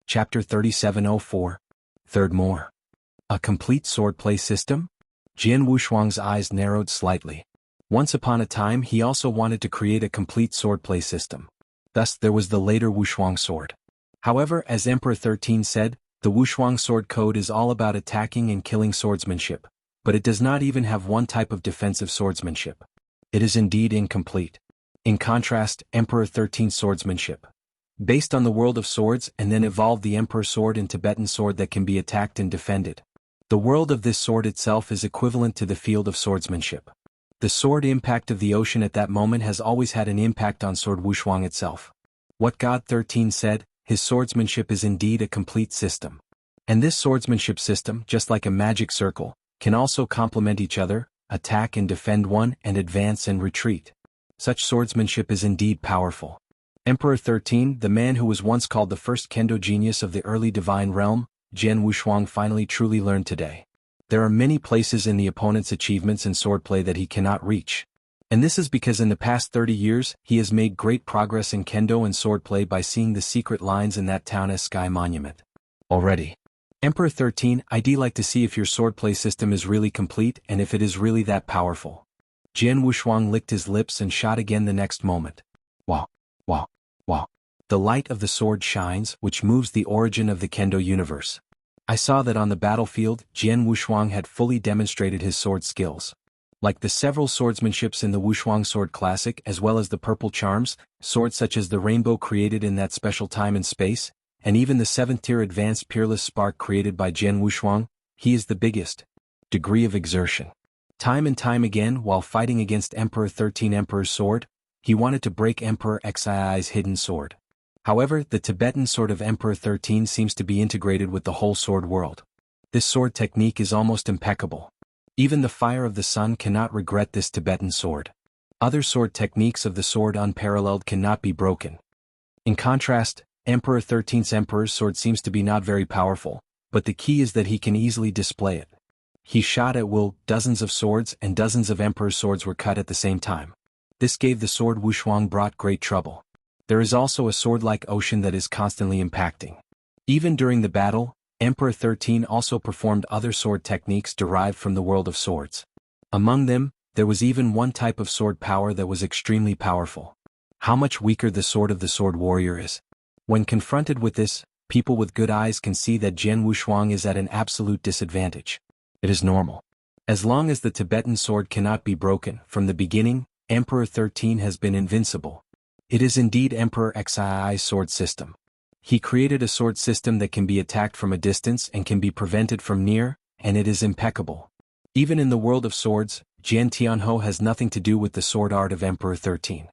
Chapter 3704. Third More. A complete swordplay system? Jian Wushuang's eyes narrowed slightly. Once upon a time he also wanted to create a complete swordplay system. Thus there was the later Wushuang sword. However, as Emperor 13 said, the Wushuang sword code is all about attacking and killing swordsmanship, but it does not even have one type of defensive swordsmanship. It is indeed incomplete. In contrast, Emperor 13's swordsmanship, based on the world of swords and then evolved the Emperor sword in Tibetan sword that can be attacked and defended. The world of this sword itself is equivalent to the field of swordsmanship. The sword impact of the ocean at that moment has always had an impact on sword Wushuang itself. What God 13 said, his swordsmanship is indeed a complete system. And this swordsmanship system, just like a magic circle, can also complement each other, attack and defend one and advance and retreat. Such swordsmanship is indeed powerful. Emperor 13, the man who was once called the first kendo genius of the early divine realm, Jian Wushuang finally truly learned today. There are many places in the opponent's achievements in swordplay that he cannot reach. And this is because in the past 30 years, he has made great progress in kendo and swordplay by seeing the secret lines in that town as sky monument. Already. Emperor 13, I'd like to see if your swordplay system is really complete and if it is really that powerful. Jian Wushuang licked his lips and shot again the next moment. Wow, wow, wow. The light of the sword shines, which moves the origin of the kendo universe. I saw that on the battlefield, Jian Wushuang had fully demonstrated his sword skills. Like the several swordsmanships in the Wushuang Sword Classic as well as the purple charms, swords such as the rainbow created in that special time and space, and even the 7th-tier advanced peerless spark created by Jian Wushuang, he is the biggest degree of exertion. Time and time again, while fighting against Emperor 13 Emperor's sword, he wanted to break Emperor Xii's hidden sword. However, the Tibetan sword of Emperor 13 seems to be integrated with the whole sword world. This sword technique is almost impeccable. Even the fire of the sun cannot regret this Tibetan sword. Other sword techniques of the sword unparalleled cannot be broken. In contrast, Emperor 13's Emperor's sword seems to be not very powerful, but the key is that he can easily display it. He shot at will, dozens of swords and dozens of Emperor's swords were cut at the same time. This gave the sword Wushuang brought great trouble. There is also a sword-like ocean that is constantly impacting. Even during the battle, Emperor 13 also performed other sword techniques derived from the world of swords. Among them, there was even one type of sword power that was extremely powerful. How much weaker the sword of the sword warrior is. When confronted with this, people with good eyes can see that Jian Wushuang is at an absolute disadvantage. It is normal. As long as the Tibetan sword cannot be broken, from the beginning, Emperor 13 has been invincible. It is indeed Emperor Xii's sword system. He created a sword system that can be attacked from a distance and can be prevented from near, and it is impeccable. Even in the world of swords, Jian Tianhou has nothing to do with the sword art of Emperor 13.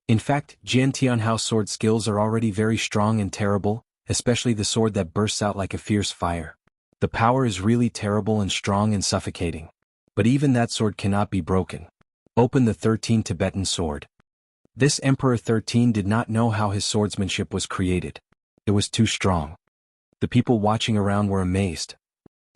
In fact, Jian Tianhou's sword skills are already very strong and terrible, especially the sword that bursts out like a fierce fire. The power is really terrible and strong and suffocating. But even that sword cannot be broken. Open the 13 Tibetan sword. This Emperor 13 did not know how his swordsmanship was created. It was too strong. The people watching around were amazed.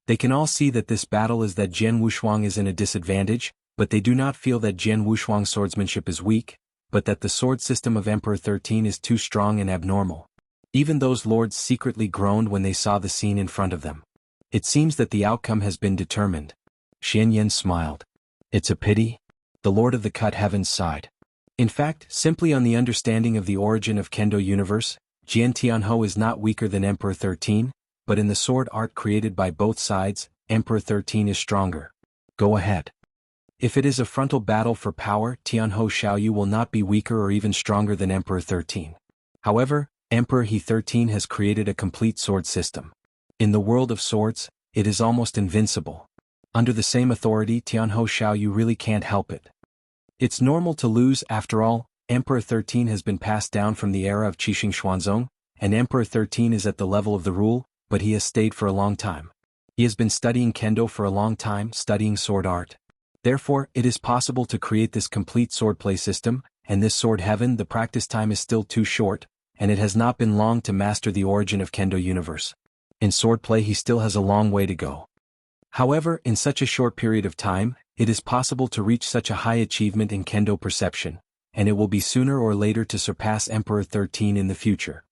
They can all see that this battle is that Jian Wushuang is in a disadvantage, but they do not feel that Jian Wushuang's swordsmanship is weak, but that the sword system of Emperor 13 is too strong and abnormal. Even those lords secretly groaned when they saw the scene in front of them. It seems that the outcome has been determined. Xian Yan smiled. It's a pity. The Lord of the Cut Heavens sighed. In fact, simply on the understanding of the origin of Kendo universe, Jian Tianhou is not weaker than Emperor 13, but in the sword art created by both sides, Emperor 13 is stronger. Go ahead. If it is a frontal battle for power, Tianhou Xiaoyu will not be weaker or even stronger than Emperor 13. However, Emperor He 13 has created a complete sword system. In the world of swords, it is almost invincible. Under the same authority, Tianhou Xiaoyu really can't help it. It's normal to lose, after all. Emperor 13 has been passed down from the era of Qixing Xuanzong, and Emperor 13 is at the level of the rule, but he has stayed for a long time. He has been studying Kendo for a long time, studying sword art. Therefore, it is possible to create this complete swordplay system, and this sword heaven, the practice time is still too short, and it has not been long to master the origin of Kendo universe. In swordplay he still has a long way to go. However, in such a short period of time, it is possible to reach such a high achievement in Kendo perception, and it will be sooner or later to surpass Emperor 13 in the future.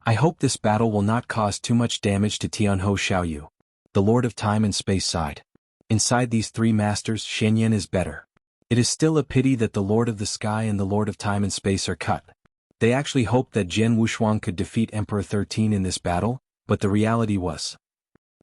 I hope this battle will not cause too much damage to Tianhou Xiaoyu. The Lord of Time and Space sighed. Inside these three masters, Shenyan is better. It is still a pity that the Lord of the Sky and the Lord of Time and Space are cut. They actually hoped that Jian Wushuang could defeat Emperor 13 in this battle, but the reality was.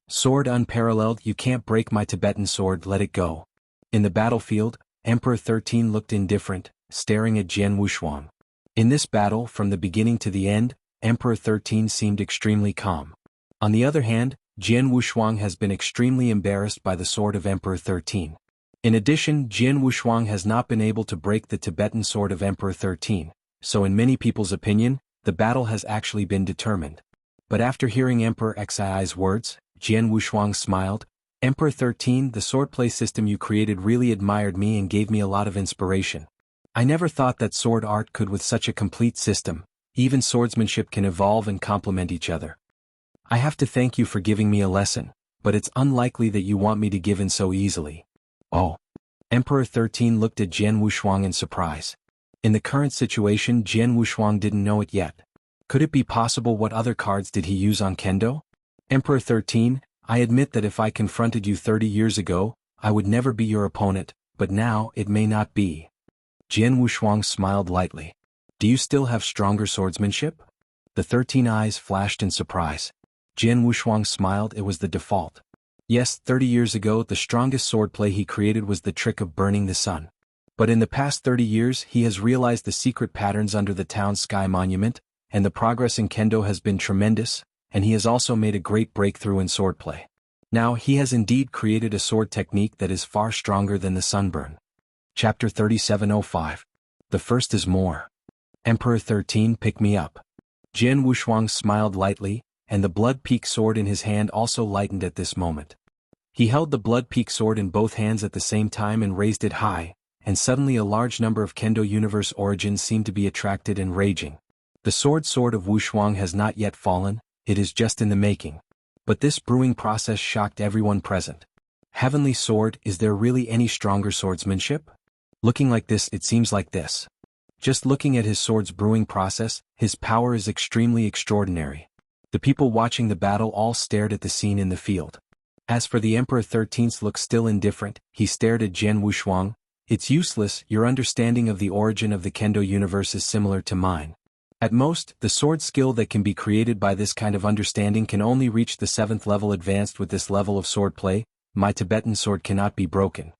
Sword unparalleled, you can't break my Tibetan sword, let it go. In the battlefield, Emperor 13 looked indifferent, staring at Jian Wushuang. In this battle, from the beginning to the end, Emperor 13 seemed extremely calm. On the other hand, Jian Wushuang has been extremely embarrassed by the sword of Emperor 13. In addition, Jian Wushuang has not been able to break the Tibetan sword of Emperor 13, so in many people's opinion, the battle has actually been determined. But after hearing Emperor Xii's words, Jian Wushuang smiled. Emperor 13, the swordplay system you created really admired me and gave me a lot of inspiration. I never thought that sword art could with such a complete system, even swordsmanship can evolve and complement each other. I have to thank you for giving me a lesson, but it's unlikely that you want me to give in so easily. Oh. Emperor 13 looked at Jian Wushuang in surprise. In the current situation, Jian Wushuang didn't know it yet. Could it be possible? What other cards did he use on Kendo? Emperor 13, I admit that if I confronted you 30 years ago, I would never be your opponent, but now it may not be. Jian Wushuang smiled lightly. Do you still have stronger swordsmanship? The 13 eyes flashed in surprise. Jian Wushuang smiled. It was the default. Yes, 30 years ago the strongest swordplay he created was the trick of burning the sun. But in the past 30 years he has realized the secret patterns under the town's sky monument, and the progress in Kendo has been tremendous, and he has also made a great breakthrough in swordplay. Now he has indeed created a sword technique that is far stronger than the sunburn. Chapter 3705. The first is more. Emperor 13, pick me up. Jian Wushuang smiled lightly, and the blood peak sword in his hand also lightened at this moment. He held the blood peak sword in both hands at the same time and raised it high, and suddenly a large number of Kendo universe origins seemed to be attracted and raging. The sword of Wushuang has not yet fallen, it is just in the making. But this brewing process shocked everyone present. Heavenly sword, is there really any stronger swordsmanship? Looking like this, it seems like this. Just looking at his sword's brewing process, his power is extremely extraordinary. The people watching the battle all stared at the scene in the field. As for the Emperor 13's look still indifferent, he stared at Jian Wushuang. It's useless, your understanding of the origin of the Kendo universe is similar to mine. At most, the sword skill that can be created by this kind of understanding can only reach the 7th level. Advanced with this level of swordplay, my Tibetan sword cannot be broken.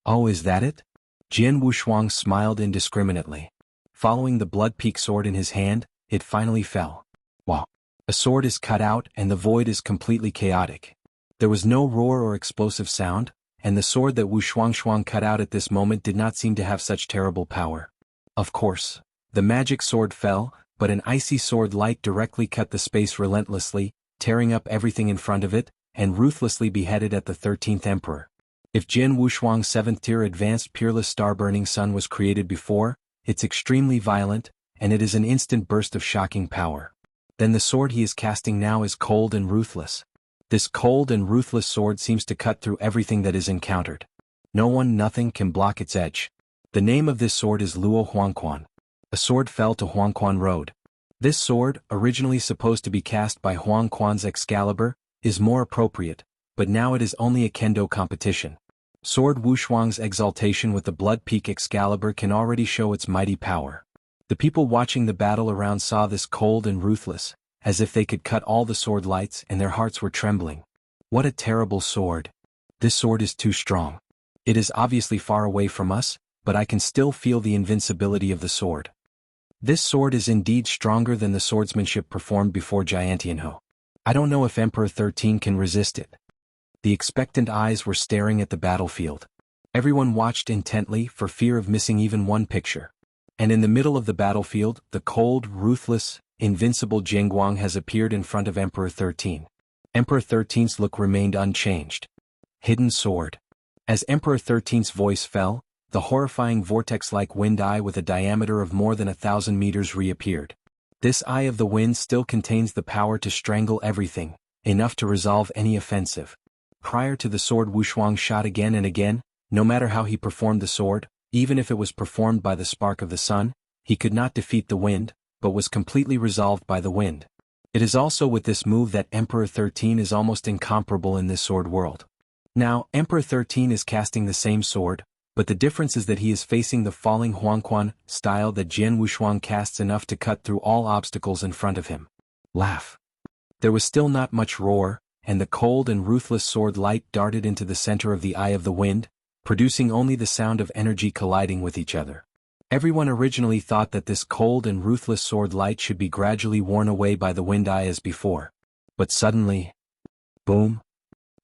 Oh, is that it? Jian Wushuang smiled indiscriminately. Following the blood peak sword in his hand, it finally fell. Wow. A sword is cut out and the void is completely chaotic. There was no roar or explosive sound, and the sword that Wushuang cut out at this moment did not seem to have such terrible power. Of course, the magic sword fell, but an icy sword light directly cut the space relentlessly, tearing up everything in front of it, and ruthlessly beheaded at the 13th emperor. If Jian Wushuang's 7th tier advanced peerless star-burning sun was created before, it's extremely violent, and it is an instant burst of shocking power. Then the sword he is casting now is cold and ruthless. This cold and ruthless sword seems to cut through everything that is encountered. Nothing can block its edge. The name of this sword is Luo Huangquan. A sword fell to Huangquan Road. This sword, originally supposed to be cast by Huangquan's Excalibur, is more appropriate, but now it is only a Kendo competition. Sword Wushuang's exaltation with the blood peak Excalibur can already show its mighty power. The people watching the battle around saw this cold and ruthless, as if they could cut all the sword lights, and their hearts were trembling. What a terrible sword. This sword is too strong. It is obviously far away from us, but I can still feel the invincibility of the sword. This sword is indeed stronger than the swordsmanship performed before Jianghu. I don't know if Emperor 13 can resist it. The expectant eyes were staring at the battlefield. Everyone watched intently for fear of missing even one picture. And in the middle of the battlefield, the cold, ruthless, invincible Jiangguang has appeared in front of Emperor 13. Emperor 13's look remained unchanged. Hidden sword. As Emperor 13's voice fell, the horrifying vortex-like wind eye with a diameter of more than 1,000 meters reappeared. This eye of the wind still contains the power to strangle everything, enough to resolve any offensive. Prior to the sword Wushuang shot again and again, no matter how he performed the sword, even if it was performed by the spark of the sun, he could not defeat the wind, but was completely resolved by the wind. It is also with this move that Emperor 13 is almost incomparable in this sword world. Now, Emperor 13 is casting the same sword, but the difference is that he is facing the falling Huangquan style that Jian Wushuang casts enough to cut through all obstacles in front of him. Laugh. There was still not much roar, and the cold and ruthless sword light darted into the center of the eye of the wind, producing only the sound of energy colliding with each other. Everyone originally thought that this cold and ruthless sword light should be gradually worn away by the wind eye as before. But suddenly, boom!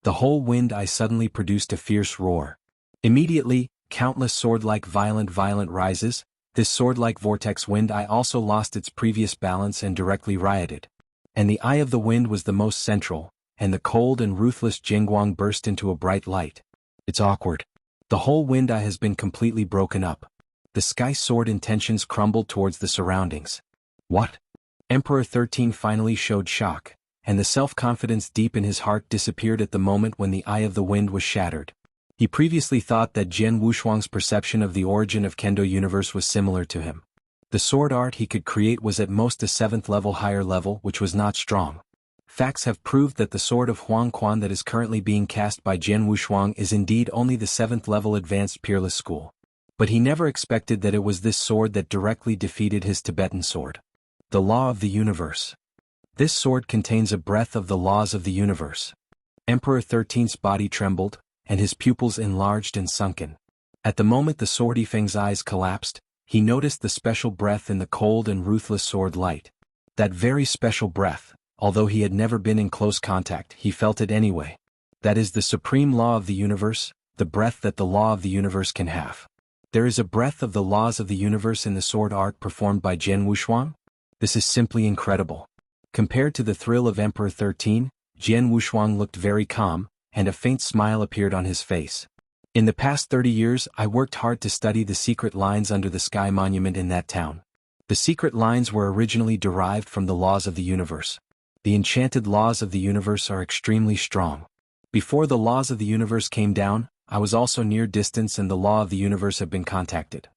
The whole wind eye suddenly produced a fierce roar. Immediately, countless sword-like violent rises, this sword-like vortex wind eye also lost its previous balance and directly rioted. And the eye of the wind was the most central, and the cold and ruthless Jingguang burst into a bright light. It's awkward. The whole wind eye has been completely broken up. The sky sword intentions crumbled towards the surroundings. What? Emperor 13 finally showed shock, and the self-confidence deep in his heart disappeared at the moment when the eye of the wind was shattered. He previously thought that Jian Wushuang's perception of the origin of Kendo universe was similar to him. The sword art he could create was at most a 7th level higher level, which was not strong. Facts have proved that the sword of Huangquan that is currently being cast by Jian Wushuang is indeed only the 7th level advanced peerless school. But he never expected that it was this sword that directly defeated his Tibetan sword. The law of the universe. This sword contains a breath of the laws of the universe. Emperor 13's body trembled, and his pupils enlarged and sunken. At the moment the sword Yifeng's eyes collapsed, he noticed the special breath in the cold and ruthless sword light. That very special breath, although he had never been in close contact, he felt it anyway. That is the supreme law of the universe, the breath that the law of the universe can have. There is a breath of the laws of the universe in the sword art performed by Jian Wushuang? This is simply incredible. Compared to the thrill of Emperor 13, Jian Wushuang looked very calm, and a faint smile appeared on his face. In the past 30 years I worked hard to study the secret lines under the sky monument in that town. The secret lines were originally derived from the laws of the universe. The enchanted laws of the universe are extremely strong. Before the laws of the universe came down, I was also near distance and the law of the universe had been contacted.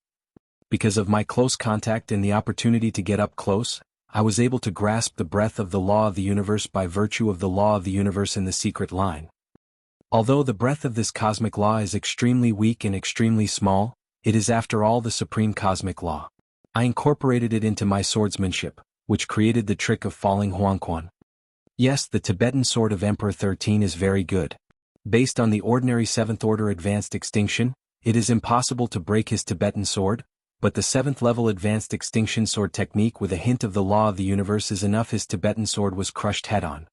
Because of my close contact and the opportunity to get up close, I was able to grasp the breath of the law of the universe by virtue of the law of the universe in the secret line. Although the breath of this cosmic law is extremely weak and extremely small, it is after all the supreme cosmic law. I incorporated it into my swordsmanship, which created the trick of falling Huangquan. Yes, the Tibetan sword of Emperor 13 is very good. Based on the ordinary 7th order advanced extinction, it is impossible to break his Tibetan sword, but the 7th level advanced extinction sword technique with a hint of the law of the universe is enough. His Tibetan sword was crushed head-on.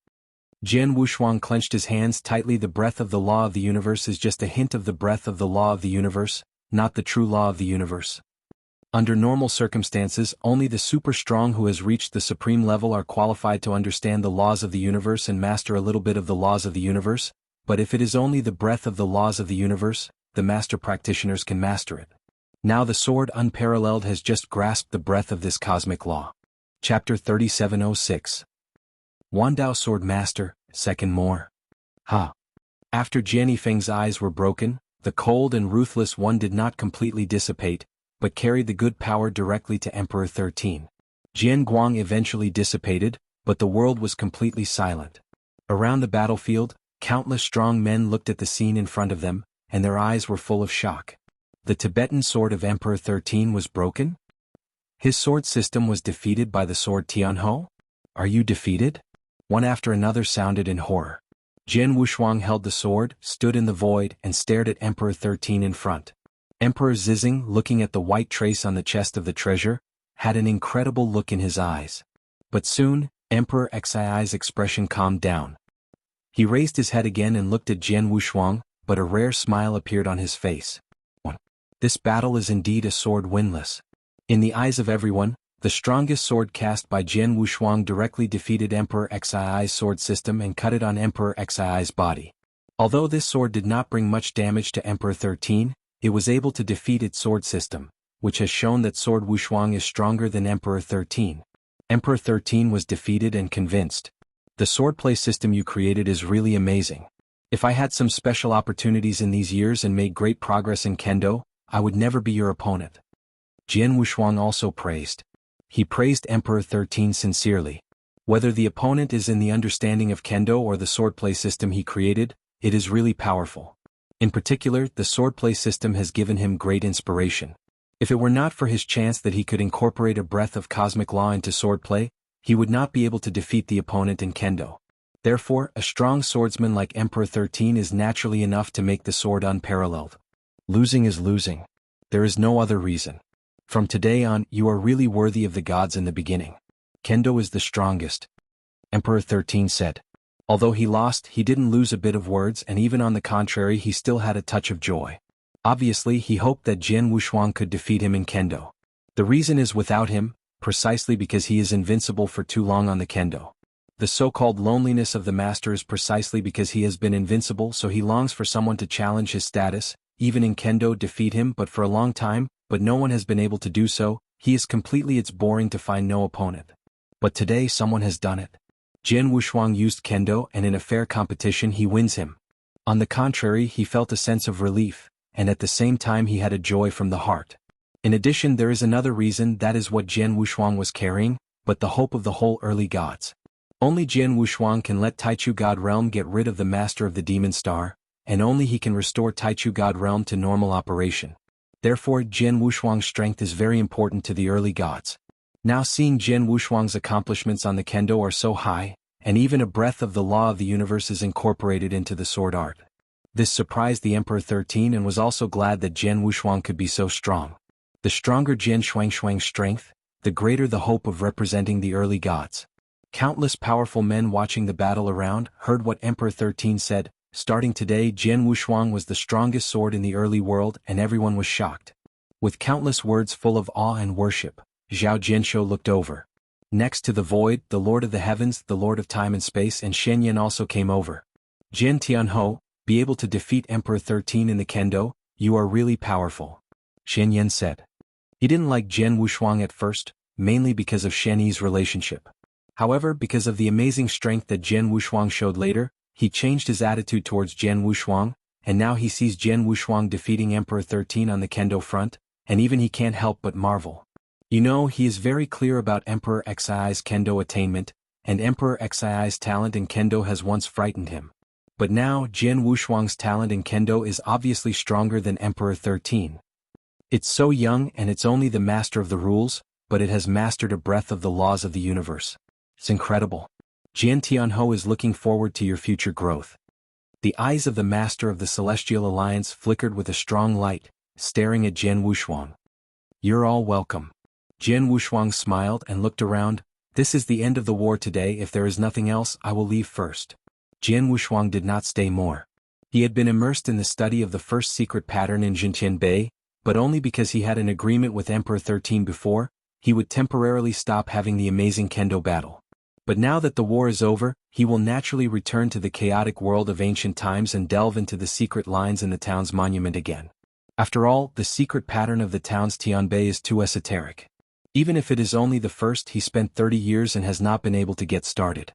Jian Wushuang clenched his hands tightly. The breath of the law of the universe is just a hint of the breath of the law of the universe, not the true law of the universe. Under normal circumstances, only the super strong who has reached the supreme level are qualified to understand the laws of the universe and master a little bit of the laws of the universe, but if it is only the breath of the laws of the universe, the master practitioners can master it. Now the sword unparalleled has just grasped the breath of this cosmic law. Chapter 3706. Wandao Sword Master, Second More. Ha! After Jian Yifeng's eyes were broken, the cold and ruthless one did not completely dissipate, but carried the good power directly to Emperor 13. Jian Guang eventually dissipated, but the world was completely silent. Around the battlefield, countless strong men looked at the scene in front of them, and their eyes were full of shock. The Tibetan sword of Emperor 13 was broken? His sword system was defeated by the sword Tianhou? Are you defeated? One after another sounded in horror. Jian Wushuang held the sword, stood in the void, and stared at Emperor 13 in front. Emperor Zizing, looking at the white trace on the chest of the treasure, had an incredible look in his eyes. But soon, Emperor Xii's expression calmed down. He raised his head again and looked at Jian Wushuang, but a rare smile appeared on his face. This battle is indeed a sword winless. In the eyes of everyone, the strongest sword cast by Jian Wushuang directly defeated Emperor Xii's sword system and cut it on Emperor Xii's body. Although this sword did not bring much damage to Emperor 13, it was able to defeat its sword system, which has shown that sword Wushuang is stronger than Emperor 13. Emperor 13 was defeated and convinced. The swordplay system you created is really amazing. If I had some special opportunities in these years and made great progress in Kendo, I would never be your opponent. Jian Wushuang also praised. He praised Emperor 13 sincerely. Whether the opponent is in the understanding of kendo or the swordplay system he created, it is really powerful. In particular, the swordplay system has given him great inspiration. If it were not for his chance that he could incorporate a breath of cosmic law into swordplay, he would not be able to defeat the opponent in kendo. Therefore, a strong swordsman like Emperor 13 is naturally enough to make the sword unparalleled. Losing is losing. There is no other reason. From today on, you are really worthy of the gods in the beginning. Kendo is the strongest, Emperor 13 said. Although he lost, he didn't lose a bit of words, and even on the contrary, he still had a touch of joy. Obviously, he hoped that Jian Wushuang could defeat him in kendo. The reason is without him, precisely because he is invincible for too long on the kendo. The so-called loneliness of the master is precisely because he has been invincible, so he longs for someone to challenge his status, even in kendo defeat him, but for a long time, but no one has been able to do so. He is completely it's boring to find no opponent. But today someone has done it. Jian Wushuang used kendo, and in a fair competition he wins him. On the contrary, he felt a sense of relief, and at the same time he had a joy from the heart. In addition, there is another reason, that is what Jian Wushuang was carrying, but the hope of the whole early gods. Only Jian Wushuang can let Taichu God Realm get rid of the master of the demon star, and only he can restore Taichu God Realm to normal operation. Therefore, Jian Wushuang's strength is very important to the early gods. Now seeing Jian Wushuang's accomplishments on the kendo are so high, and even a breath of the law of the universe is incorporated into the sword art. This surprised the Emperor 13 and was also glad that Jian Wushuang could be so strong. The stronger Jian Shuang's strength, the greater the hope of representing the early gods. Countless powerful men watching the battle around heard what Emperor 13 said. Starting today, Jian Wushuang was the strongest sword in the early world, and everyone was shocked. With countless words full of awe and worship, Zhao Jianshou looked over. Next to the void, the Lord of the Heavens, the Lord of Time and Space, and Shen Yan also came over. Jian Tianhou, be able to defeat Emperor 13 in the kendo, you are really powerful, Shen Yan said. He didn't like Jian Wushuang at first, mainly because of Shen Yi's relationship. However, because of the amazing strength that Jian Wushuang showed later, he changed his attitude towards Jian Wushuang, and now he sees Jian Wushuang defeating Emperor 13 on the kendo front, and even he can't help but marvel. You know, he is very clear about Emperor Xi's kendo attainment, and Emperor Xi's talent in kendo has once frightened him. But now, Jian Wushuang's talent in kendo is obviously stronger than Emperor 13. It's so young and it's only the master of the rules, but it has mastered a breath of the laws of the universe. It's incredible. Jian Tianhou is looking forward to your future growth. The eyes of the master of the Celestial Alliance flickered with a strong light, staring at Jian Wushuang. You're all welcome. Jian Wushuang smiled and looked around. This is the end of the war today. If there is nothing else, I will leave first. Jian Wushuang did not stay more. He had been immersed in the study of the first secret pattern in Jintian Bay, but only because he had an agreement with Emperor 13 before, he would temporarily stop having the amazing kendo battle. But now that the war is over, he will naturally return to the chaotic world of ancient times and delve into the secret lines in the town's monument again. After all, the secret pattern of the town's Tianbei is too esoteric. Even if it is only the first, he spent 30 years and has not been able to get started.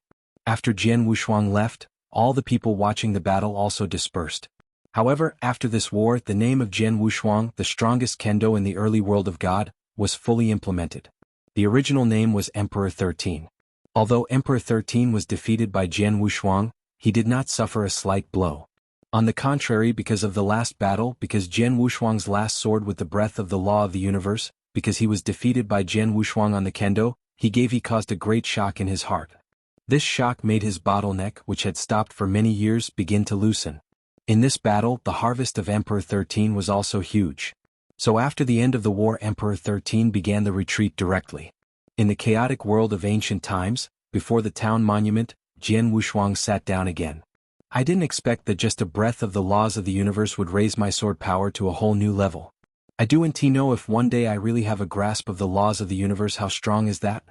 After Jian Wushuang left, all the people watching the battle also dispersed. However, after this war, the name of Jian Wushuang, the strongest kendo in the early world of God, was fully implemented. The original name was Emperor 13. Although Emperor 13 was defeated by Jian Wushuang, he did not suffer a slight blow. On the contrary, because of the last battle, because Jian Wushuang's last sword with the breath of the law of the universe, because he was defeated by Jian Wushuang on the kendo, he caused a great shock in his heart. This shock made his bottleneck, which had stopped for many years, begin to loosen. In this battle, the harvest of Emperor 13 was also huge. So after the end of the war, Emperor 13 began the retreat directly. In the chaotic world of ancient times, before the town monument, Jian Wushuang sat down again. I didn't expect that just a breath of the laws of the universe would raise my sword power to a whole new level. I do indeed know if one day I really have a grasp of the laws of the universe, how strong is that?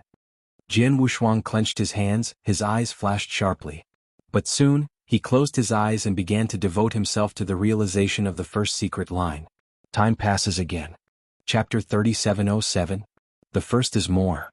Jian Wushuang clenched his hands, his eyes flashed sharply. But soon, he closed his eyes and began to devote himself to the realization of the first secret line. Time passes again. Chapter 3707. The first is more.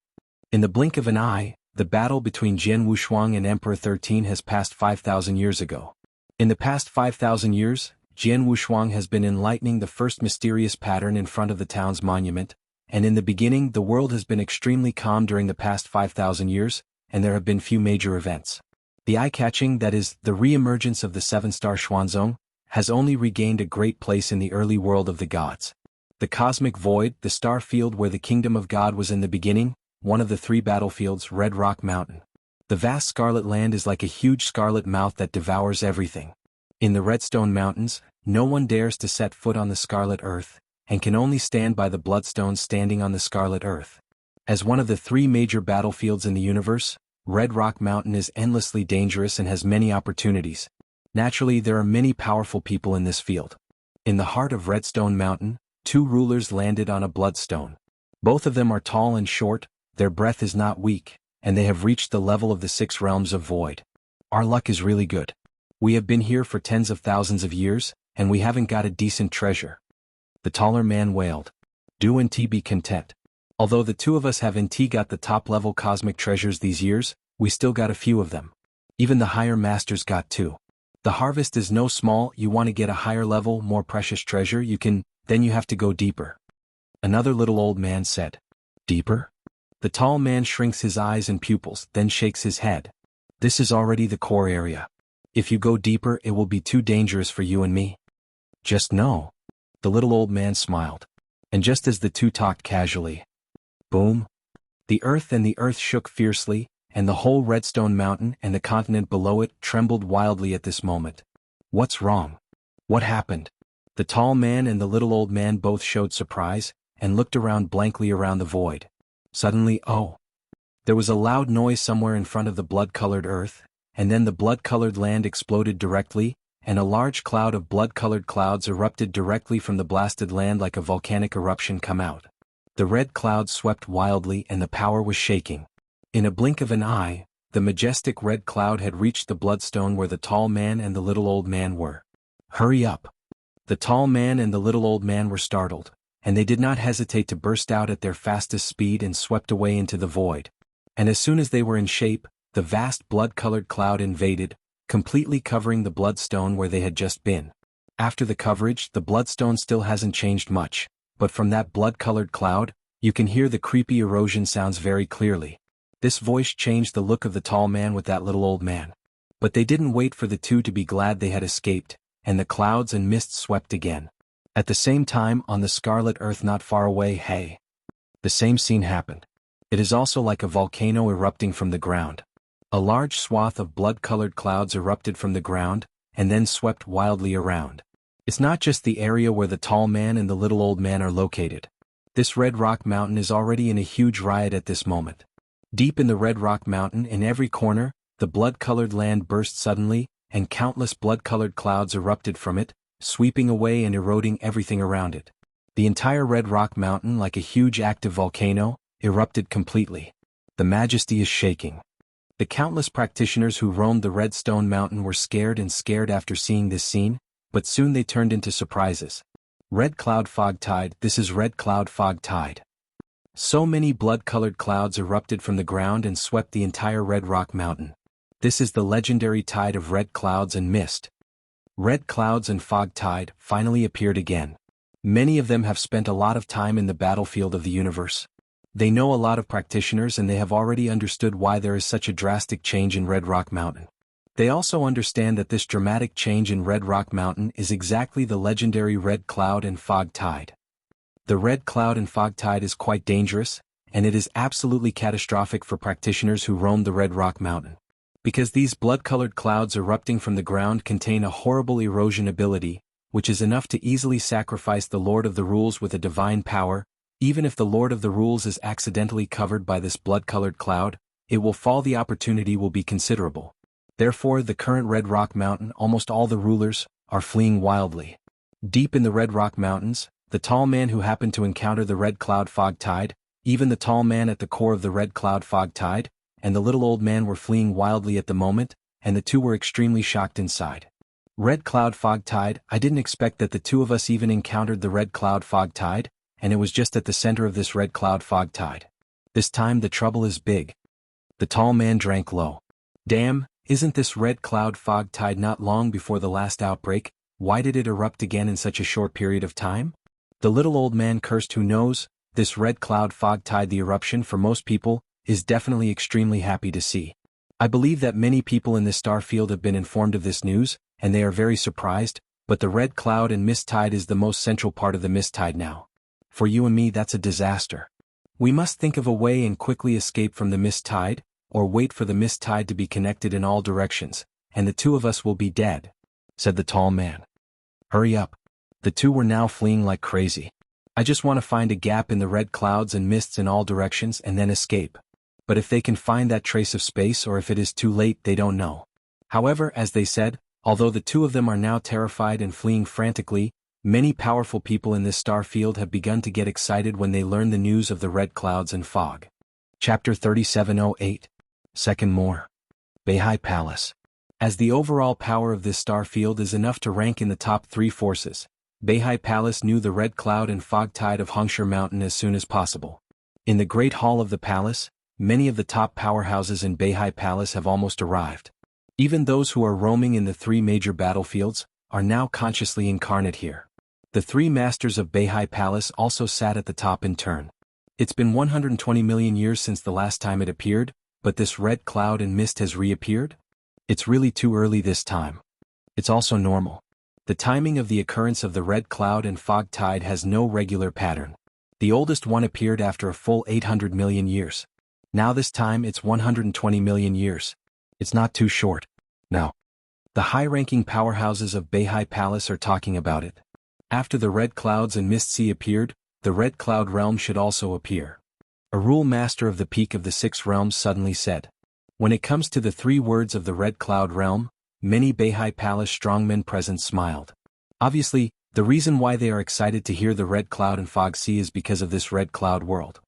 In the blink of an eye, the battle between Jian Wushuang and Emperor 13 has passed 5,000 years ago. In the past 5,000 years, Jian Wushuang has been enlightening the first mysterious pattern in front of the town's monument, and in the beginning the world has been extremely calm during the past 5,000 years, and there have been few major events. The eye-catching, that is, the re-emergence of the seven-star Xuanzong, has only regained a great place in the early world of the gods. The cosmic void, the star field where the kingdom of God was in the beginning, one of the three battlefields, Red Rock Mountain. The vast scarlet land is like a huge scarlet mouth that devours everything. In the Redstone Mountains, no one dares to set foot on the scarlet earth, and can only stand by the bloodstones standing on the scarlet earth. As one of the three major battlefields in the universe, Red Rock Mountain is endlessly dangerous and has many opportunities. Naturally, there are many powerful people in this field. In the heart of Redstone Mountain, two rulers landed on a bloodstone. Both of them are tall and short, their breath is not weak, and they have reached the level of the 6 realms of void. Our luck is really good. We have been here for tens of thousands of years, and we haven't got a decent treasure. The taller man wailed. Do and be content. Although the two of us have got the top-level cosmic treasures these years, we still got a few of them. Even the higher masters got 2. The harvest is no small. You want to get a higher level, more precious treasure, then you have to go deeper. Another little old man said. Deeper? The tall man shrinks his eyes and pupils, then shakes his head. This is already the core area. If you go deeper, it will be too dangerous for you and me. Just know. The little old man smiled. And just as the two talked casually, boom! The earth shook fiercely, and the whole Redstone Mountain and the continent below it trembled wildly at this moment. What's wrong? What happened? The tall man and the little old man both showed surprise, and looked around blankly around the void. Suddenly, there was a loud noise somewhere in front of the blood-colored earth, and then the blood-colored land exploded directly, and a large cloud of blood-colored clouds erupted directly from the blasted land like a volcanic eruption come out. The red clouds swept wildly and the power was shaking. In a blink of an eye, the majestic red cloud had reached the bloodstone where the tall man and the little old man were. Hurry up! The tall man and the little old man were startled, and they did not hesitate to burst out at their fastest speed and swept away into the void. And as soon as they were in shape, the vast blood-colored cloud invaded, completely covering the bloodstone where they had just been. After the coverage, the bloodstone still hasn't changed much, but from that blood-colored cloud, you can hear the creepy erosion sounds very clearly. This voice changed the look of the tall man with that little old man. But they didn't wait for the two to be glad they had escaped, and the clouds and mists swept again. At the same time, on the scarlet earth not far away, the same scene happened. It is also like a volcano erupting from the ground. A large swath of blood-colored clouds erupted from the ground, and then swept wildly around. It's not just the area where the tall man and the little old man are located. This Red Rock Mountain is already in a huge riot at this moment. Deep in the Red Rock Mountain, in every corner, the blood-colored land burst suddenly, and countless blood-colored clouds erupted from it, sweeping away and eroding everything around it. The entire Red Rock Mountain, like a huge active volcano, erupted completely. The majesty is shaking. The countless practitioners who roamed the Redstone Mountain were scared after seeing this scene, but soon they turned into surprises. Red Cloud Fog Tide. This is Red Cloud Fog Tide. So many blood-colored clouds erupted from the ground and swept the entire Red Rock Mountain. This is the legendary tide of red clouds and mist. Red clouds and fog tide finally appeared again. Many of them have spent a lot of time in the battlefield of the universe. They know a lot of practitioners and they have already understood why there is such a drastic change in Red Rock Mountain. They also understand that this dramatic change in Red Rock Mountain is exactly the legendary Red Cloud and Fog Tide. The Red Cloud and Fog Tide is quite dangerous, and it is absolutely catastrophic for practitioners who roam the Red Rock Mountain. Because these blood-colored clouds erupting from the ground contain a horrible erosion ability, which is enough to easily sacrifice the Lord of the Rules with a divine power. Even if the Lord of the Rules is accidentally covered by this blood-colored cloud, it will fall. The opportunity will be considerable. Therefore, the current Red Rock Mountain, almost all the rulers, are fleeing wildly. Deep in the Red Rock Mountains, the tall man who happened to encounter the Red Cloud Fog Tide, even the tall man at the core of the Red Cloud Fog Tide, and the little old man were fleeing wildly at the moment, and the two were extremely shocked inside. Red Cloud Fog Tide. I didn't expect that the two of us even encountered the Red Cloud Fog Tide, and it was just at the center of this Red Cloud Fog Tide. This time the trouble is big. The tall man drank low. Damn, isn't this Red Cloud Fog Tide not long before the last outbreak? Why did it erupt again in such a short period of time? The little old man cursed. Who knows? This Red Cloud Fog Tide, the eruption for most people, is definitely extremely happy to see. I believe that many people in this star field have been informed of this news, and they are very surprised, but the red cloud and mist tide is the most central part of the mist tide now. For you and me, that's a disaster. We must think of a way and quickly escape from the mist tide, or wait for the mist tide to be connected in all directions, and the two of us will be dead," said the tall man. "Hurry up." The two were now fleeing like crazy. "I just want to find a gap in the red clouds and mists in all directions and then escape. But if they can find that trace of space or if it is too late, they don't know." However, as they said, although the two of them are now terrified and fleeing frantically, many powerful people in this star field have begun to get excited when they learn the news of the red clouds and fog. Chapter 3708. Second More. Beihai Palace. As the overall power of this star field is enough to rank in the top 3 forces, Beihai Palace knew the red cloud and fog tide of Hongshe Mountain as soon as possible. In the Great Hall of the palace, many of the top powerhouses in Beihai Palace have almost arrived. Even those who are roaming in the 3 major battlefields are now consciously incarnate here. The 3 masters of Beihai Palace also sat at the top in turn. It's been 120 million years since the last time it appeared, but this red cloud and mist has reappeared? It's really too early this time. It's also normal. The timing of the occurrence of the red cloud and fog tide has no regular pattern. The oldest one appeared after a full 800 million years. Now this time it's 120 million years. It's not too short. No. The high-ranking powerhouses of Beihai Palace are talking about it. After the red clouds and mist sea appeared, the red cloud realm should also appear. A rule master of the peak of the 6 realms suddenly said. When it comes to the 3 words of the red cloud realm, many Beihai Palace strongmen present smiled. Obviously, the reason why they are excited to hear the red cloud and fog sea is because of this red cloud world.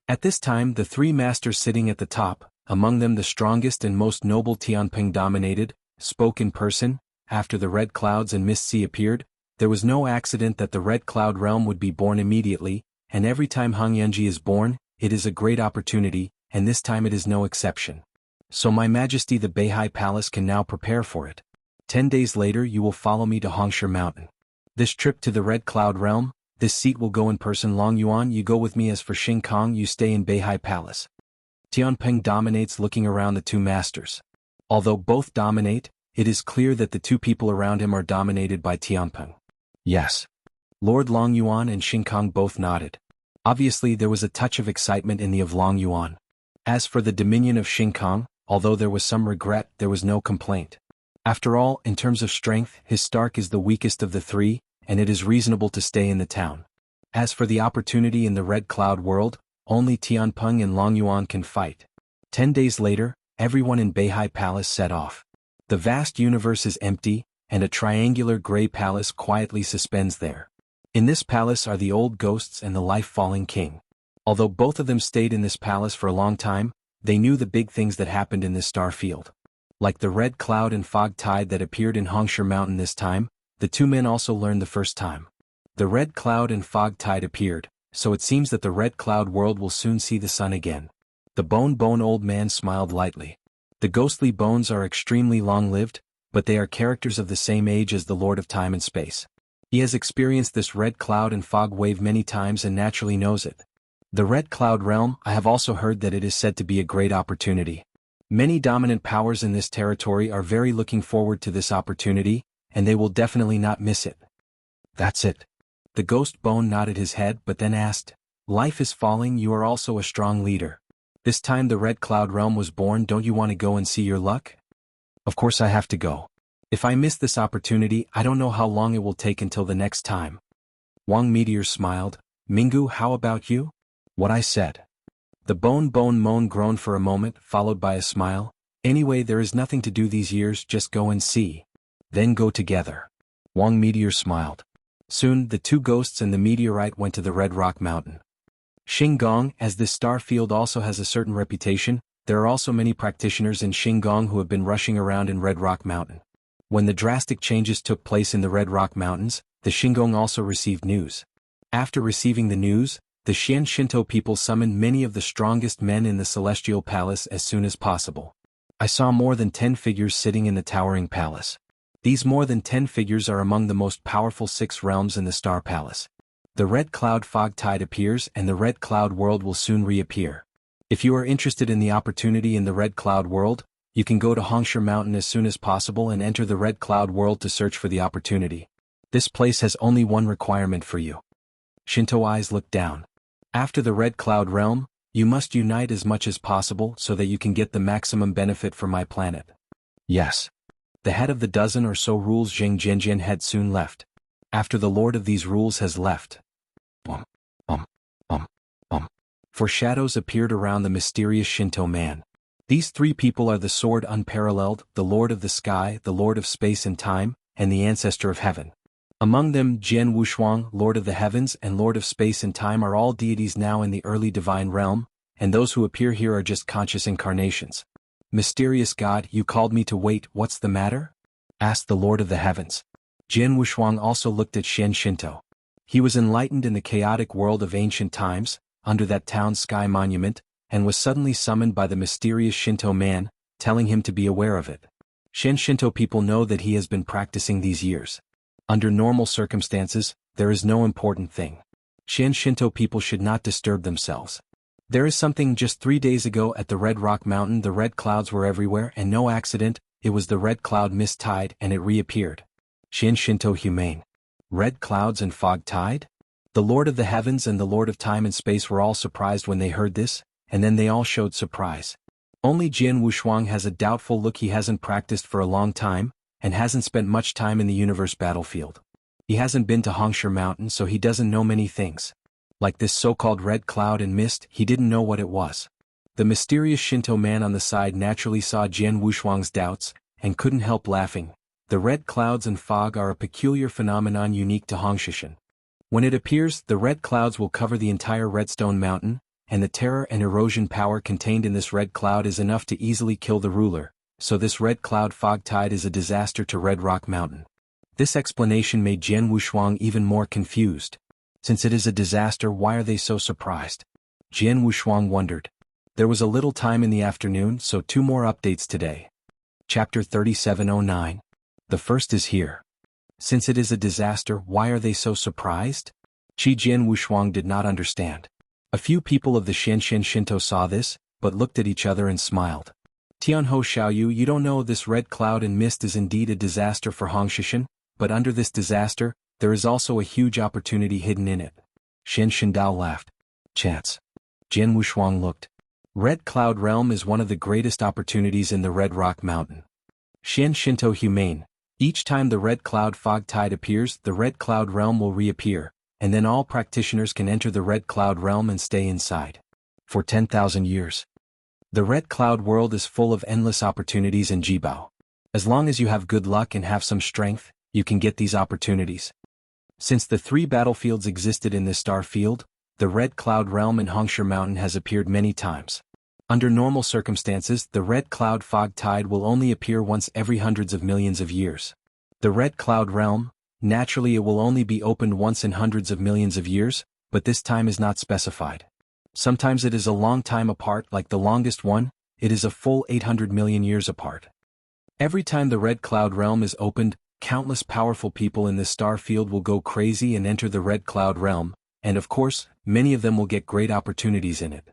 At this time, the 3 masters sitting at the top, among them the strongest and most noble Tianping dominated, spoke in person. After the red clouds and mist sea appeared, there was no accident that the red cloud realm would be born immediately, and every time Hung Yanji is born, it is a great opportunity, and this time it is no exception. So My Majesty the Beihai Palace can now prepare for it. 10 days later you will follow me to Hongshe Mountain. This trip to the red cloud realm, this seat will go in person. Long Yuan, you go with me. As for Xing Kong, you stay in Beihai Palace. Tianping dominates, looking around the 2 masters. Although both dominate, it is clear that the 2 people around him are dominated by Tianping. Yes. Lord Long Yuan and Xing Kong both nodded. Obviously there was a touch of excitement in the of Long Yuan. As for the dominion of Xing Kong, although there was some regret, there was no complaint. After all, in terms of strength, his Stark is the weakest of the 3, and it is reasonable to stay in the town. As for the opportunity in the red cloud world, only Tianping and Long Yuan can fight. 10 days later, everyone in Beihai Palace set off. The vast universe is empty, and a triangular gray palace quietly suspends there. In this palace are the old ghosts and the life-falling king. Although both of them stayed in this palace for a long time, they knew the big things that happened in this star field. Like the red cloud and fog tide that appeared in Hongshe Mountain this time, the 2 men also learned the first time. The red cloud and fog tide appeared, so it seems that the red cloud world will soon see the sun again. The bone old man smiled lightly. The ghostly bones are extremely long-lived, but they are characters of the same age as the Lord of Time and Space. He has experienced this red cloud and fog wave many times and naturally knows it. The red cloud realm, I have also heard that it is said to be a great opportunity. Many dominant powers in this territory are very looking forward to this opportunity, and they will definitely not miss it. That's it. The ghost bone nodded his head but then asked, Life is falling, you are also a strong leader. This time the red cloud realm was born, don't you want to go and see your luck? Of course I have to go. If I miss this opportunity, I don't know how long it will take until the next time. Wang Meteor smiled. Minggu, how about you? What I said. The bone moan groaned for a moment, followed by a smile. Anyway, there is nothing to do these years, just go and see. Then go together. Wang Meteor smiled. Soon, the 2 ghosts and the meteorite went to the Red Rock Mountain. Xinggong, as this star field also has a certain reputation, there are also many practitioners in Xinggong who have been rushing around in Red Rock Mountain. When the drastic changes took place in the Red Rock Mountains, the Xinggong also received news. After receiving the news, the Xian Shinto people summoned many of the strongest men in the Celestial Palace as soon as possible. I saw more than 10 figures sitting in the towering palace. These more than 10 figures are among the most powerful 6 realms in the Star Palace. The red cloud fog tide appears and the red cloud world will soon reappear. If you are interested in the opportunity in the Red Cloud world, you can go to Hongsher Mountain as soon as possible and enter the Red Cloud world to search for the opportunity. This place has only one requirement for you. Shinto eyes looked down. After the Red Cloud realm, you must unite as much as possible so that you can get the maximum benefit from my planet. Yes. The head of the dozen or so rules Jing Jianjian had soon left. After the lord of these rules has left. For shadows appeared around the mysterious Shinto man. These three people are the Sword Unparalleled, the Lord of the Sky, the Lord of Space and Time, and the Ancestor of Heaven. Among them, Jian Wushuang, Lord of the Heavens and Lord of Space and Time are all deities now in the early divine realm, and those who appear here are just conscious incarnations. Mysterious God, you called me to wait, what's the matter? Asked the Lord of the Heavens. Jian Wushuang also looked at Xian Shinto. He was enlightened in the chaotic world of ancient times, under that town sky monument, and was suddenly summoned by the mysterious Shinto man, telling him to be aware of it. Xian Shinto people know that he has been practicing these years. Under normal circumstances, there is no important thing. Xian Shinto people should not disturb themselves. There is something just 3 days ago at the Red Rock Mountain the red clouds were everywhere and no accident, it was the red cloud mist tide and it reappeared. Xian Shinto humane. Red clouds and fog tide? The Lord of the Heavens and the Lord of Time and Space were all surprised when they heard this, and then they all showed surprise. Only Jian Wushuang has a doubtful look. He hasn't practiced for a long time, and hasn't spent much time in the universe battlefield. He hasn't been to Hongsher Mountain so he doesn't know many things. Like this so-called red cloud and mist, he didn't know what it was. The mysterious Shinto man on the side naturally saw Jian Wushuang's doubts, and couldn't help laughing. The red clouds and fog are a peculiar phenomenon unique to Hongshishan. When it appears, the red clouds will cover the entire Redstone Mountain, and the terror and erosion power contained in this red cloud is enough to easily kill the ruler, so this red cloud fog tide is a disaster to Red Rock Mountain. This explanation made Jian Wushuang even more confused. Since it is a disaster, why are they so surprised? Jian Wushuang wondered. There was a little time in the afternoon, so 2 more updates today. Chapter 3709. The first is here. Since it is a disaster, why are they so surprised? Jian Wushuang did not understand. A few people of the Xianxian Shinto saw this, but looked at each other and smiled. Tianho Xiaoyu, you don't know this red cloud and mist is indeed a disaster for Hongshishan, but under this disaster, there is also a huge opportunity hidden in it. Xian Shindao laughed. Chance. Jian Wushuang looked. Red Cloud Realm is one of the greatest opportunities in the Red Rock Mountain. Xian Shinto humane. Each time the red cloud fog tide appears, the red cloud realm will reappear, and then all practitioners can enter the red cloud realm and stay inside. For 10,000 years. The red cloud world is full of endless opportunities in Jibao. As long as you have good luck and have some strength, you can get these opportunities. Since the 3 battlefields existed in this star field, the red cloud realm in Hongsher Mountain has appeared many times. Under normal circumstances, the red cloud fog tide will only appear once every hundreds of millions of years. The red cloud realm, naturally it will only be opened once in hundreds of millions of years, but this time is not specified. Sometimes it is a long time apart, like the longest one, it is a full 800 million years apart. Every time the red cloud realm is opened, countless powerful people in this star field will go crazy and enter the red cloud realm, and of course, many of them will get great opportunities in it.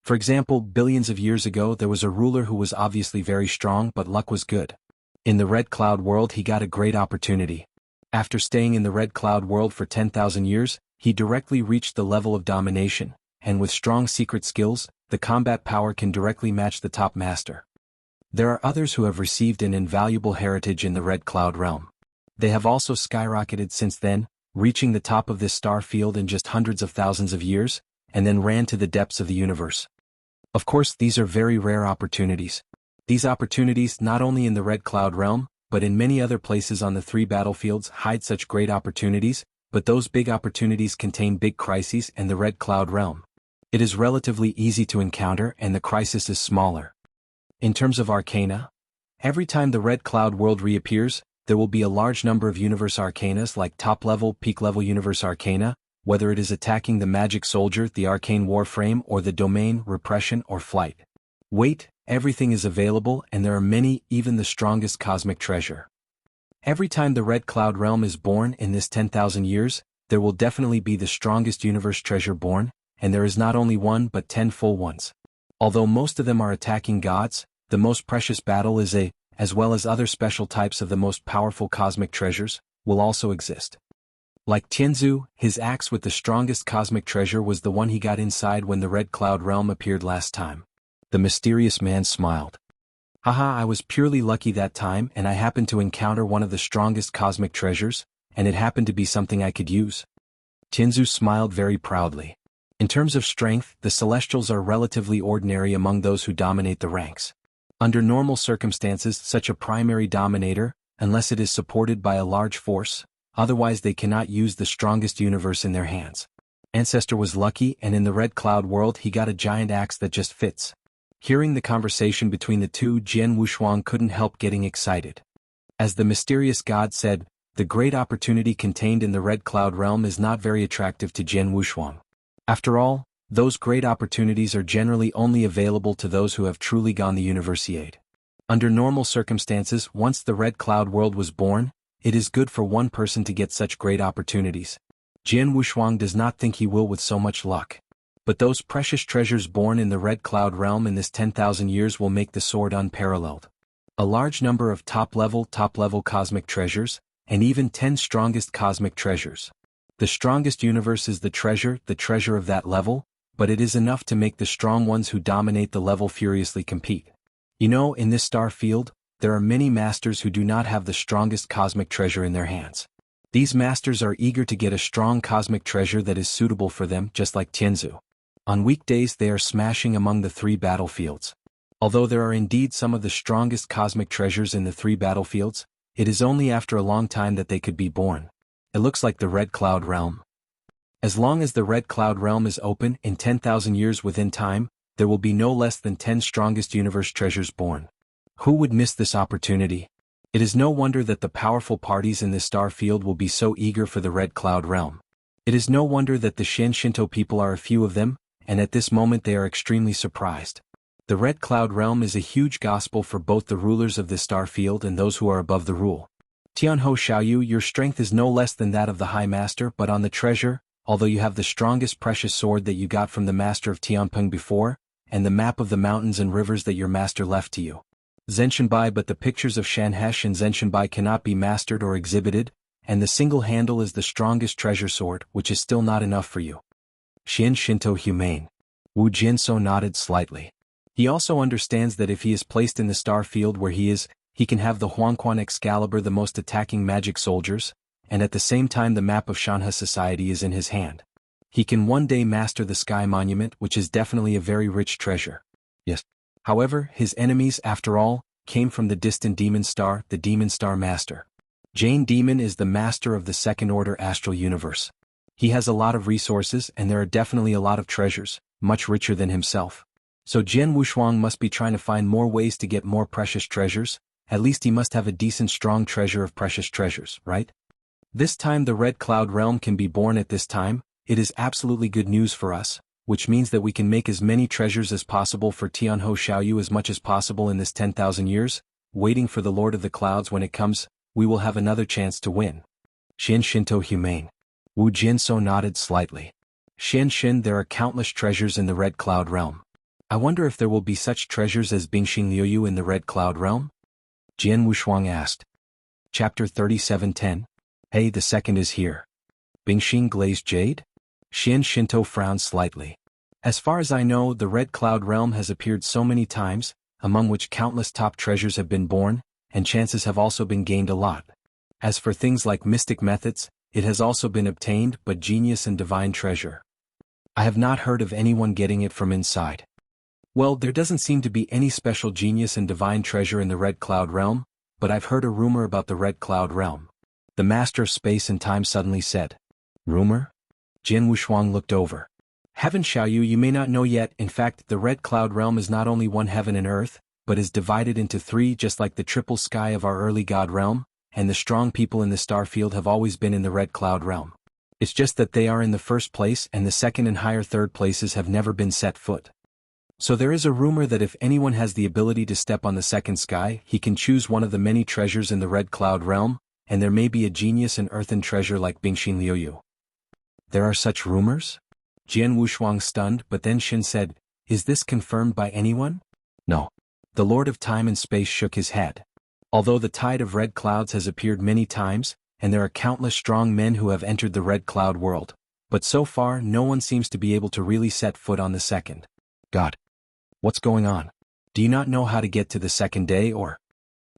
For example, billions of years ago there was a ruler who was obviously very strong but luck was good. In the red cloud world he got a great opportunity. After staying in the red cloud world for 10,000 years, he directly reached the level of domination, and with strong secret skills, the combat power can directly match the top master. There are others who have received an invaluable heritage in the red cloud realm. They have also skyrocketed since then, reaching the top of this star field in just hundreds of thousands of years, and then ran to the depths of the universe. Of course, these are very rare opportunities. These opportunities, not only in the red cloud realm, but in many other places on the 3 battlefields, hide such great opportunities, but those big opportunities contain big crises in the red cloud realm. It is relatively easy to encounter and the crisis is smaller. In terms of arcana, every time the red cloud world reappears, there will be a large number of universe arcanas like top-level, peak-level universe arcana, whether it is attacking the magic soldier, the arcane warframe, or the domain, repression, or flight. Wait, everything is available and there are many, even the strongest cosmic treasure. Every time the red cloud realm is born in this 10,000 years, there will definitely be the strongest universe treasure born, and there is not only one but 10 full ones. Although most of them are attacking gods, the most precious battle is as well as other special types of the most powerful cosmic treasures, will also exist. Like Tianzu, his axe with the strongest cosmic treasure was the one he got inside when the Red Cloud Realm appeared last time. The mysterious man smiled. Haha, I was purely lucky that time and I happened to encounter one of the strongest cosmic treasures, and it happened to be something I could use. Tianzu smiled very proudly. In terms of strength, the Celestials are relatively ordinary among those who dominate the ranks. Under normal circumstances, such a primary dominator, unless it is supported by a large force, otherwise they cannot use the strongest universe in their hands. Ancestor was lucky, and in the Red Cloud world he got a giant axe that just fits. Hearing the conversation between the two, Jian Wushuang couldn't help getting excited. As the mysterious god said, the great opportunity contained in the Red Cloud realm is not very attractive to Jian Wushuang. After all, those great opportunities are generally only available to those who have truly gone the Universiade. Under normal circumstances, once the Red Cloud world was born, it is good for one person to get such great opportunities. Jian Wushuang does not think he will with so much luck. But those precious treasures born in the Red Cloud realm in this 10,000 years will make the sword unparalleled. A large number of top-level cosmic treasures, and even 10 strongest cosmic treasures. The strongest universe is the treasure of that level, but it is enough to make the strong ones who dominate the level furiously compete. You know, in this star field, there are many masters who do not have the strongest cosmic treasure in their hands. These masters are eager to get a strong cosmic treasure that is suitable for them, just like Tianzu. On weekdays they are smashing among the 3 battlefields. Although there are indeed some of the strongest cosmic treasures in the 3 battlefields, it is only after a long time that they could be born. It looks like the Red Cloud realm. As long as the Red Cloud realm is open, in 10,000 years within time, there will be no less than 10 strongest universe treasures born. Who would miss this opportunity? It is no wonder that the powerful parties in this star field will be so eager for the Red Cloud realm. It is no wonder that the Shinto people are a few of them, and at this moment they are extremely surprised. The Red Cloud realm is a huge gospel for both the rulers of this star field and those who are above the rule. Tianho Xiaoyu, your strength is no less than that of the High Master, but on the treasure, although you have the strongest precious sword that you got from the Master of Tianpeng before, and the map of the mountains and rivers that your master left to you. Zhenshinbai, but the pictures of Shanhesh and Zhenshinbai cannot be mastered or exhibited, and the single handle is the strongest treasure sword, which is still not enough for you. Shinto humane. Wu Jianso nodded slightly. He also understands that if he is placed in the star field where he is, he can have the Huangquan Excalibur, the most attacking magic soldiers, and at the same time the map of Shanhe society is in his hand. He can one day master the Sky Monument, which is definitely a very rich treasure. Yes. However, his enemies, after all, came from the distant Demon Star, the Demon Star Master. Jane Demon is the master of the second-order astral universe. He has a lot of resources and there are definitely a lot of treasures, much richer than himself. So Jian Wushuang must be trying to find more ways to get more precious treasures. At least he must have a decent strong treasure of precious treasures, right? This time the Red Cloud realm can be born at this time. It is absolutely good news for us, which means that we can make as many treasures as possible for Tianho Xiaoyu as much as possible in this 10,000 years, waiting for the Lord of the Clouds. When it comes, we will have another chance to win. Shinto humane. Wu Jianso nodded slightly. Shin, there are countless treasures in the Red Cloud realm. I wonder if there will be such treasures as Bingxing Liuyu in the Red Cloud realm? Jian Wushuang asked. Chapter 37:10. Hey, the second is here. Bingxing glazed jade? Shinto frowned slightly. As far as I know, the Red Cloud realm has appeared so many times, among which countless top treasures have been born, and chances have also been gained a lot. As for things like mystic methods, it has also been obtained, but genius and divine treasure, I have not heard of anyone getting it from inside. Well, there doesn't seem to be any special genius and divine treasure in the Red Cloud realm, but I've heard a rumor about the Red Cloud realm. The Master of Space and Time suddenly said. Rumor? Jian Wushuang looked over. Heaven Xiaoyu, you may not know yet, in fact, the Red Cloud realm is not only one heaven and earth, but is divided into 3 just like the triple sky of our early god realm, and the strong people in the star field have always been in the Red Cloud realm. It's just that they are in the first place and the second and higher third places have never been set foot. So there is a rumor that if anyone has the ability to step on the second sky, he can choose one of the many treasures in the Red Cloud realm, and there may be a genius and earthen treasure like Bingxing Liuyu. There are such rumors? Jian Wushuang stunned, but then Shin said, Is this confirmed by anyone? No. The Lord of Time and Space shook his head. Although the tide of red clouds has appeared many times, and there are countless strong men who have entered the red cloud world, but so far no one seems to be able to really set foot on the second. God. What's going on? Do you not know how to get to the second day or?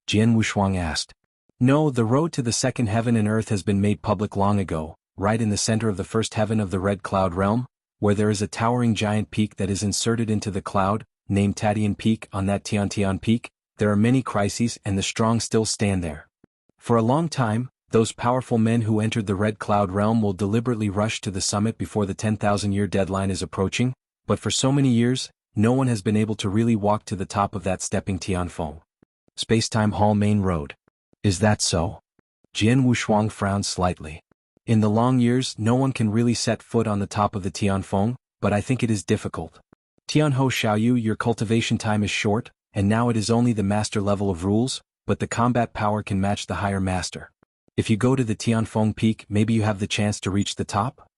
Jian Wushuang asked. No, the road to the second heaven and earth has been made public long ago, right in the center of the first heaven of the red cloud realm, where there is a towering giant peak that is inserted into the cloud, named Tatian Peak. On that Tian Peak, there are many crises and the strong still stand there. For a long time, those powerful men who entered the red cloud realm will deliberately rush to the summit before the 10,000-year deadline is approaching, but for so many years, no one has been able to really walk to the top of that stepping Tianfeng. Spacetime Hall Main Road. Is that so? Jian Wushuang frowned slightly. In the long years, no one can really set foot on the top of the Tianfeng, but I think it is difficult. Tianho Xiaoyu, your cultivation time is short, and now it is only the master level of rules, but the combat power can match the higher master. If you go to the Tianfeng peak, maybe you have the chance to reach the top?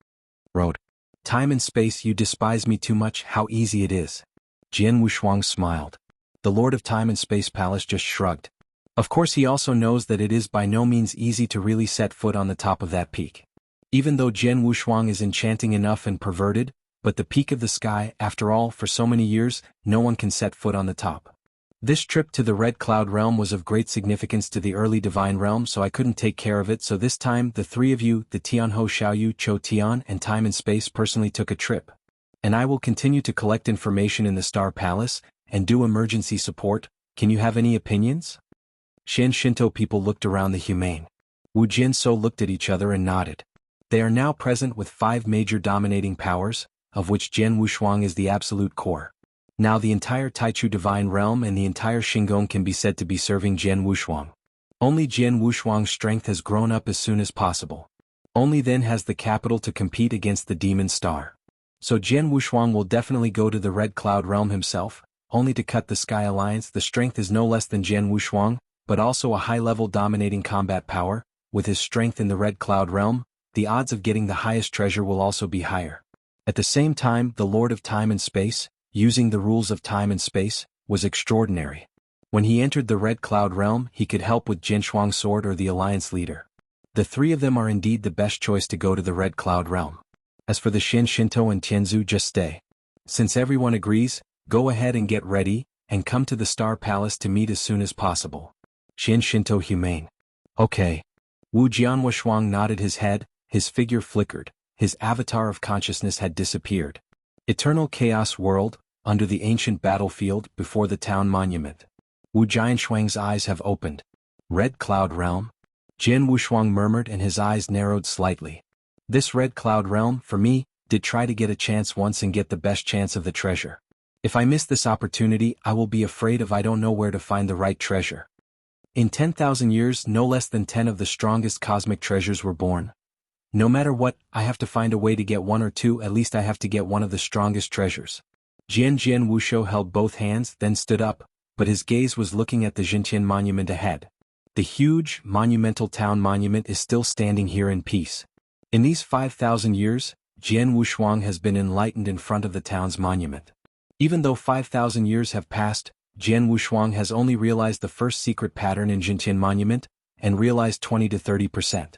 Road. Time and space, you despise me too much, how easy it is. Jian Wushuang smiled. The Lord of Time and Space Palace just shrugged. Of course he also knows that it is by no means easy to really set foot on the top of that peak. Even though Jian Wushuang is enchanting enough and perverted, but the peak of the sky, after all, for so many years, no one can set foot on the top. This trip to the Red Cloud Realm was of great significance to the early Divine Realm, so I couldn't take care of it, so this time the three of you, the Tianho Xiaoyu, Cho Tian, and Time and Space personally took a trip. And I will continue to collect information in the Star Palace, and do emergency support. Can you have any opinions? Shen Shinto people looked around the humane. Wu Jinso looked at each other and nodded. They are now present with 5 major dominating powers, of which Jian Wushuang is the absolute core. Now the entire Taichu Divine Realm and the entire Shingon can be said to be serving Jian Wushuang. Only Jian Wushuang's strength has grown up as soon as possible. Only then has the capital to compete against the Demon Star. So Jian Wushuang will definitely go to the Red Cloud Realm himself, only to cut the Sky Alliance. The strength is no less than Jian Wushuang, but also a high-level dominating combat power. With his strength in the Red Cloud Realm, the odds of getting the highest treasure will also be higher. At the same time, the Lord of Time and Space, using the rules of time and space, was extraordinary. When he entered the Red Cloud Realm, he could help with Jian Shuang's sword or the Alliance leader. The three of them are indeed the best choice to go to the Red Cloud Realm. As for the Shen Shinto and Tianzu, just stay. Since everyone agrees, go ahead and get ready, and come to the Star Palace to meet as soon as possible. Shen Shinto humane. Okay. Wu Jianwushuang nodded his head, his figure flickered, his avatar of consciousness had disappeared. Eternal Chaos World, under the ancient battlefield, before the town monument. Wu Jianshuang's eyes have opened. Red Cloud Realm? Jian Wushuang murmured and his eyes narrowed slightly. This Red Cloud Realm, for me, did try to get a chance once and get the best chance of the treasure. If I miss this opportunity, I will be afraid I don't know where to find the right treasure. In 10,000 years, no less than 10 of the strongest cosmic treasures were born. No matter what, I have to find a way to get one or two, at least I have to get one of the strongest treasures. Jian Wushuo held both hands, then stood up, but his gaze was looking at the Jintian monument ahead. The huge, monumental town monument is still standing here in peace. In these 5,000 years, Jian Wushuang has been enlightened in front of the town's monument. Even though 5,000 years have passed, Jian Wushuang has only realized the first secret pattern in Jintian monument, and realized 20 to 30%.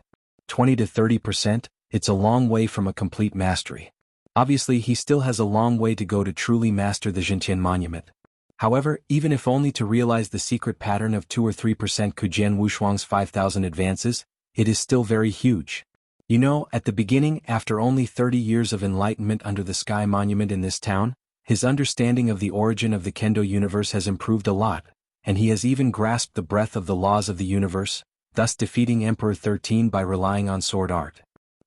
20 to 30%, it's a long way from a complete mastery. Obviously he still has a long way to go to truly master the Jintian monument. However, even if only to realize the secret pattern of 2 or 3% could Jian Wushuang's 5,000 advances, it is still very huge. You know, at the beginning, after only 30 years of enlightenment under the Sky Monument in this town, his understanding of the origin of the Kendo universe has improved a lot, and he has even grasped the breadth of the laws of the universe, thus defeating Emperor 13 by relying on sword art.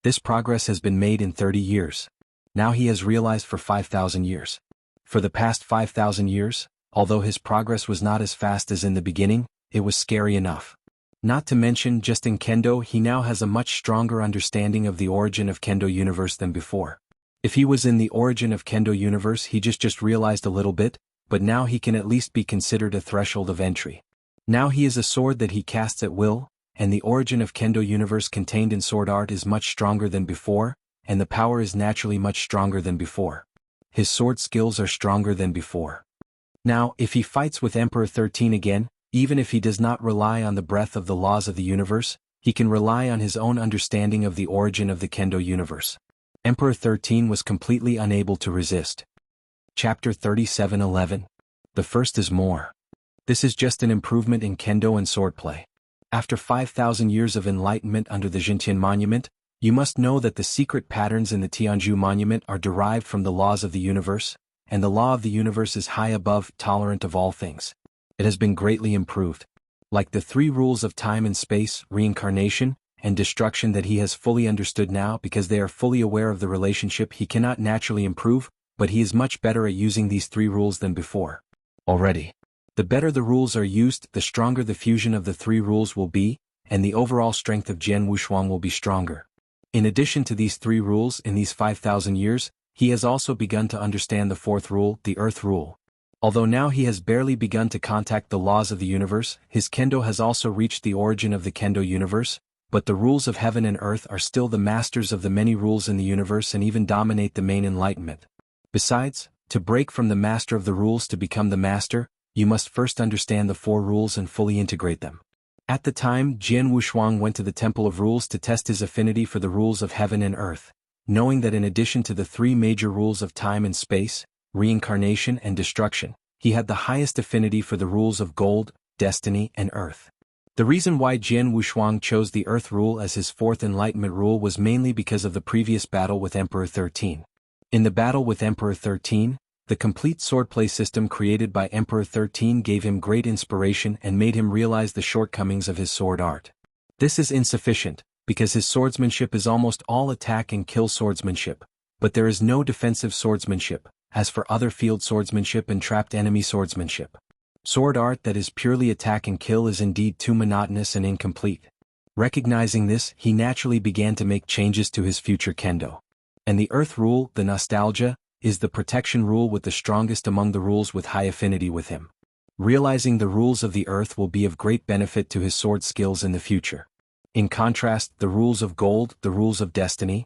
This progress has been made in 30 years. Now he has realized for 5,000 years. For the past 5,000 years, although his progress was not as fast as in the beginning, it was scary enough. Not to mention, just in Kendo he now has a much stronger understanding of the origin of Kendo universe than before. If he was in the origin of Kendo universe he just realized a little bit, but now he can at least be considered a threshold of entry. Now he is a sword that he casts at will, and the origin of Kendo universe contained in sword art is much stronger than before, and the power is naturally much stronger than before. his sword skills are stronger than before. Now, if he fights with Emperor 13 again, even if he does not rely on the breadth of the laws of the universe, he can rely on his own understanding of the origin of the Kendo universe. Emperor 13 was completely unable to resist. Chapter 37:11. The first is more. This is just an improvement in Kendo and swordplay. After 5,000 years of enlightenment under the Jintian Monument, you must know that the secret patterns in the Tianzhu Monument are derived from the laws of the universe, and the law of the universe is high above, tolerant of all things. It has been greatly improved. Like the three rules of time and space, reincarnation, and destruction that he has fully understood now because they are fully aware of the relationship, he cannot naturally improve, but he is much better at using these three rules than before. Already. The better the rules are used, the stronger the fusion of the three rules will be, and the overall strength of Jianghu Shuang will be stronger. In addition to these three rules in these 5,000 years, he has also begun to understand the fourth rule, the earth rule. Although now he has barely begun to contact the laws of the universe, his Kendo has also reached the origin of the Kendo universe, but the rules of heaven and earth are still the masters of the many rules in the universe and even dominate the main enlightenment. Besides, to break from the master of the rules to become the master, you must first understand the four rules and fully integrate them. At the time, Jianghu Shuang went to the Temple of Rules to test his affinity for the rules of heaven and earth, knowing that in addition to the three major rules of time and space, reincarnation and destruction, he had the highest affinity for the rules of gold, destiny, and earth. The reason why Jianghu Shuang chose the earth rule as his fourth enlightenment rule was mainly because of the previous battle with Emperor 13. In the battle with Emperor 13, the complete swordplay system created by Emperor 13 gave him great inspiration and made him realize the shortcomings of his sword art. This is insufficient, because his swordsmanship is almost all attack and kill swordsmanship, but there is no defensive swordsmanship, as for other field swordsmanship and trapped enemy swordsmanship. Sword art that is purely attack and kill is indeed too monotonous and incomplete. Recognizing this, he naturally began to make changes to his future Kendo. And the earth rule, the nostalgia, is the protection rule with the strongest among the rules with high affinity with him. Realizing the rules of the earth will be of great benefit to his sword skills in the future. In contrast, the rules of gold, the rules of destiny,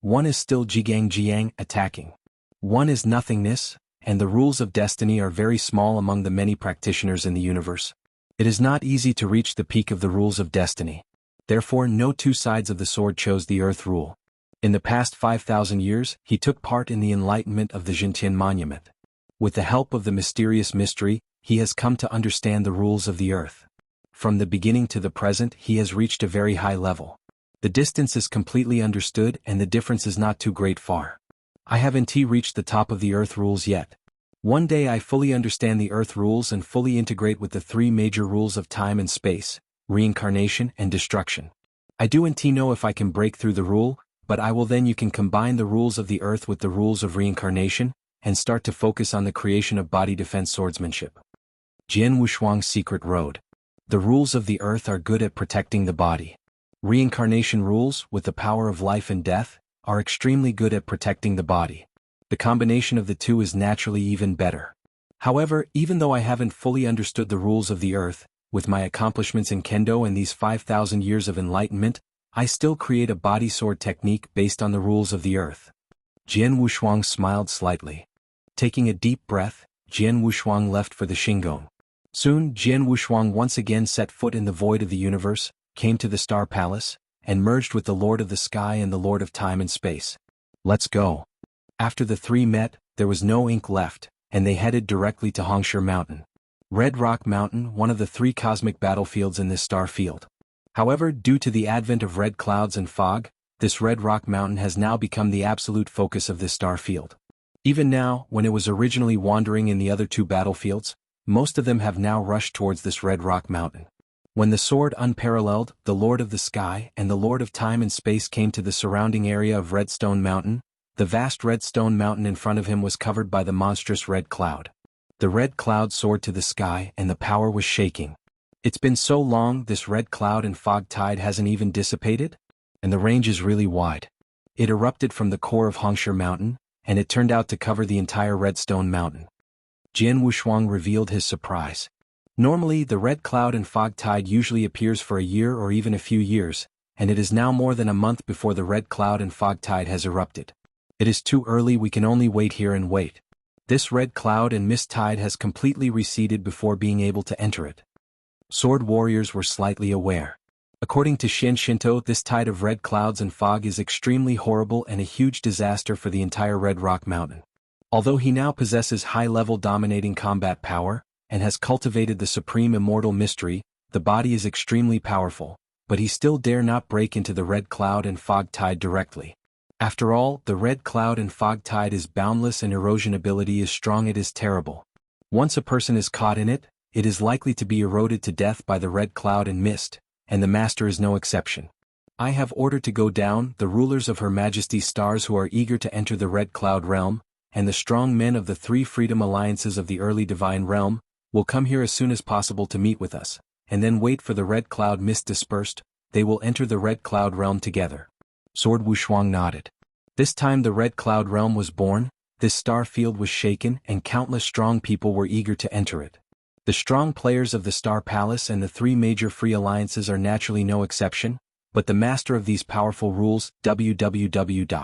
one is still jiang attacking. One is nothingness, and the rules of destiny are very small among the many practitioners in the universe. It is not easy to reach the peak of the rules of destiny. Therefore, no two sides of the sword chose the earth rule. In the past 5,000 years, he took part in the enlightenment of the Jintian Monument. With the help of the mysterious mystery, he has come to understand the rules of the earth. From the beginning to the present, he has reached a very high level. The distance is completely understood and the difference is not too great far. I haven't reached the top of the earth rules yet. One day I fully understand the earth rules and fully integrate with the three major rules of time and space, reincarnation and destruction. I do know if I can break through the rule, but I will then you can combine the rules of the earth with the rules of reincarnation, and start to focus on the creation of body defense swordsmanship. Jianghu Shuang's secret road. The rules of the earth are good at protecting the body. Reincarnation rules, with the power of life and death, are extremely good at protecting the body. The combination of the two is naturally even better. However, even though I haven't fully understood the rules of the earth, with my accomplishments in Kendo and these 5,000 years of enlightenment, I still create a body sword technique based on the rules of the earth. Jianghu Shuang smiled slightly. Taking a deep breath, Jianghu Shuang left for the Shingon. Soon, Jianghu Shuang once again set foot in the void of the universe, came to the Star Palace, and merged with the Lord of the Sky and the Lord of Time and Space. Let's go. After the three met, there was no ink left, and they headed directly to Hongshe Mountain. Red Rock Mountain, one of the three cosmic battlefields in this star field. However, due to the advent of red clouds and fog, this Red Rock Mountain has now become the absolute focus of this star field. Even now, when it was originally wandering in the other two battlefields, most of them have now rushed towards this Red Rock Mountain. When the sword unparalleled, the Lord of the Sky and the Lord of Time and Space came to the surrounding area of Redstone Mountain, the vast red stone mountain in front of him was covered by the monstrous red cloud. The red cloud soared to the sky and the power was shaking. It's been so long this red cloud and fog tide hasn't even dissipated? And the range is really wide. It erupted from the core of Hongshe Mountain, and it turned out to cover the entire Redstone Mountain. Jianghu Shuang revealed his surprise. Normally, the red cloud and fog tide usually appears for a year or even a few years, and it is now more than a month before the red cloud and fog tide has erupted. It is too early, we can only wait here and wait. This red cloud and mist tide has completely receded before being able to enter it. Sword warriors were slightly aware. According to Shinto, this tide of red clouds and fog is extremely horrible and a huge disaster for the entire Red Rock Mountain. Although he now possesses high-level dominating combat power, and has cultivated the supreme immortal mystery, the body is extremely powerful, but he still dare not break into the red cloud and fog tide directly. After all, the red cloud and fog tide is boundless and erosion ability is strong. It is terrible. Once a person is caught in it, it is likely to be eroded to death by the red cloud and mist, and the master is no exception. I have ordered to go down the rulers of Her Majesty's stars who are eager to enter the red cloud realm, and the strong men of the 3 freedom alliances of the early divine realm, will come here as soon as possible to meet with us, and then wait for the red cloud mist dispersed. They will enter the red cloud realm together. Sword Wuxia nodded. This time the red cloud realm was born, this star field was shaken and countless strong people were eager to enter it. The strong players of the Star Palace and the 3 major free alliances are naturally no exception, but the master of these powerful rules, www.novel.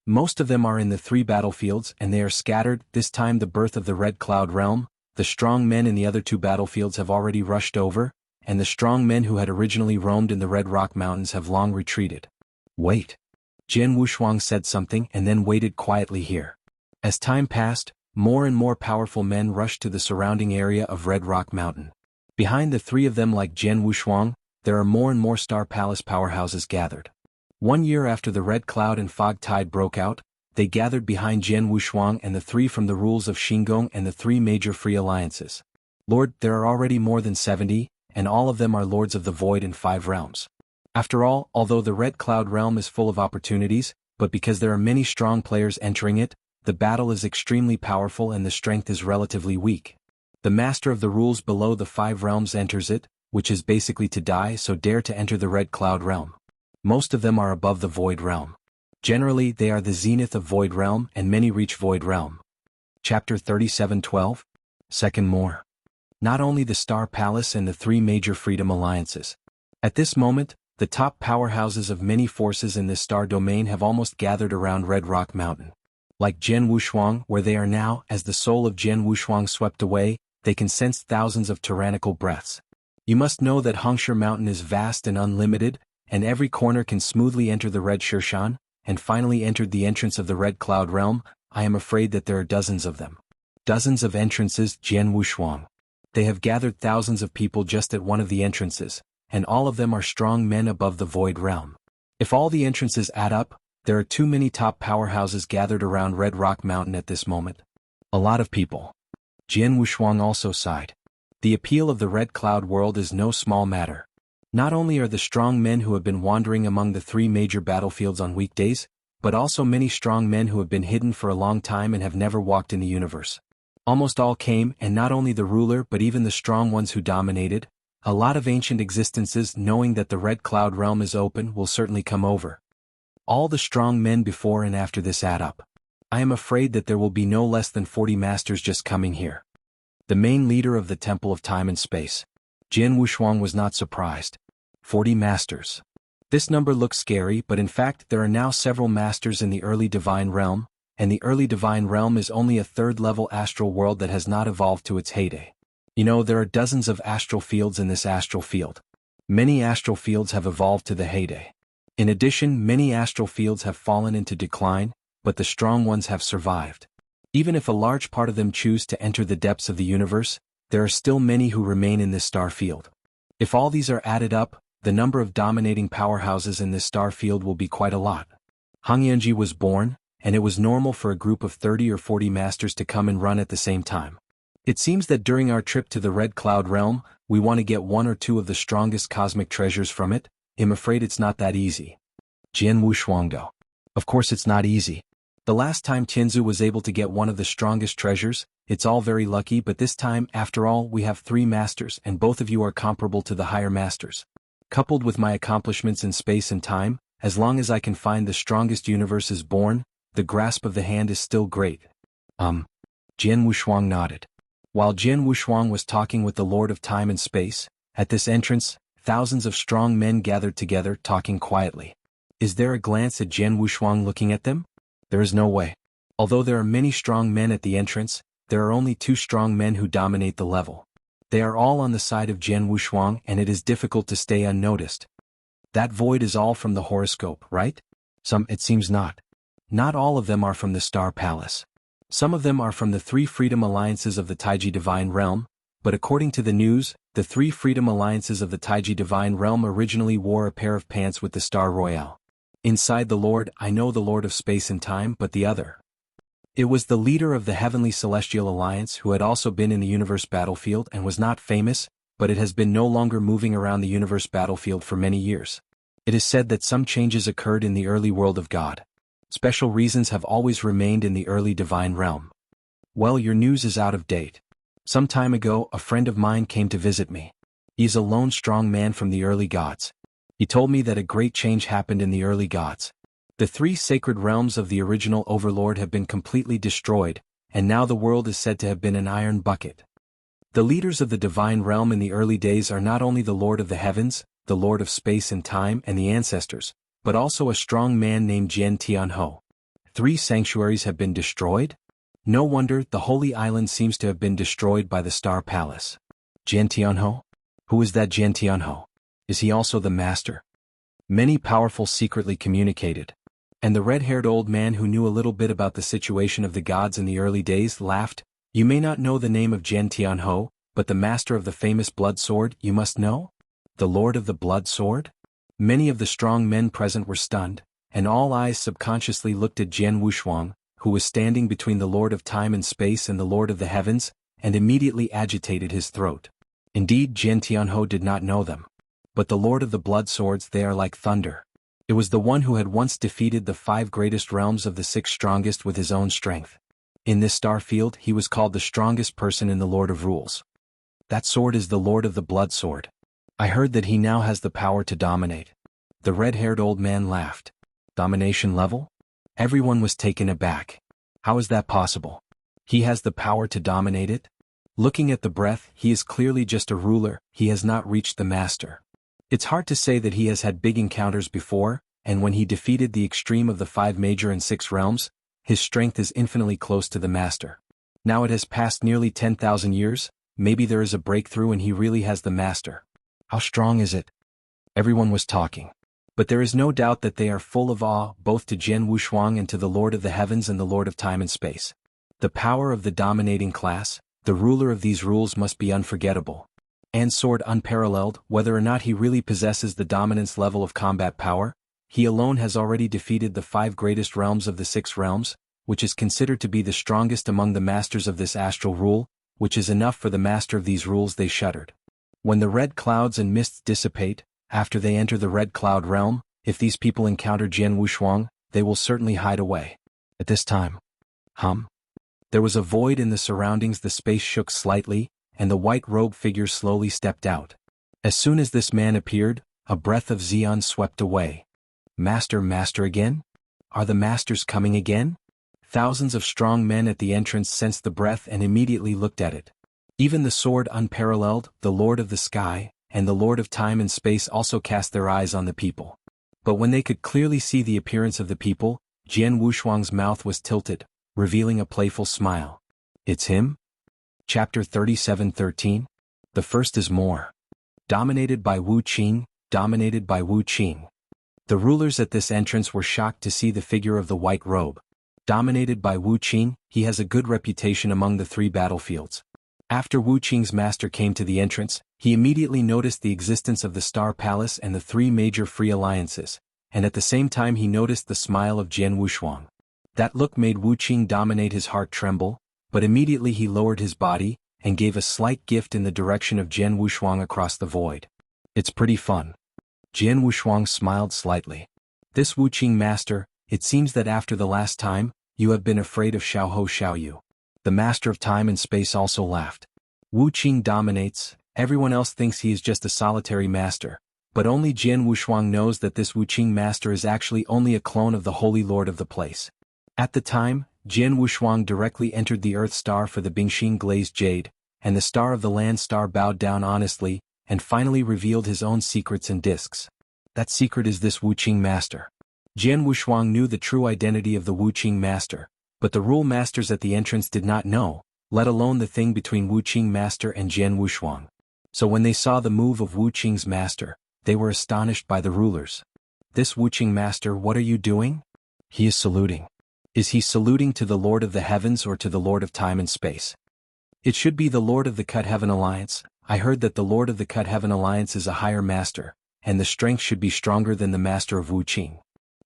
Most of them are in the 3 battlefields and they are scattered. This time the birth of the red cloud realm, the strong men in the other 2 battlefields have already rushed over, and the strong men who had originally roamed in the Red Rock Mountains have long retreated. Wait. Jian Wuxia said something and then waited quietly here. As time passed, more and more powerful men rushed to the surrounding area of Red Rock Mountain. Behind the 3 of them, like Jian Wuxia, there are more and more Star Palace powerhouses gathered. 1 year after the red cloud and fog tide broke out, they gathered behind Jian Wuxia and the 3 from the rules of Xingong and the 3 major free alliances. Lord, there are already more than 70, and all of them are lords of the void in 5 realms. After all, although the red cloud realm is full of opportunities, but because there are many strong players entering it, the battle is extremely powerful and the strength is relatively weak. The master of the rules below the 5 realms enters it, which is basically to die, so dare to enter the red cloud realm. Most of them are above the void realm. Generally, they are the zenith of void realm and many reach void realm. Chapter 37:12. Second more. Not only the Star Palace and the 3 major freedom alliances. At this moment, the top powerhouses of many forces in this star domain have almost gathered around Red Rock Mountain. Like Jian Wuxia, where they are now, as the soul of Jian Wuxia swept away, they can sense thousands of tyrannical breaths. You must know that Hongshe Mountain is vast and unlimited, and every corner can smoothly enter the Red Shirshan, and finally entered the entrance of the Red Cloud Realm. I am afraid that there are dozens of them. Dozens of entrances, Jian Wuxia. They have gathered thousands of people just at one of the entrances, and all of them are strong men above the void realm. If all the entrances add up, there are too many top powerhouses gathered around Red Rock Mountain at this moment. A lot of people. Jian Wuxia also sighed. The appeal of the Red Cloud world is no small matter. Not only are the strong men who have been wandering among the 3 major battlefields on weekdays, but also many strong men who have been hidden for a long time and have never walked in the universe. Almost all came, and not only the ruler but even the strong ones who dominated. A lot of ancient existences, knowing that the Red Cloud realm is open, will certainly come over. All the strong men before and after this add up. I am afraid that there will be no less than 40 masters just coming here. The main leader of the Temple of Time and Space. Jian Wuxia was not surprised. 40 masters. This number looks scary, but in fact there are now several masters in the early divine realm, and the early divine realm is only a 3rd-level astral world that has not evolved to its heyday. You know, there are dozens of astral fields in this astral field. Many astral fields have evolved to the heyday. In addition, many astral fields have fallen into decline, but the strong ones have survived. Even if a large part of them choose to enter the depths of the universe, there are still many who remain in this star field. If all these are added up, the number of dominating powerhouses in this star field will be quite a lot. Hongyanji was born, and it was normal for a group of 30 or 40 masters to come and run at the same time. It seems that during our trip to the Red Cloud Realm, we want to get 1 or 2 of the strongest cosmic treasures from it. I'm afraid it's not that easy. Jian Wuxia. Of course it's not easy. The last time Tianzu was able to get one of the strongest treasures, it's all very lucky, but this time, after all, we have 3 masters and both of you are comparable to the higher masters. Coupled with my accomplishments in space and time, as long as I can find the strongest universe is born, the grasp of the hand is still great. Jian Wuxia nodded. While Jian Wuxia was talking with the Lord of Time and Space, at this entrance, thousands of strong men gathered together talking quietly. Is there a glance at Jian Wushuang looking at them? There is no way. Although there are many strong men at the entrance, there are only 2 strong men who dominate the level. They are all on the side of Jian Wushuang and it is difficult to stay unnoticed. That void is all from the horoscope, right? Some, it seems not. Not all of them are from the Star Palace. Some of them are from the 3 Freedom Alliances of the Taiji Divine Realm, but according to the news, the 3 Freedom Alliances of the Taiji Divine Realm originally wore a pair of pants with the Star Royale. Inside the Lord, I know the Lord of Space and Time, but the other. It was the leader of the Heavenly Celestial Alliance who had also been in the universe battlefield and was not famous, but it has been no longer moving around the universe battlefield for many years. It is said that some changes occurred in the early world of God. Special reasons have always remained in the early divine realm. Well, your news is out of date. Some time ago, a friend of mine came to visit me. He is a lone strong man from the early gods. He told me that a great change happened in the early gods. The 3 sacred realms of the original overlord have been completely destroyed, and now the world is said to have been an iron bucket. The leaders of the divine realm in the early days are not only the Lord of the Heavens, the Lord of Space and Time and the ancestors, but also a strong man named Jian Tianho. 3 sanctuaries have been destroyed? No wonder the Holy Island seems to have been destroyed by the Star Palace. Jian Tianho? Who is that Jian Tianho? Is he also the master? Many powerful secretly communicated. And the red-haired old man who knew a little bit about the situation of the gods in the early days laughed. You may not know the name of Jian Tianho, but the master of the famous blood sword you must know? The Lord of the Blood Sword? Many of the strong men present were stunned, and all eyes subconsciously looked at Jian Wushuang, who was standing between the Lord of Time and Space and the Lord of the Heavens, and immediately agitated his throat. Indeed, Jian Tianho did not know them. But the Lord of the Blood Swords, they are like thunder. It was the one who had once defeated the 5 greatest realms of the 6 strongest with his own strength. In this star field, he was called the strongest person in the Lord of Rules. That sword is the Lord of the Blood Sword. I heard that he now has the power to dominate. The red-haired old man laughed. Domination level? Everyone was taken aback. How is that possible? He has the power to dominate it? Looking at the breath, he is clearly just a ruler, he has not reached the master. It's hard to say that he has had big encounters before, and when he defeated the extreme of the 5 major and 6 realms, his strength is infinitely close to the master. Now it has passed nearly 10,000 years, maybe there is a breakthrough and he really has the master. How strong is it? Everyone was talking. But there is no doubt that they are full of awe, both to Jian Wushuang and to the Lord of the Heavens and the Lord of Time and Space. The power of the dominating class, the ruler of these rules, must be unforgettable. And sword unparalleled, whether or not he really possesses the dominance level of combat power, he alone has already defeated the 5 greatest realms of the 6 realms, which is considered to be the strongest among the masters of this astral rule, which is enough for the master of these rules. They shuddered. When the red clouds and mists dissipate, after they enter the red cloud realm, if these people encounter Jian Wushuang, they will certainly hide away. At this time, there was a void in the surroundings. The space shook slightly, and the white-robed figure slowly stepped out. As soon as this man appeared, a breath of Xian swept away. Master again? Are the masters coming again? Thousands of strong men at the entrance sensed the breath and immediately looked at it. Even the sword unparalleled, the Lord of the Sky, and the Lord of Time and Space also cast their eyes on the people. But when they could clearly see the appearance of the people, Jian Wushuang's mouth was tilted, revealing a playful smile. It's him? Chapter 37:13. The first is more. Dominated by Wu Qing. The rulers at this entrance were shocked to see the figure of the white robe. Dominated by Wu Qing, he has a good reputation among the 3 battlefields. After Wu Qing's master came to the entrance, he immediately noticed the existence of the Star Palace and the 3 major free alliances, and at the same time he noticed the smile of Jian Wushuang. That look made Wu Qing dominate his heart tremble, but immediately he lowered his body, and gave a slight gift in the direction of Jian Wushuang across the void. It's pretty fun. Jian Wushuang smiled slightly. This Wu Qing master, it seems that after the last time, you have been afraid of Xiaoyu. The master of time and space also laughed. Wu Qing dominates, everyone else thinks he is just a solitary master, but only Jian Wushuang knows that this Wu Qing master is actually only a clone of the Holy Lord of the place. At the time, Jian Wushuang directly entered the Earth Star for the Bingxing glazed jade, and the Star of the Land Star bowed down honestly, and finally revealed his own secrets and discs. That secret is this Wu Qing master. Jian Wushuang knew the true identity of the Wuqing master, but the rule masters at the entrance did not know, let alone the thing between Wuqing master and Jian Wushuang. So when they saw the move of Wuqing's master, they were astonished by the rulers. This Wuqing master, what are you doing? He is saluting. Is he saluting to the Lord of the Heavens or to the Lord of Time and Space? It should be the Lord of the Cut Heaven Alliance. I heard that the Lord of the Cut Heaven Alliance is a higher master, and the strength should be stronger than the master of Wuqing.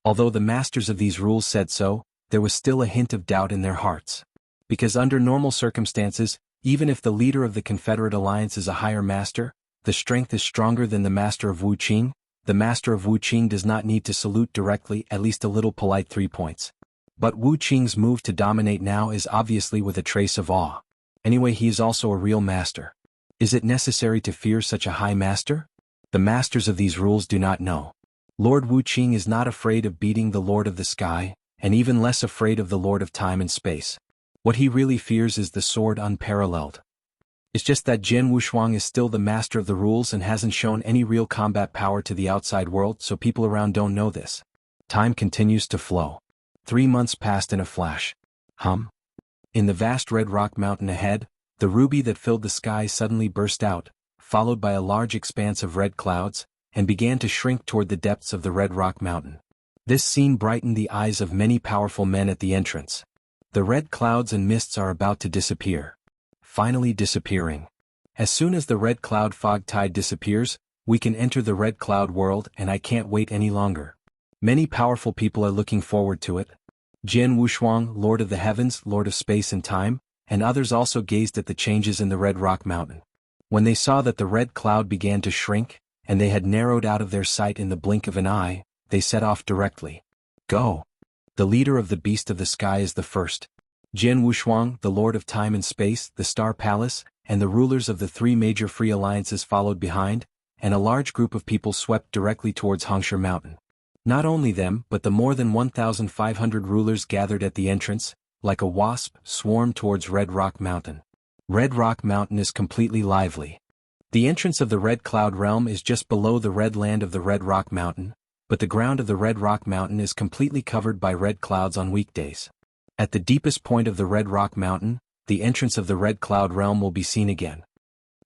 Although the masters of these rules said so, there was still a hint of doubt in their hearts. Because under normal circumstances, even if the leader of the Confederate Alliance is a higher master, the strength is stronger than the master of Wuqing. The master of Wuqing does not need to salute directly, at least a little polite 3 points. But Wuqing's move to dominate now is obviously with a trace of awe. Anyway, he is also a real master. Is it necessary to fear such a high master? The masters of these rules do not know. Lord Wuqing is not afraid of beating the Lord of the Sky, and even less afraid of the Lord of Time and Space. What he really fears is the sword unparalleled. It's just that Jian Wushuang is still the master of the rules and hasn't shown any real combat power to the outside world, so people around don't know this. Time continues to flow. 3 months passed in a flash. In the vast red rock mountain ahead, the ruby that filled the sky suddenly burst out, followed by a large expanse of red clouds, and began to shrink toward the depths of the red rock mountain. This scene brightened the eyes of many powerful men at the entrance. The red clouds and mists are about to disappear. Finally disappearing. As soon as the red cloud fog tide disappears, we can enter the red cloud world, and I can't wait any longer. Many powerful people are looking forward to it. Jian Wushuang, Lord of the Heavens, Lord of Space and Time, and others also gazed at the changes in the red rock mountain. When they saw that the red cloud began to shrink, and they had narrowed out of their sight in the blink of an eye, they set off directly. Go! The leader of the beast of the sky is the first. Jian Wushuang, the Lord of Time and Space, the Star Palace, and the rulers of the 3 major free alliances followed behind, and a large group of people swept directly towards Hongsha Mountain. Not only them, but the more than 1,500 rulers gathered at the entrance, like a wasp, swarmed towards Red Rock Mountain. Red Rock Mountain is completely lively. The entrance of the Red Cloud Realm is just below the red land of the Red Rock Mountain, but the ground of the Red Rock Mountain is completely covered by red clouds on weekdays. At the deepest point of the Red Rock Mountain, the entrance of the Red Cloud Realm will be seen again.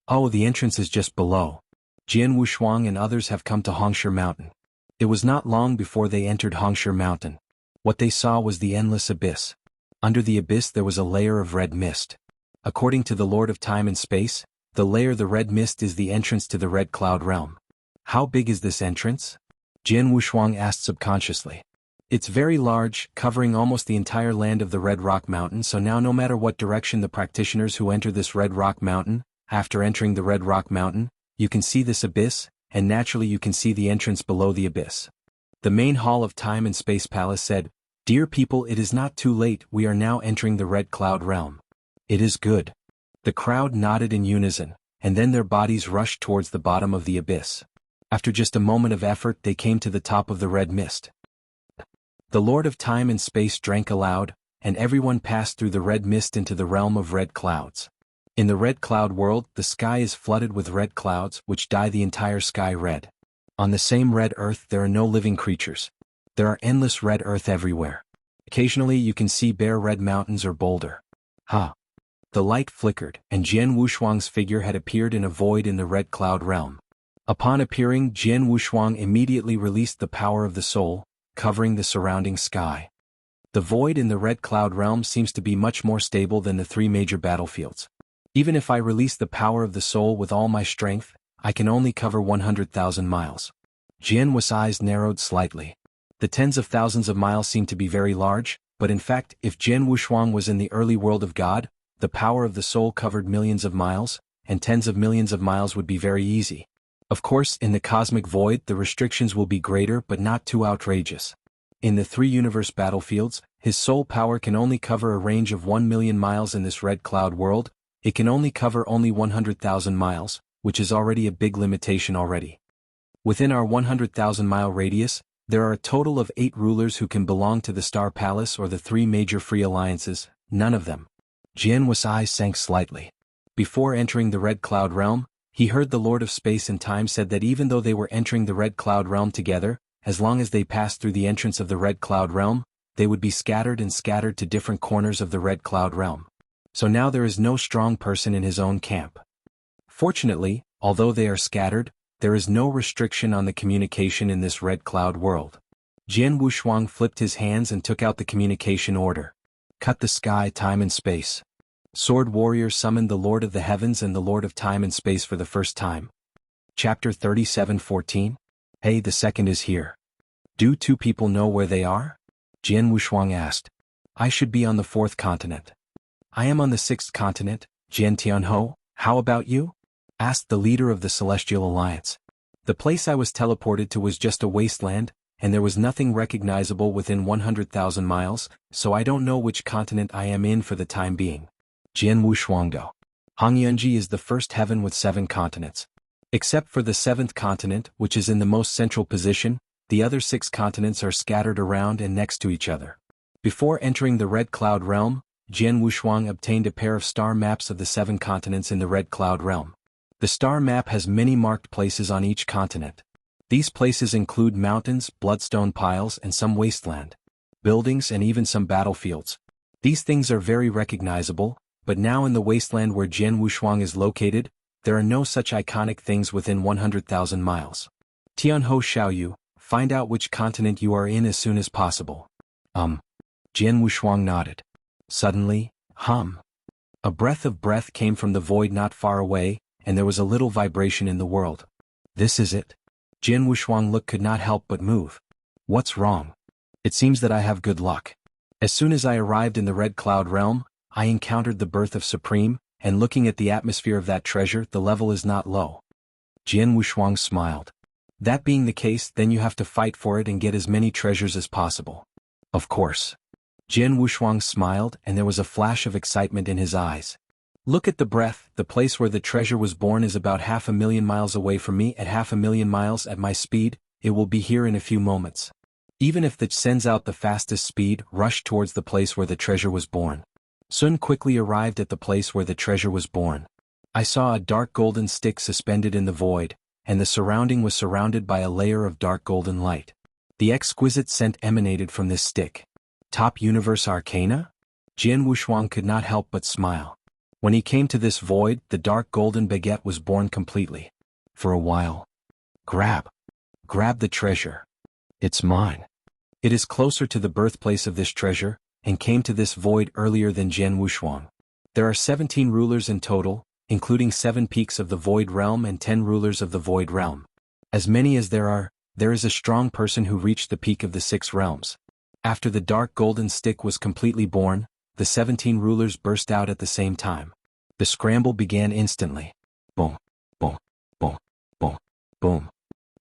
Oh, the entrance is just below. Jian Wushuang and others have come to Hongsha Mountain. It was not long before they entered Hongsha Mountain. What they saw was the endless abyss. Under the abyss there was a layer of red mist. According to the Lord of Time and Space, the red mist is the entrance to the Red Cloud Realm. How big is this entrance? Jian Wushuang asked subconsciously. It's very large, covering almost the entire land of the Red Rock Mountain, so now no matter what direction the practitioners who enter this Red Rock Mountain, after entering the Red Rock Mountain, you can see this abyss, and naturally you can see the entrance below the abyss. The main hall of Time and Space Palace said, "Dear people, it is not too late, we are now entering the Red Cloud Realm. It is good." The crowd nodded in unison, and then their bodies rushed towards the bottom of the abyss. After just a moment of effort they came to the top of the red mist. The Lord of Time and Space drank aloud, and everyone passed through the red mist into the realm of red clouds. In the red cloud world, the sky is flooded with red clouds, which dye the entire sky red. On the same red earth there are no living creatures. There are endless red earth everywhere. Occasionally you can see bare red mountains or boulder. The light flickered, and Jian Wushuang's figure had appeared in a void in the red cloud realm. Upon appearing, Jian Wushuang immediately released the power of the soul, covering the surrounding sky. The void in the Red Cloud Realm seems to be much more stable than the 3 major battlefields. Even if I release the power of the soul with all my strength, I can only cover 100,000 miles. Jian Wu's eyes narrowed slightly. The tens of thousands of miles seem to be very large, but in fact, if Jian Wushuang was in the early world of God, the power of the soul covered millions of miles, and tens of millions of miles would be very easy. Of course, in the cosmic void the restrictions will be greater but not too outrageous. In the 3 universe battlefields, his soul power can only cover a range of 1 million miles. In this red cloud world, it can only cover only 100,000 miles, which is already a big limitation already. Within our 100,000-mile radius, there are a total of 8 rulers who can belong to the Star Palace or the 3 major free alliances, none of them. Jian Wu's eyes sank slightly. Before entering the Red Cloud Realm, he heard the Lord of Space and Time said that even though they were entering the Red Cloud Realm together, as long as they passed through the entrance of the Red Cloud Realm, they would be scattered to different corners of the Red Cloud Realm. So now there is no strong person in his own camp. Fortunately, although they are scattered, there is no restriction on the communication in this Red Cloud world. Jianghu Shuang flipped his hands and took out the communication order. Cut the sky, time and space. Sword Warrior summoned the Lord of the Heavens and the Lord of Time and Space for the first time. Chapter 37:14. Hey, the second is here. Do two people know where they are? Jianghu Shuang asked. I should be on the 4th continent. I am on the 6th continent, Jian Tianho. How about you? Asked the leader of the Celestial Alliance. The place I was teleported to was just a wasteland, and there was nothing recognizable within 100,000 miles, so I don't know which continent I am in for the time being. Jianwu Shuangdo. Hongyunji is the first heaven with 7 continents. Except for the 7th continent, which is in the most central position, the other 6 continents are scattered around and next to each other. Before entering the Red Cloud Realm, Jianwu Shuang obtained a pair of star maps of the 7 continents in the Red Cloud Realm. The star map has many marked places on each continent. These places include mountains, bloodstone piles, and some wasteland, buildings, and even some battlefields. These things are very recognizable, but now in the wasteland where Jianwu Shuang is located, there are no such iconic things within 100,000 miles. Tianho Xiaoyu, find out which continent you are in as soon as possible. Jianwu Shuang nodded. Suddenly, a breath of breath came from the void not far away, and there was a little vibration in the world. This is it. Jianwu Shuang could not help but move. What's wrong? It seems that I have good luck. As soon as I arrived in the Red Cloud Realm, I encountered the birth of Supreme, and looking at the atmosphere of that treasure, the level is not low. Jianwu Shuang smiled. That being the case, then you have to fight for it and get as many treasures as possible. Of course. Jianwu Shuang smiled, and there was a flash of excitement in his eyes. Look at the breath. The place where the treasure was born is about 500,000 miles away from me. At 500,000 miles at my speed, it will be here in a few moments. Even if that sends out the fastest speed, rush towards the place where the treasure was born. Sun quickly arrived at the place where the treasure was born. I saw a dark golden stick suspended in the void, and the surrounding was surrounded by a layer of dark golden light. The exquisite scent emanated from this stick. Top Universe Arcana? Jianwu Shuang could not help but smile. When he came to this void, the dark golden baguette was born completely. For a while. Grab the treasure. It's mine. It is closer to the birthplace of this treasure, and came to this void earlier than Jianwu Shuang. There are 17 rulers in total, including 7 peaks of the void realm and 10 rulers of the void realm. As many as there is a strong person who reached the peak of the 6 realms. After the dark golden stick was completely born, the 17 rulers burst out at the same time. The scramble began instantly. Boom, boom, boom, boom, boom.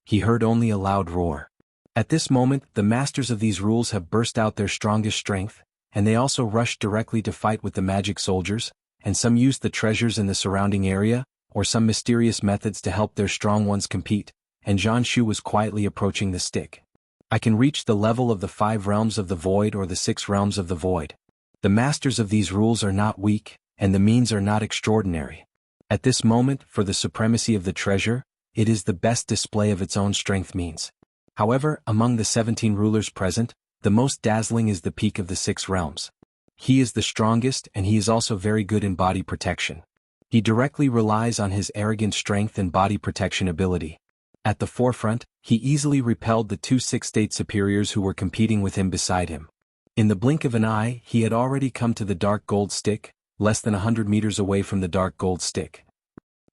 He heard only a loud roar. At this moment, the masters of these rules have burst out their strongest strength, and they also rushed directly to fight with the magic soldiers, and some used the treasures in the surrounding area, or some mysterious methods to help their strong ones compete, and Zhan Shu was quietly approaching the stick. I can reach the level of the 5 realms of the void or the 6 realms of the void. The masters of these rules are not weak, and the means are not extraordinary. At this moment, for the supremacy of the treasure, it is the best display of its own strength means. However, among the 17 rulers present, the most dazzling is the peak of the 6 realms. He is the strongest, and he is also very good in body protection. He directly relies on his arrogant strength and body protection ability. At the forefront, he easily repelled the 2 6-state superiors who were competing with him beside him. In the blink of an eye, he had already come to the dark gold stick, less than 100 meters away from the dark gold stick.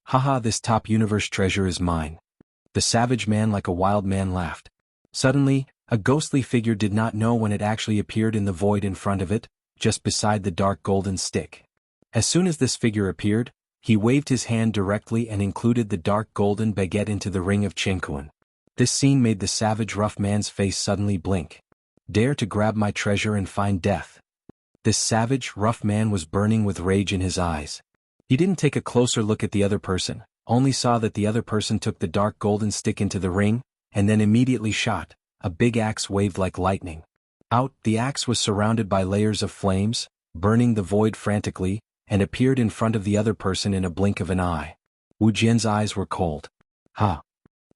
Haha, this top universe treasure is mine. The savage man like a wild man laughed. Suddenly, a ghostly figure did not know when it actually appeared in the void in front of it, just beside the dark golden stick. As soon as this figure appeared, he waved his hand directly and included the dark golden baguette into the ring of Qingquan. This scene made the savage rough man's face suddenly blink. Dare to grab my treasure and find death. This savage, rough man was burning with rage in his eyes. He didn't take a closer look at the other person, only saw that the other person took the dark golden stick into the ring, and then immediately shot. A big axe waved like lightning. Out, the axe was surrounded by layers of flames, burning the void frantically, and appeared in front of the other person in a blink of an eye. Wu Jian's eyes were cold. Ha!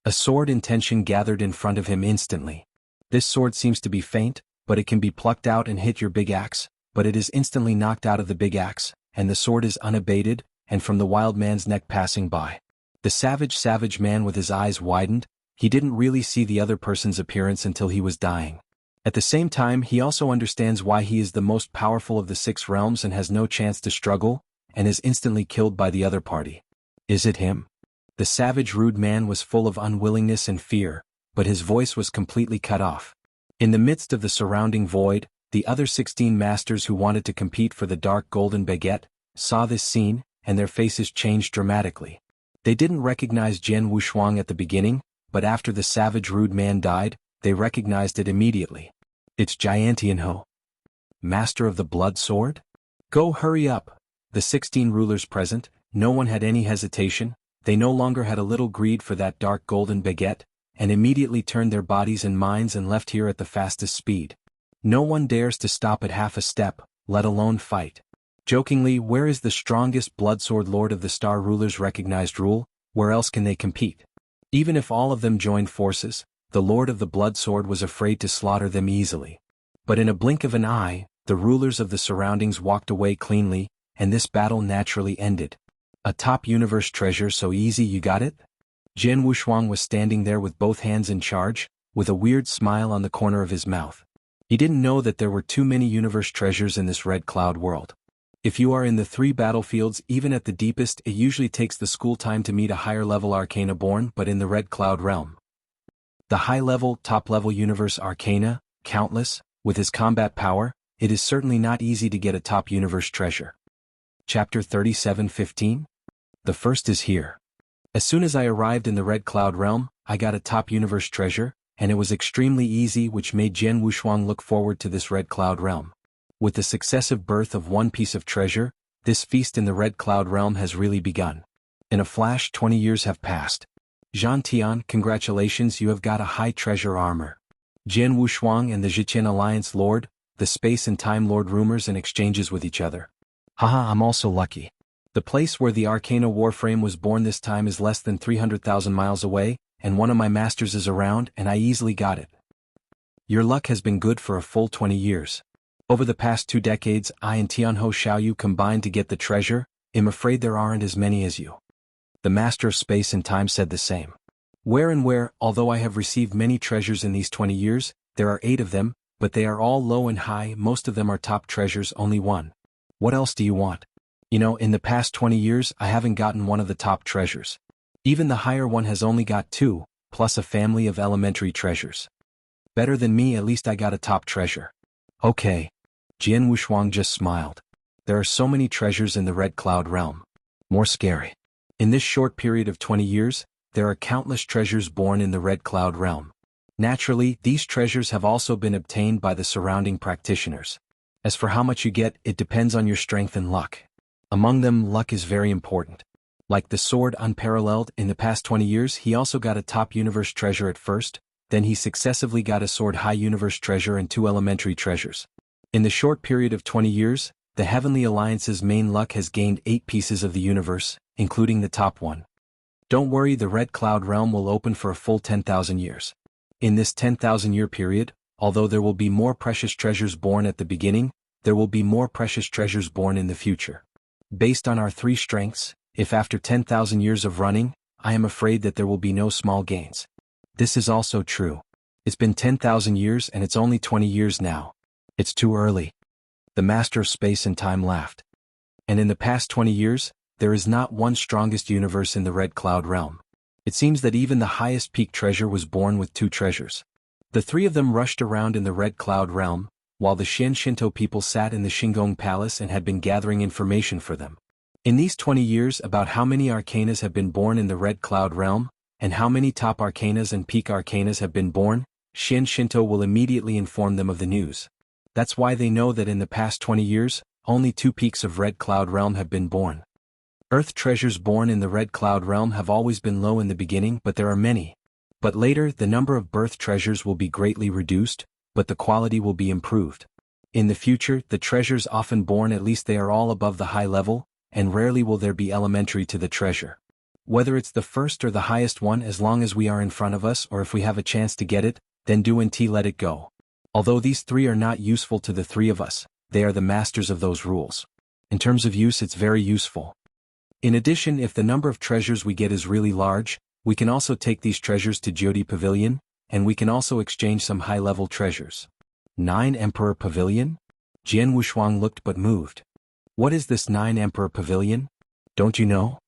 A sword intention gathered in front of him instantly. This sword seems to be faint, but it can be plucked out and hit your big axe, but it is instantly knocked out of the big axe, and the sword is unabated, and from the wild man's neck passing by. The savage man with his eyes widened, he didn't really see the other person's appearance until he was dying. At the same time, he also understands why he is the most powerful of the 6 realms and has no chance to struggle, and is instantly killed by the other party. Is it him? The savage rude man was full of unwillingness and fear, but his voice was completely cut off. In the midst of the surrounding void, the other 16 masters who wanted to compete for the dark golden baguette saw this scene, and their faces changed dramatically. They didn't recognize Jianghu Shuang at the beginning, but after the savage rude man died, they recognized it immediately. It's Jianghu, master of the blood sword? Go, hurry up! The 16 rulers present, no one had any hesitation, they no longer had a little greed for that dark golden baguette, and immediately turned their bodies and minds and left here at the fastest speed. No one dares to stop at half a step, let alone fight. Jokingly, where is the strongest bloodsword lord of the star rulers' recognized rule? Where else can they compete? Even if all of them joined forces, the lord of the blood sword was afraid to slaughter them easily. But in a blink of an eye, the rulers of the surroundings walked away cleanly, and this battle naturally ended. A top universe treasure so easy you got it? Jianghu Shuang was standing there with both hands in charge, with a weird smile on the corner of his mouth. He didn't know that there were too many universe treasures in this red cloud world. If you are in the 3 battlefields, even at the deepest, it usually takes the school time to meet a higher-level Arcana born, but in the Red Cloud realm, the high-level, top-level universe Arcana, countless, with his combat power, it is certainly not easy to get a top universe treasure. Chapter 37:15. The first is here. As soon as I arrived in the Red Cloud realm, I got a top universe treasure, and it was extremely easy, which made Jianghu Shuang look forward to this Red Cloud realm. With the successive birth of one piece of treasure, this feast in the Red Cloud realm has really begun. In a flash, 20 years have passed. Zhan Tian, congratulations, you have got a high treasure armor. Jianghu Shuang and the Zhiqian Alliance Lord, the Space and Time Lord rumors and exchanges with each other. Haha, I'm also lucky. The place where the Arcana Warframe was born this time is less than 300,000 miles away, and one of my masters is around, and I easily got it. Your luck has been good for a full 20 years. Over the past 2 decades, I and Tianho Xiaoyu combined to get the treasure. I'm afraid there aren't as many as you. The Master of Space and Time said the same. Where, although I have received many treasures in these 20 years, there are 8 of them, but they are all low and high, most of them are top treasures, only one. What else do you want? You know, in the past 20 years, I haven't gotten one of the top treasures. Even the higher one has only got 2, plus a family of elementary treasures. Better than me, at least I got a top treasure. Okay. Jianghu Shuang just smiled. There are so many treasures in the Red Cloud realm. More scary. In this short period of 20 years, there are countless treasures born in the Red Cloud realm. Naturally, these treasures have also been obtained by the surrounding practitioners. As for how much you get, it depends on your strength and luck. Among them, luck is very important. Like the sword Unparalleled, in the past 20 years he also got a top universe treasure at first, then he successively got a sword high universe treasure and 2 elementary treasures. In the short period of 20 years, the Heavenly Alliance's main luck has gained 8 pieces of the universe, including the top one. Don't worry, the Red Cloud realm will open for a full 10,000 years. In this 10,000-year period, although there will be more precious treasures born at the beginning, there will be more precious treasures born in the future. Based on our 3 strengths, if after 10,000 years of running, I am afraid that there will be no small gains. This is also true. It's been 10,000 years and it's only 20 years now. It's too early. The Master of Space and Time laughed. And in the past 20 years, there is not one strongest universe in the Red Cloud realm. It seems that even the highest peak treasure was born with 2 treasures. The 3 of them rushed around in the Red Cloud realm, while the Xian Shinto people sat in the Shinggong Palace and had been gathering information for them. In these 20 years, about how many arcanas have been born in the Red Cloud realm, and how many top arcanas and peak arcanas have been born, Xian Shinto will immediately inform them of the news. That's why they know that in the past 20 years, only 2 peaks of Red Cloud realm have been born. Earth treasures born in the Red Cloud realm have always been low in the beginning, but there are many. But later, the number of birth treasures will be greatly reduced, but the quality will be improved. In the future, the treasures often born, at least they are all above the high level, and rarely will there be elementary to the treasure. Whether it's the first or the highest one, as long as we are in front of us or if we have a chance to get it, then do and let it go. Although these three are not useful to the three of us, they are the masters of those rules. In terms of use, it's very useful. In addition, if the number of treasures we get is really large, we can also take these treasures to Jyoti Pavilion, and we can also exchange some high-level treasures. 9 Emperor Pavilion? Jian Wushuang looked but moved. What is this 9 Emperor Pavilion? Don't you know?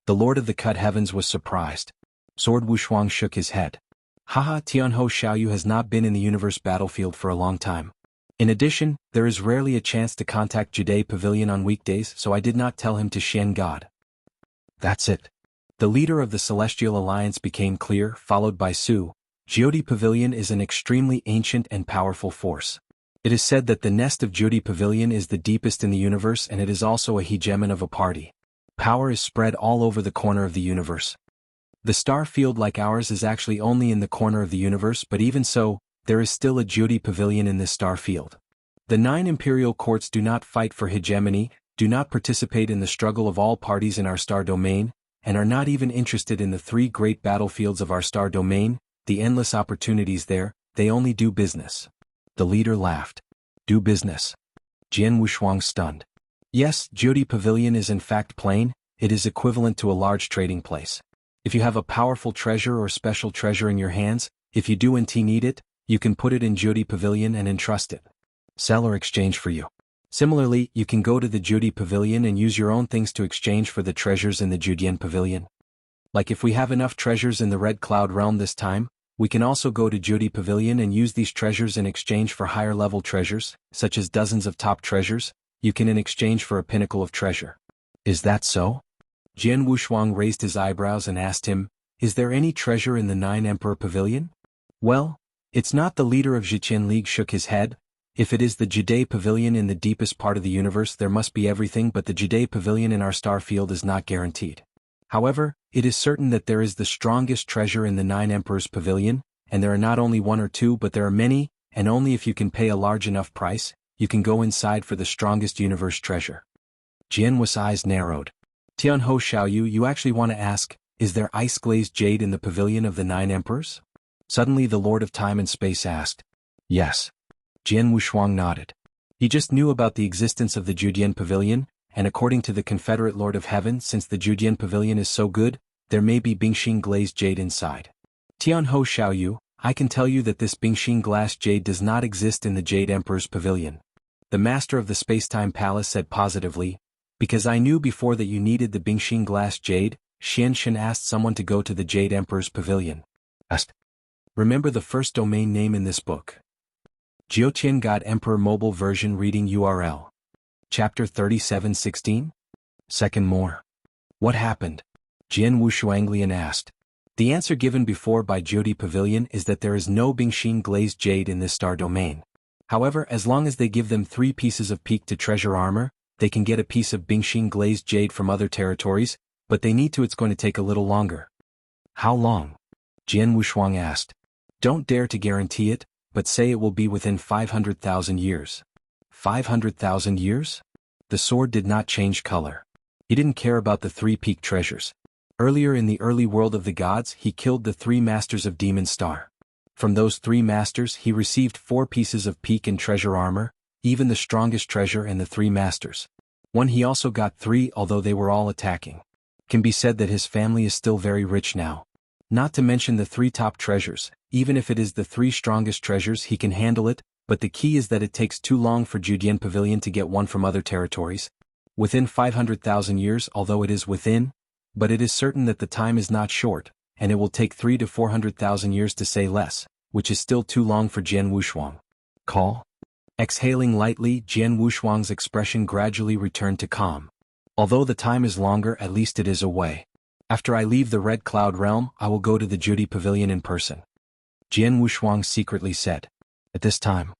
The Lord of the Cut Heavens was surprised. Sword Wushuang shook his head. Haha, Tianho Xiaoyu has not been in the universe battlefield for a long time. In addition, there is rarely a chance to contact Jade Pavilion on weekdays, so I did not tell him to Xian God. That's it. The leader of the Celestial Alliance became clear, followed by Su. Jyoti Pavilion is an extremely ancient and powerful force. It is said that the nest of Jyoti Pavilion is the deepest in the universe, and it is also a hegemon of a party. Power is spread all over the corner of the universe. The star field like ours is actually only in the corner of the universe, but even so, there is still a Jyoti Pavilion in this star field. The 9 imperial courts do not fight for hegemony, do not participate in the struggle of all parties in our star domain, and are not even interested in the 3 great battlefields of our star domain, the endless opportunities there. They only do business. The leader laughed. Do business. Jian Wushuang stunned. Yes, Jyoti Pavilion is in fact plain, it is equivalent to a large trading place. If you have a powerful treasure or special treasure in your hands, if you do and need it, you can put it in Jyoti Pavilion and entrust it. Sell or exchange for you. Similarly, you can go to the Jyoti Pavilion and use your own things to exchange for the treasures in the Judian Pavilion. Like if we have enough treasures in the Red Cloud realm this time, we can also go to Jyoti Pavilion and use these treasures in exchange for higher level treasures, such as dozens of top treasures, you can in exchange for a pinnacle of treasure. Is that so? Jian Wushuang raised his eyebrows and asked him, is there any treasure in the 9 Emperor Pavilion? Well, it's not. The leader of Zhiqian League shook his head. If it is the Jade Pavilion in the deepest part of the universe, there must be everything, but the Jade Pavilion in our star field is not guaranteed. However, it is certain that there is the strongest treasure in the 9 Emperors Pavilion, and there are not only 1 or 2 but there are many, and only if you can pay a large enough price, you can go inside for the strongest universe treasure. Jian Wu's eyes narrowed. Tianho Xiaoyu, you actually want to ask, is there ice-glazed jade in the pavilion of the 9 Emperors? Suddenly the Lord of Time and Space asked. Yes. Jian Wushuang nodded. He just knew about the existence of the Judian Pavilion, and according to the Confederate Lord of Heaven, since the Judian Pavilion is so good, there may be Bingxing glazed jade inside. Tianho Xiaoyu, I can tell you that this Bingxing glass jade does not exist in the Jade Emperor's Pavilion. The Master of the Space-Time Palace said positively, because I knew before that you needed the Bingxing glass jade, Xian Shen asked someone to go to the Jade Emperor's Pavilion. Remember the first domain name in this book. Jiuqian God Emperor Mobile Version Reading URL. Chapter 37:16? Second more. What happened? Jian Wushuanglian asked. The answer given before by Jyoti Pavilion is that there is no Bingxing glazed jade in this star domain. However, as long as they give them 3 pieces of peak to treasure armor, they can get a piece of Bingxing glazed jade from other territories, but they need to. It's going to take a little longer. How long? Jian Wushuang asked. Don't dare to guarantee it, but say it will be within 500,000 years. 500,000 years? The sword did not change color. He didn't care about the 3 peak treasures. Earlier in the early world of the gods, he killed the 3 masters of Demon Star. From those 3 masters he received 4 pieces of peak and treasure armor, even the strongest treasure and the 3 masters. One he also got 3, although they were all attacking. Can be said that his family is still very rich now. Not to mention the 3 top treasures, even if it is the 3 strongest treasures he can handle it, but the key is that it takes too long for Judian Pavilion to get one from other territories. Within 500,000 years, although it is within, but it is certain that the time is not short, and it will take 300 to 400,000 years to say less, which is still too long for Jian Wushuang. Call? Exhaling lightly, Jian Wushuang's expression gradually returned to calm. Although the time is longer, at least it is away. After I leave the Red Cloud realm, I will go to the Jyoti Pavilion in person. Jian Wushuang secretly said. At this time.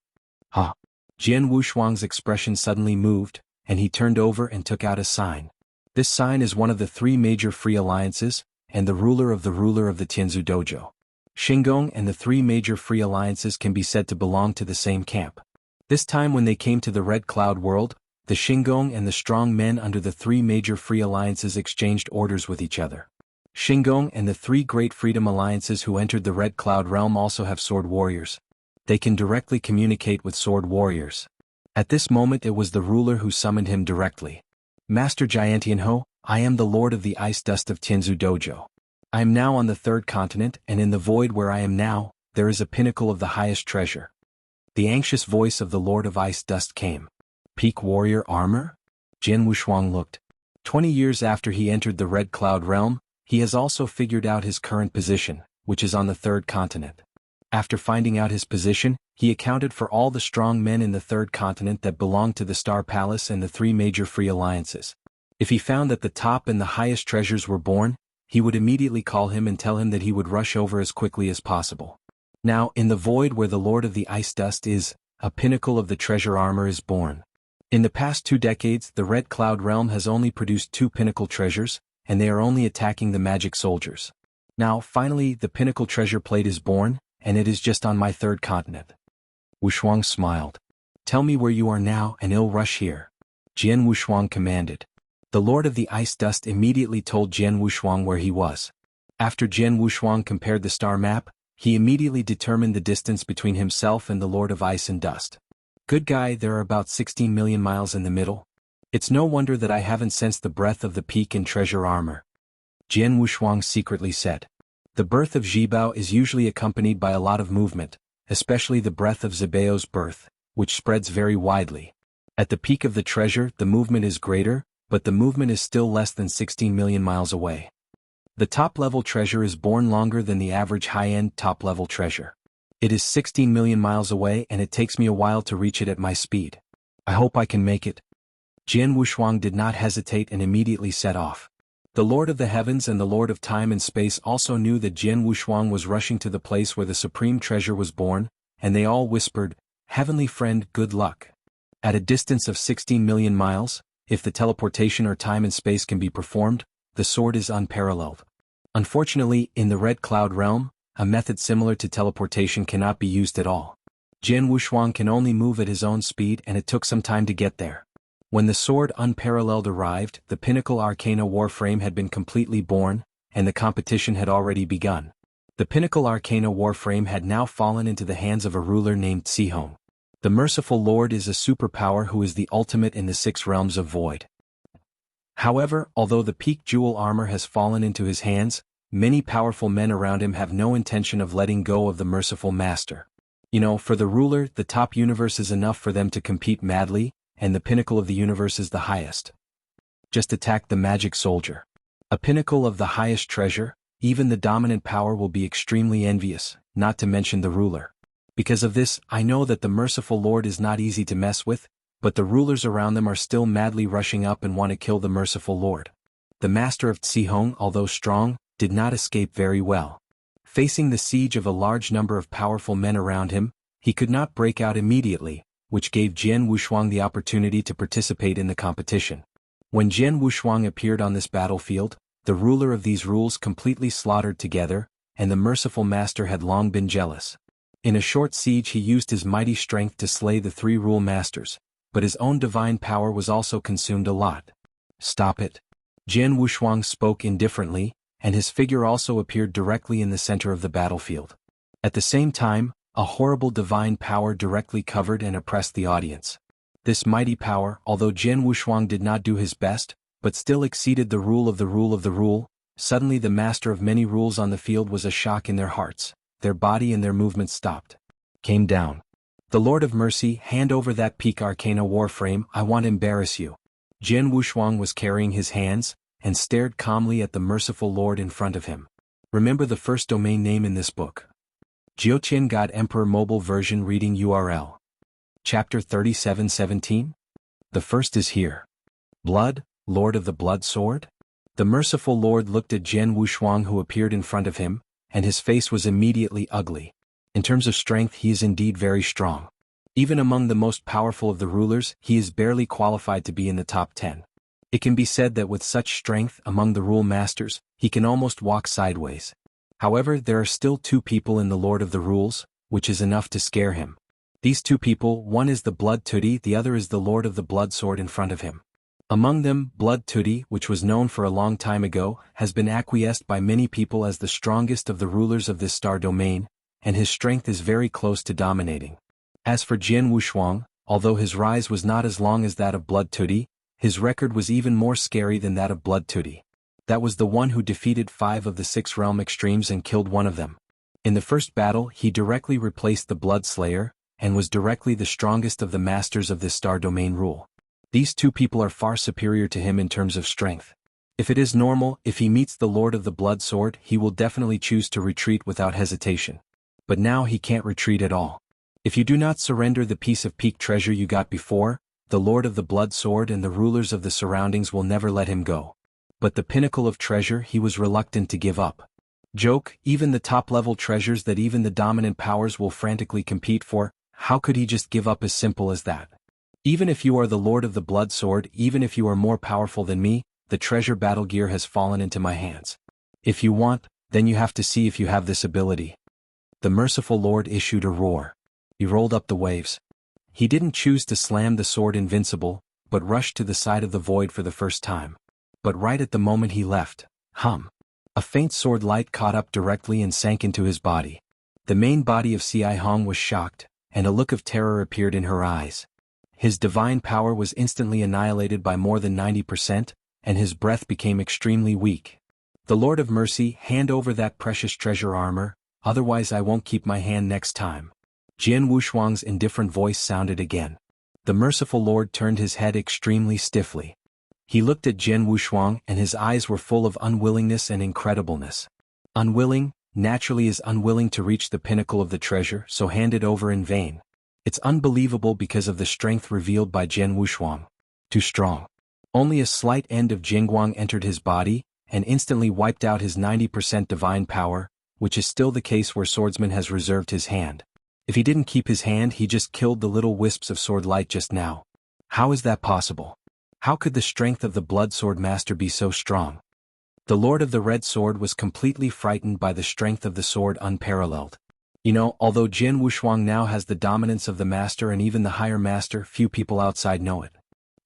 Jian Wushuang's expression suddenly moved, and he turned over and took out a sign. This sign is one of the 3 major free alliances, and the ruler of the Tianzu Dojo. Xingong and the 3 major free alliances can be said to belong to the same camp. This time when they came to the Red Cloud world, the Xingong and the strong men under the 3 major free alliances exchanged orders with each other. Shinggong and the three great freedom alliances who entered the Red Cloud realm also have sword warriors. They can directly communicate with sword warriors. At this moment it was the ruler who summoned him directly. Master Jiantianho, I am the Lord of the Ice Dust of Tianzu Dojo. I am now on the third continent, and in the void where I am now, there is a pinnacle of the highest treasure. The anxious voice of the Lord of Ice Dust came. Peak warrior armor? Jian Wushuang looked. 20 years after he entered the Red Cloud realm, he has also figured out his current position, which is on the third continent. After finding out his position, he accounted for all the strong men in the third continent that belonged to the Star Palace and the three major free alliances. If he found that the top and the highest treasures were born, he would immediately call him and tell him that he would rush over as quickly as possible. Now, in the void where the Lord of the Ice Dust is, a pinnacle of the treasure armor is born. In the past 2 decades, the Red Cloud realm has only produced 2 pinnacle treasures, and they are only attacking the magic soldiers. Now, finally, the pinnacle treasure plate is born, and it is just on my third continent. Wushuang smiled. Tell me where you are now and I'll rush here. Jian Wushuang commanded. The Lord of the Ice Dust immediately told Jian Wushuang where he was. After Jian Wushuang compared the star map, he immediately determined the distance between himself and the Lord of Ice and Dust. Good guy, there are about 16 million miles in the middle. It's no wonder that I haven't sensed the breath of the peak and treasure armor. Jian Wushuang secretly said. The birth of Zhibao is usually accompanied by a lot of movement, especially the breath of Zibao's birth, which spreads very widely. At the peak of the treasure, the movement is greater, but the movement is still less than 16 million miles away. The top-level treasure is born longer than the average high-end top-level treasure. It is 16 million miles away and it takes me a while to reach it at my speed. I hope I can make it. Jian Wushuang did not hesitate and immediately set off. The Lord of the Heavens and the Lord of Time and Space also knew that Jian Wushuang was rushing to the place where the supreme treasure was born, and they all whispered, Heavenly friend, good luck. At a distance of 16 million miles, if the teleportation or time and space can be performed, the sword is unparalleled. Unfortunately, in the Red Cloud realm, a method similar to teleportation cannot be used at all. Jian Wushuang can only move at his own speed and it took some time to get there. When the sword unparalleled arrived, the Pinnacle Arcana Warframe had been completely born, and the competition had already begun. The Pinnacle Arcana Warframe had now fallen into the hands of a ruler named Sihong. The Merciful Lord is a superpower who is the ultimate in the 6 realms of void. However, although the peak jewel armor has fallen into his hands, many powerful men around him have no intention of letting go of the Merciful Master. For the ruler, the top universe is enough for them to compete madly, and the pinnacle of the universe is the highest. Just attack the magic soldier. A pinnacle of the highest treasure, even the dominant power will be extremely envious, not to mention the ruler. Because of this, I know that the Merciful Lord is not easy to mess with, but the rulers around them are still madly rushing up and want to kill the Merciful Lord. The master of Tsihong, although strong, did not escape very well. Facing the siege of a large number of powerful men around him, he could not break out immediately, which gave Jian Wushuang the opportunity to participate in the competition. When Jian Wushuang appeared on this battlefield, the ruler of these rules completely slaughtered together, and the Merciful Master had long been jealous. In a short siege he used his mighty strength to slay the 3 rule masters, but his own divine power was also consumed a lot. Stop it. Jian Wushuang spoke indifferently, and his figure also appeared directly in the center of the battlefield. At the same time, a horrible divine power directly covered and oppressed the audience. This mighty power, although Jian Wushuang did not do his best, but still exceeded the rule of the rule of the rule, suddenly the master of many rules on the field was a shock in their hearts, their body and their movement stopped. Came down. The Lord of Mercy, hand over that peak arcana warframe, I want to embarrass you. Jian Wushuang was carrying his hands, and stared calmly at the Merciful Lord in front of him. Remember the first domain name in this book. Jiuqian God Emperor Mobile Version Reading URL. Chapter 37:17? The first is here. Blood, Lord of the Blood Sword? The Merciful Lord looked at Jian Wushuang who appeared in front of him, and his face was immediately ugly. In terms of strength he is indeed very strong. Even among the most powerful of the rulers, he is barely qualified to be in the top 10. It can be said that with such strength among the rule masters, he can almost walk sideways. However, there are still 2 people in the Lord of the Rules, which is enough to scare him. These 2 people, one is the Blood Tooty, the other is the Lord of the Blood Sword in front of him. Among them, Blood Tooty, which was known for a long time ago, has been acquiesced by many people as the strongest of the rulers of this star domain, and his strength is very close to dominating. As for Jianghu Shuang, although his rise was not as long as that of Blood Tooty, his record was even more scary than that of Blood Tooty. That was the one who defeated 5 of the 6 realm extremes and killed one of them. In the first battle, he directly replaced the Blood Slayer, and was directly the strongest of the masters of this star domain rule. These 2 people are far superior to him in terms of strength. If it is normal, if he meets the Lord of the Blood Sword, he will definitely choose to retreat without hesitation. But now he can't retreat at all. If you do not surrender the piece of peak treasure you got before, the Lord of the Blood Sword and the rulers of the surroundings will never let him go. But the pinnacle of treasure he was reluctant to give up. Joke, even the top-level treasures that even the dominant powers will frantically compete for, how could he just give up as simple as that? Even if you are the Lord of the Blood Sword, even if you are more powerful than me, the treasure battle gear has fallen into my hands. If you want, then you have to see if you have this ability. The merciful Lord issued a roar. He rolled up the waves. He didn't choose to slam the sword invincible, but rushed to the side of the void for the first time. But right at the moment he left, a faint sword light caught up directly and sank into his body. The main body of Ci Hong was shocked, and a look of terror appeared in her eyes. His divine power was instantly annihilated by more than 90%, and his breath became extremely weak. The Lord of Mercy, hand over that precious treasure armor, otherwise I won't keep my hand next time. Jianghu Shuang's indifferent voice sounded again. The merciful Lord turned his head extremely stiffly. He looked at Jianghu Shuang and his eyes were full of unwillingness and incredibleness. Unwilling, naturally is unwilling to reach the pinnacle of the treasure, so hand it over in vain. It's unbelievable because of the strength revealed by Jianghu Shuang. Too strong. Only a slight end of Jingguang entered his body, and instantly wiped out his 90% divine power, which is still the case where Swordsman has reserved his hand. If he didn't keep his hand, he just killed the little wisps of sword light just now. How is that possible? How could the strength of the Blood Sword Master be so strong? The Lord of the Red Sword was completely frightened by the strength of the sword unparalleled. Although Jianghu Shuang now has the dominance of the Master and even the higher Master, few people outside know it.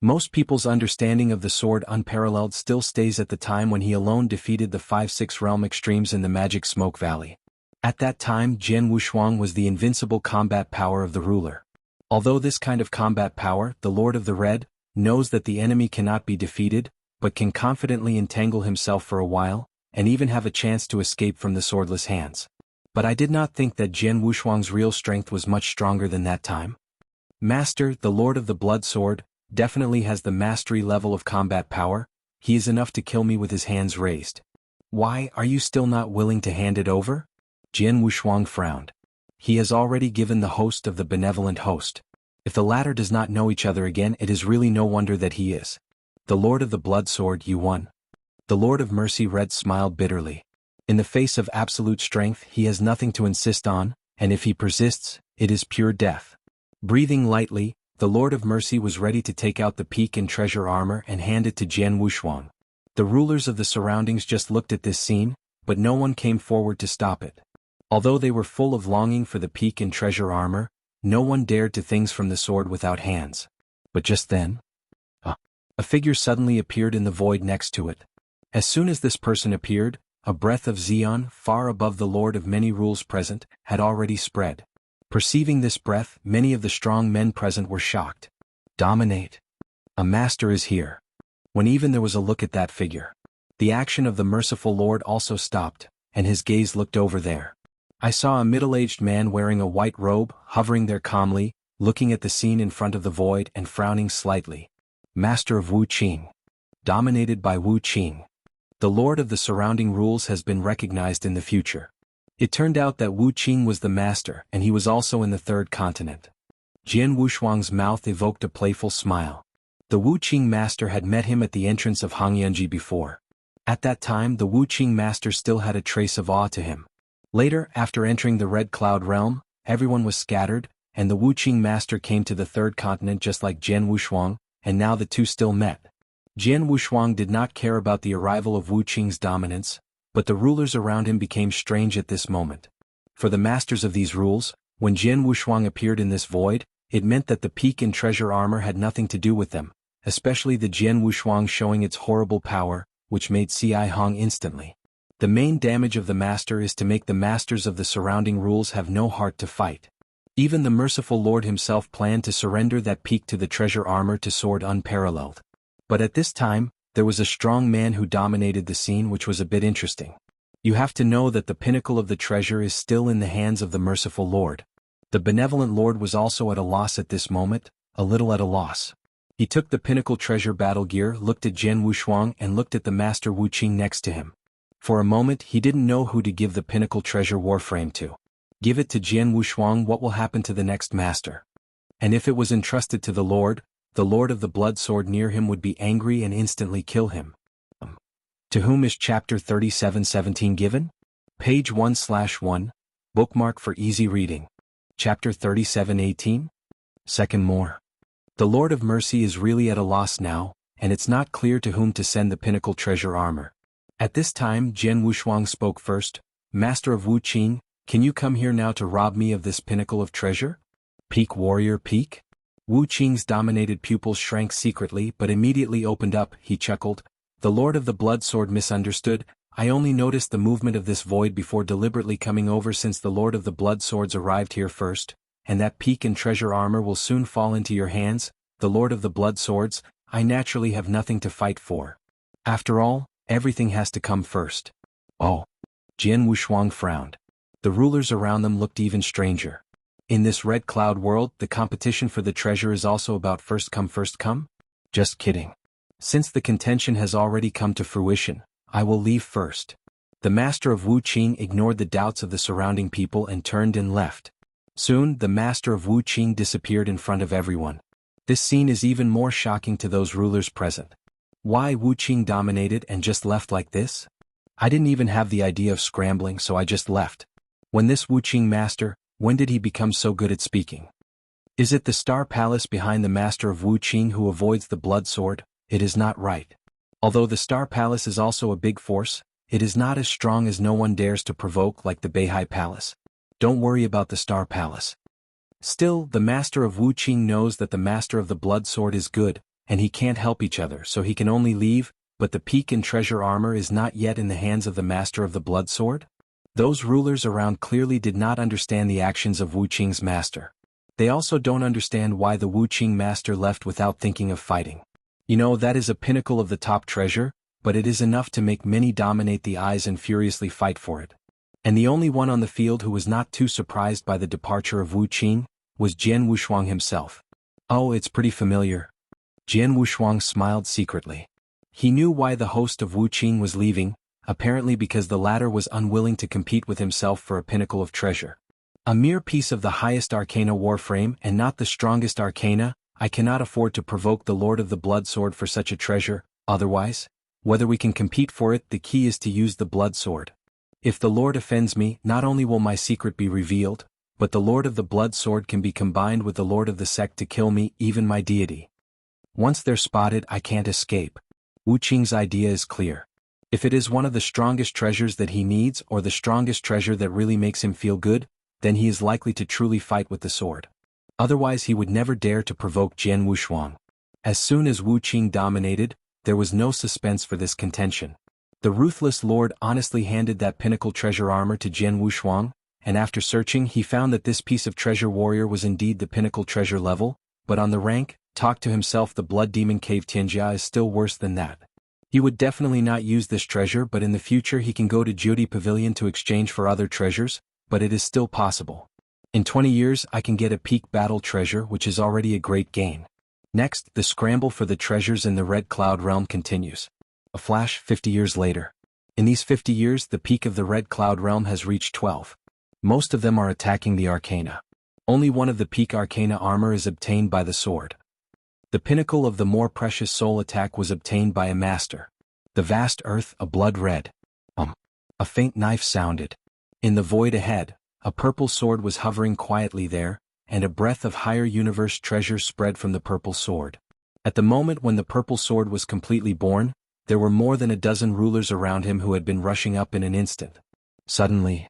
Most people's understanding of the sword unparalleled still stays at the time when he alone defeated the 5-6 realm extremes in the Magic Smoke Valley. At that time, Jianghu Shuang was the invincible combat power of the ruler. Although this kind of combat power, the Lord of the Red, knows that the enemy cannot be defeated, but can confidently entangle himself for a while, and even have a chance to escape from the swordless hands. But I did not think that Jianghu Shuang's real strength was much stronger than that time. Master, the Lord of the Blood Sword, definitely has the mastery level of combat power. He is enough to kill me with his hands raised. Why are you still not willing to hand it over? Jianghu Shuang frowned. He has already given the host of the benevolent host. If the latter does not know each other again, it is really no wonder that he is. The Lord of the Blood Sword, you won. The Lord of Mercy Red smiled bitterly. In the face of absolute strength, he has nothing to insist on, and if he persists, it is pure death. Breathing lightly, the Lord of Mercy was ready to take out the peak and treasure armor and hand it to Jianghu Shuang. The rulers of the surroundings just looked at this scene, but no one came forward to stop it. Although they were full of longing for the peak and treasure armor, no one dared to things from the sword without hands. But just then, a figure suddenly appeared in the void next to it. As soon as this person appeared, a breath of Xion, far above the Lord of many rules present, had already spread. Perceiving this breath, many of the strong men present were shocked. Dominate. A master is here. When even there was a look at that figure, the action of the merciful Lord also stopped, and his gaze looked over there. I saw a middle-aged man wearing a white robe, hovering there calmly, looking at the scene in front of the void and frowning slightly. Master of Wu Qing. Dominated by Wu Qing. The Lord of the surrounding rules has been recognized in the future. It turned out that Wu Qing was the master, and he was also in the third continent. Jianghu Shuang's mouth evoked a playful smile. The Wu Qing master had met him at the entrance of Hangyunji before. At that time, the Wu Qing master still had a trace of awe to him. Later, after entering the Red Cloud realm, everyone was scattered, and the Wu Qing master came to the third continent just like Jianghu Shuang, and now the two still met. Jianghu Shuang did not care about the arrival of Wu Qing's dominance, but the rulers around him became strange at this moment. For the masters of these rules, when Jianghu Shuang appeared in this void, it meant that the peak and treasure armor had nothing to do with them, especially the Jian Wushuang showing its horrible power, which made Ci Hong instantly. The main damage of the master is to make the masters of the surrounding rules have no heart to fight. Even the merciful Lord himself planned to surrender that peak to the treasure armor to sword unparalleled. But at this time, there was a strong man who dominated the scene, which was a bit interesting. You have to know that the pinnacle of the treasure is still in the hands of the merciful Lord. The benevolent Lord was also at a loss at this moment, a little at a loss. He took the pinnacle treasure battle gear, looked at Jian Wushuang and looked at the master Wu Qing next to him. For a moment he didn't know who to give the pinnacle treasure warframe to. Give it to Jian Wushuang, what will happen to the next master? And if it was entrusted to the Lord of the blood sword near him would be angry and instantly kill him. To whom is chapter 37:17 given? Page 1/1, bookmark for easy reading. Chapter 37:18? Second more. The Lord of Mercy is really at a loss now, and it's not clear to whom to send the pinnacle treasure armor. At this time Jian Wushuang spoke first. Master of Wu Qing, can you come here now to rob me of this pinnacle of treasure? Peak warrior peak? Wu Qing's dominated pupils shrank secretly but immediately opened up. He chuckled. The Lord of the blood sword misunderstood. I only noticed the movement of this void before deliberately coming over since the Lord of the blood swords arrived here first, and that peak and treasure armor will soon fall into your hands, the Lord of the blood swords. I naturally have nothing to fight for. After all, everything has to come first. Oh. Jian Wushuang frowned. The rulers around them looked even stranger. In this red cloud world, the competition for the treasure is also about first come first come? Just kidding. Since the contention has already come to fruition, I will leave first. The master of Wu Qing ignored the doubts of the surrounding people and turned and left. Soon, the master of Wu Qing disappeared in front of everyone. This scene is even more shocking to those rulers present. Why Wu Qing dominated and just left like this? I didn't even have the idea of scrambling, so I just left. When this Wu Qing master, when did he become so good at speaking? Is it the Star Palace behind the master of Wu Qing who avoids the blood sword? It is not right. Although the Star Palace is also a big force, it is not as strong as no one dares to provoke like the Beihai Palace. Don't worry about the Star Palace. Still, the master of Wu Qing knows that the master of the blood sword is good, and he can't help each other, so he can only leave, but the peak and treasure armor is not yet in the hands of the master of the blood sword? Those rulers around clearly did not understand the actions of Wu Qing's master. They also don't understand why the Wu Qing master left without thinking of fighting. You know, that is a pinnacle of the top treasure, but it is enough to make many dominate the eyes and furiously fight for it. And the only one on the field who was not too surprised by the departure of Wu Qing was Jian Wushuang himself. Oh, it's pretty familiar. Jian Wushuang smiled secretly. He knew why the host of Wu Qing was leaving, apparently because the latter was unwilling to compete with himself for a pinnacle of treasure. A mere piece of the highest arcana warframe and not the strongest arcana. I cannot afford to provoke the Lord of the blood sword for such a treasure, otherwise, whether we can compete for it, the key is to use the blood sword. If the Lord offends me, not only will my secret be revealed, but the Lord of the blood sword can be combined with the Lord of the sect to kill me, even my deity. Once they're spotted, I can't escape. Wu Qing's idea is clear. If it is one of the strongest treasures that he needs or the strongest treasure that really makes him feel good, then he is likely to truly fight with the sword. Otherwise he would never dare to provoke Jian Wushuang. As soon as Wu Qing dominated, there was no suspense for this contention. The ruthless lord honestly handed that pinnacle treasure armor to Jian Wushuang, and after searching he found that this piece of treasure warrior was indeed the pinnacle treasure level, but on the rank, talked to himself, the blood demon cave Tianjia is still worse than that. He would definitely not use this treasure, but in the future he can go to Jiudi Pavilion to exchange for other treasures, but it is still possible. In 20 years I can get a peak battle treasure, which is already a great gain. Next, the scramble for the treasures in the Red Cloud realm continues. A flash, 50 years later. In these 50 years the peak of the Red Cloud realm has reached 12. Most of them are attacking the arcana. Only one of the peak arcana armor is obtained by the sword. The pinnacle of the more precious soul attack was obtained by a master. The vast earth, a blood red. A faint knife sounded. In the void ahead, a purple sword was hovering quietly there, and a breath of higher universe treasure spread from the purple sword. At the moment when the purple sword was completely born, there were more than a dozen rulers around him who had been rushing up in an instant. Suddenly,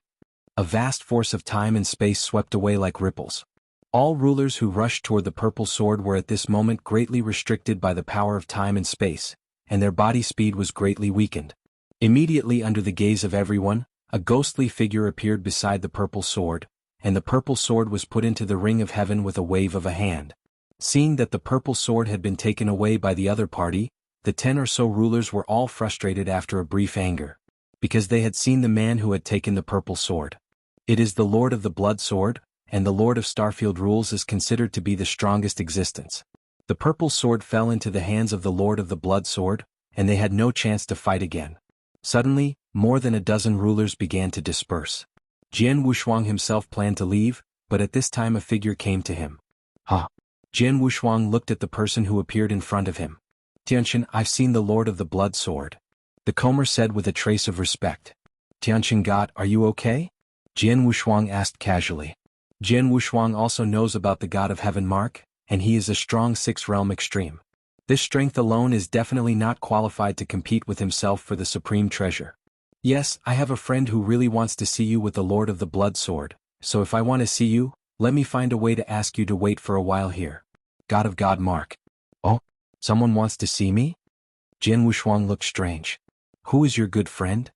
a vast force of time and space swept away like ripples. All rulers who rushed toward the purple sword were at this moment greatly restricted by the power of time and space, and their body speed was greatly weakened. Immediately under the gaze of everyone, a ghostly figure appeared beside the purple sword, and the purple sword was put into the ring of heaven with a wave of a hand. Seeing that the purple sword had been taken away by the other party, the 10 or so rulers were all frustrated after a brief anger, because they had seen the man who had taken the purple sword. It is the Lord of the Blood Sword, and the Lord of Starfield rules is considered to be the strongest existence. The purple sword fell into the hands of the Lord of the Blood Sword, and they had no chance to fight again. Suddenly, more than a dozen rulers began to disperse. Jian Wushuang himself planned to leave, but at this time a figure came to him. Ha! Jian Wushuang looked at the person who appeared in front of him. Tianqin, I've seen the Lord of the Blood Sword. The combler said with a trace of respect. Tianqin God, are you okay? Jian Wushuang asked casually. Jian Wushuang also knows about the God of Heaven mark, and he is a strong 6th realm extreme. This strength alone is definitely not qualified to compete with himself for the supreme treasure. Yes, I have a friend who really wants to see you with the Lord of the Blood Sword, so if I want to see you, let me find a way to ask you to wait for a while here. God of God mark. Oh, someone wants to see me? Jian Wushuang looked strange. Who is your good friend?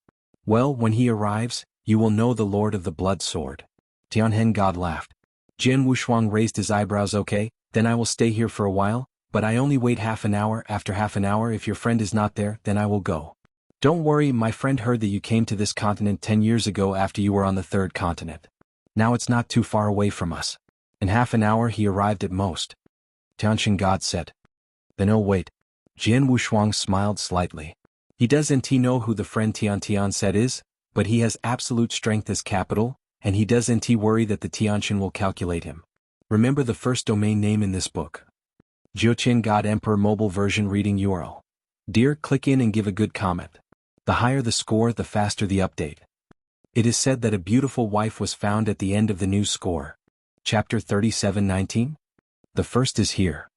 Well, when he arrives, you will know the Lord of the Blood Sword. Tianhen God laughed. Jian Wushuang raised his eyebrows. Okay, then I will stay here for a while, but I only wait half an hour. After half an hour if your friend is not there, then I will go. Don't worry, my friend heard that you came to this continent 10 years ago after you were on the 3rd continent. Now it's not too far away from us. In half an hour he arrived at most. Tianqin God said. Then oh wait. Jian Wushuang smiled slightly. He doesn't know who the friend Tian said is, but he has absolute strength as capital, and he doesn't worry that the Tianqin will calculate him. Remember the first domain name in this book. Jiuqian God Emperor Mobile Version Reading URL. Dear, click in and give a good comment. The higher the score, the faster the update. It is said that a beautiful wife was found at the end of the news score. Chapter 37:19. The first is here.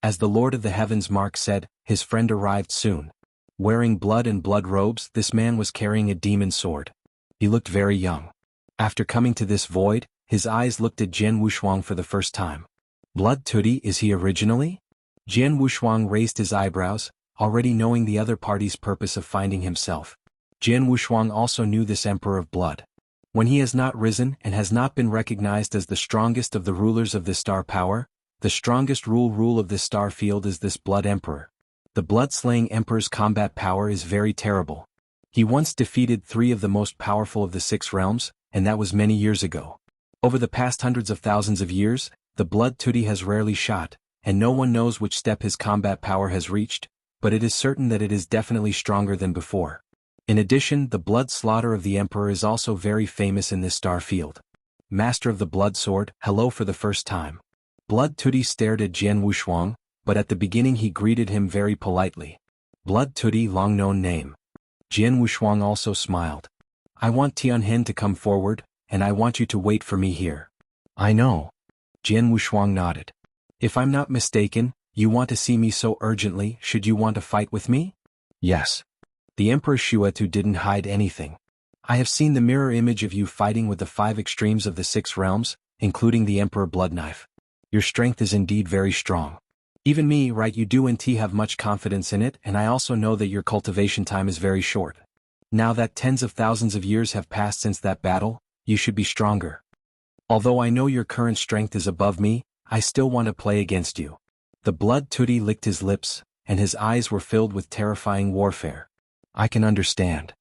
As the Lord of the Heavens Mark said, his friend arrived soon. Wearing blood and blood robes, this man was carrying a demon sword. He looked very young. After coming to this void, his eyes looked at Jian Wushuang for the first time. Blood Tutti, is he originally? Jian Wushuang raised his eyebrows, already knowing the other party's purpose of finding himself. Jian Wushuang also knew this Emperor of Blood. When he has not risen and has not been recognized as the strongest of the rulers of this star power, the strongest rule of this star field is this Blood Emperor. The blood-slaying Emperor's combat power is very terrible. He once defeated 3 of the most powerful of the 6 realms, and that was many years ago. Over the past hundreds of thousands of years, the Blood Tutti has rarely shot, and no one knows which step his combat power has reached, but it is certain that it is definitely stronger than before. In addition, the blood slaughter of the Emperor is also very famous in this star field. Master of the Blood Sword, hello for the first time. Blood Tutti stared at Jian Wushuang, but at the beginning he greeted him very politely. Blood Tutti, long known name. Jian Wushuang also smiled. I want Tianhen to come forward, and I want you to wait for me here. I know. Jian Wushuang nodded. If I'm not mistaken, you want to see me so urgently, should you want to fight with me? Yes. The Emperor Shuetu didn't hide anything. I have seen the mirror image of you fighting with the 5 extremes of the 6 realms, including the Emperor Bloodknife. Your strength is indeed very strong. Even me, right, you do have much confidence in it, and I also know that your cultivation time is very short. Now that tens of thousands of years have passed since that battle, you should be stronger. Although I know your current strength is above me, I still want to play against you. The Blood Tutti licked his lips, and his eyes were filled with terrifying warfare. I can understand.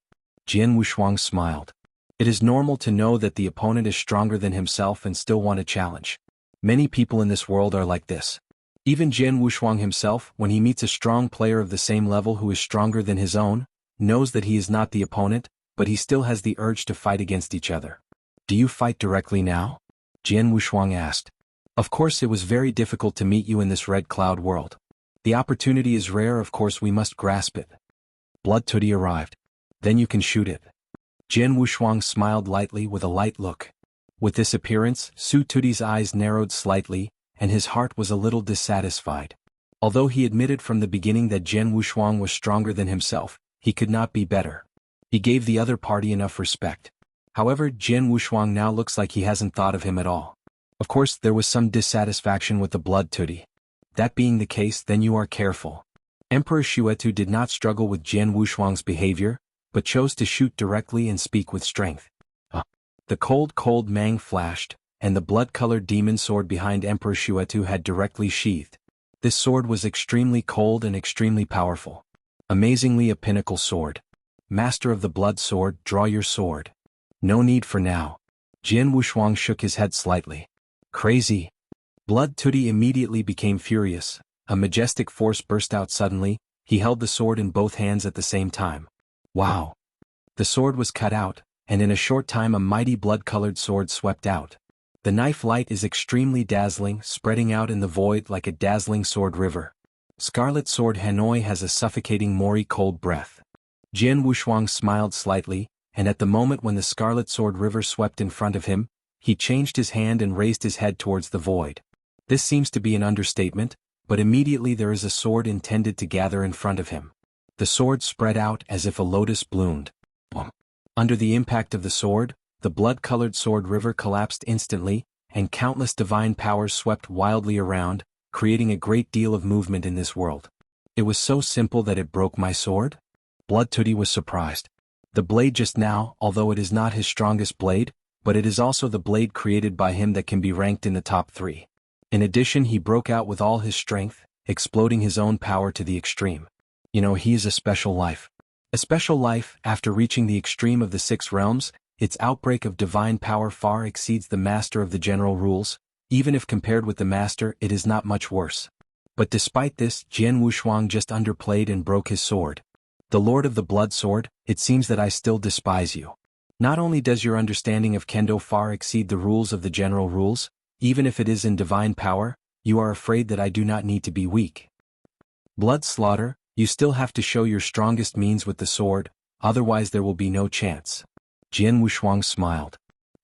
Jian Wushuang smiled. It is normal to know that the opponent is stronger than himself and still want a challenge. Many people in this world are like this. Even Jian Wushuang himself, when he meets a strong player of the same level who is stronger than his own, knows that he is not the opponent, but he still has the urge to fight against each other. Do you fight directly now? Jian Wushuang asked. Of course, it was very difficult to meet you in this red cloud world. The opportunity is rare, of course we must grasp it. Blood Tutti arrived. Then you can shoot it. Jian Wushuang smiled lightly with a light look. With this appearance, Su Tutti's eyes narrowed slightly, and his heart was a little dissatisfied. Although he admitted from the beginning that Jian Wushuang was stronger than himself, he could not be better. He gave the other party enough respect. However, Jian Wushuang now looks like he hasn't thought of him at all. Of course, there was some dissatisfaction with the blood tootie. That being the case, then you are careful. Emperor Shuetu did not struggle with Jian Wushuang's behavior, but chose to shoot directly and speak with strength. The cold mang flashed, and the blood-colored demon sword behind Emperor Shuetu had directly sheathed. This sword was extremely cold and extremely powerful. Amazingly a pinnacle sword. Master of the blood sword, draw your sword. No need for now. Jian Wushuang shook his head slightly. Crazy. Blood tootie immediately became furious. A majestic force burst out suddenly. He held the sword in both hands at the same time. Wow. The sword was cut out, and in a short time a mighty blood-colored sword swept out. The knife light is extremely dazzling, spreading out in the void like a dazzling sword river. Scarlet Sword Hanoi has a suffocating Mori cold breath. Jian Wushuang smiled slightly, and at the moment when the Scarlet Sword River swept in front of him, he changed his hand and raised his head towards the void. This seems to be an understatement, but immediately there is a sword intended to gather in front of him. The sword spread out as if a lotus bloomed. Under the impact of the sword, the blood-colored sword river collapsed instantly, and countless divine powers swept wildly around, creating a great deal of movement in this world. It was so simple that it broke my sword? Blood tootie was surprised. The blade just now, although it is not his strongest blade, but it is also the blade created by him that can be ranked in the top 3. In addition, he broke out with all his strength, exploding his own power to the extreme. He is a special life. A special life, after reaching the extreme of the 6 realms, its outbreak of divine power far exceeds the master of the general rules. Even if compared with the master, it is not much worse. But despite this, Jian Wushuang just underplayed and broke his sword. The Lord of the Blood Sword, it seems that I still despise you. Not only does your understanding of Kendo far exceed the rules of the general rules, even if it is in divine power, you are afraid that I do not need to be weak. Blood slaughter, you still have to show your strongest means with the sword, otherwise there will be no chance. Jian Wushuang smiled.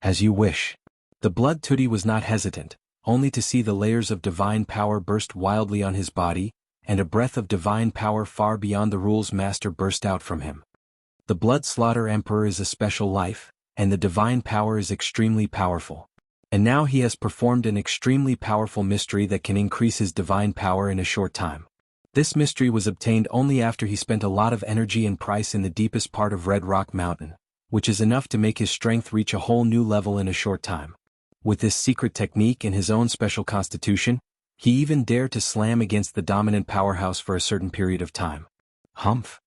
As you wish. The blood tootie was not hesitant, only to see the layers of divine power burst wildly on his body, and a breath of divine power far beyond the rules master burst out from him. The blood slaughter emperor is a special life, and the divine power is extremely powerful. And now he has performed an extremely powerful mystery that can increase his divine power in a short time. This mystery was obtained only after he spent a lot of energy and price in the deepest part of Red Rock Mountain, which is enough to make his strength reach a whole new level in a short time. With this secret technique and his own special constitution, he even dared to slam against the dominant powerhouse for a certain period of time. Humph.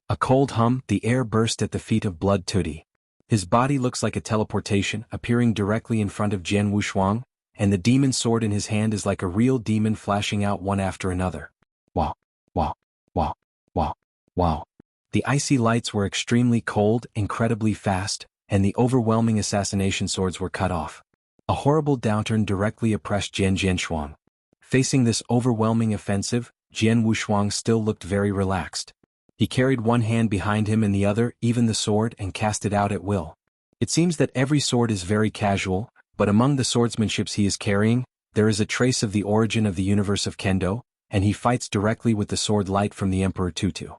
A cold hum, the air burst at the feet of Blood Tootie. His body looks like a teleportation, appearing directly in front of Jian Wushuang, and the demon sword in his hand is like a real demon flashing out one after another. Wow, wow, wow, wow, wow. The icy lights were extremely cold, incredibly fast, and the overwhelming assassination swords were cut off. A horrible downturn directly oppressed Jian Jianshuang. Facing this overwhelming offensive, Jian Wushuang still looked very relaxed. He carried one hand behind him and the other, even the sword, and cast it out at will. It seems that every sword is very casual, but among the swordsmanships he is carrying, there is a trace of the origin of the universe of Kendo, and he fights directly with the sword light from the Emperor Tutu.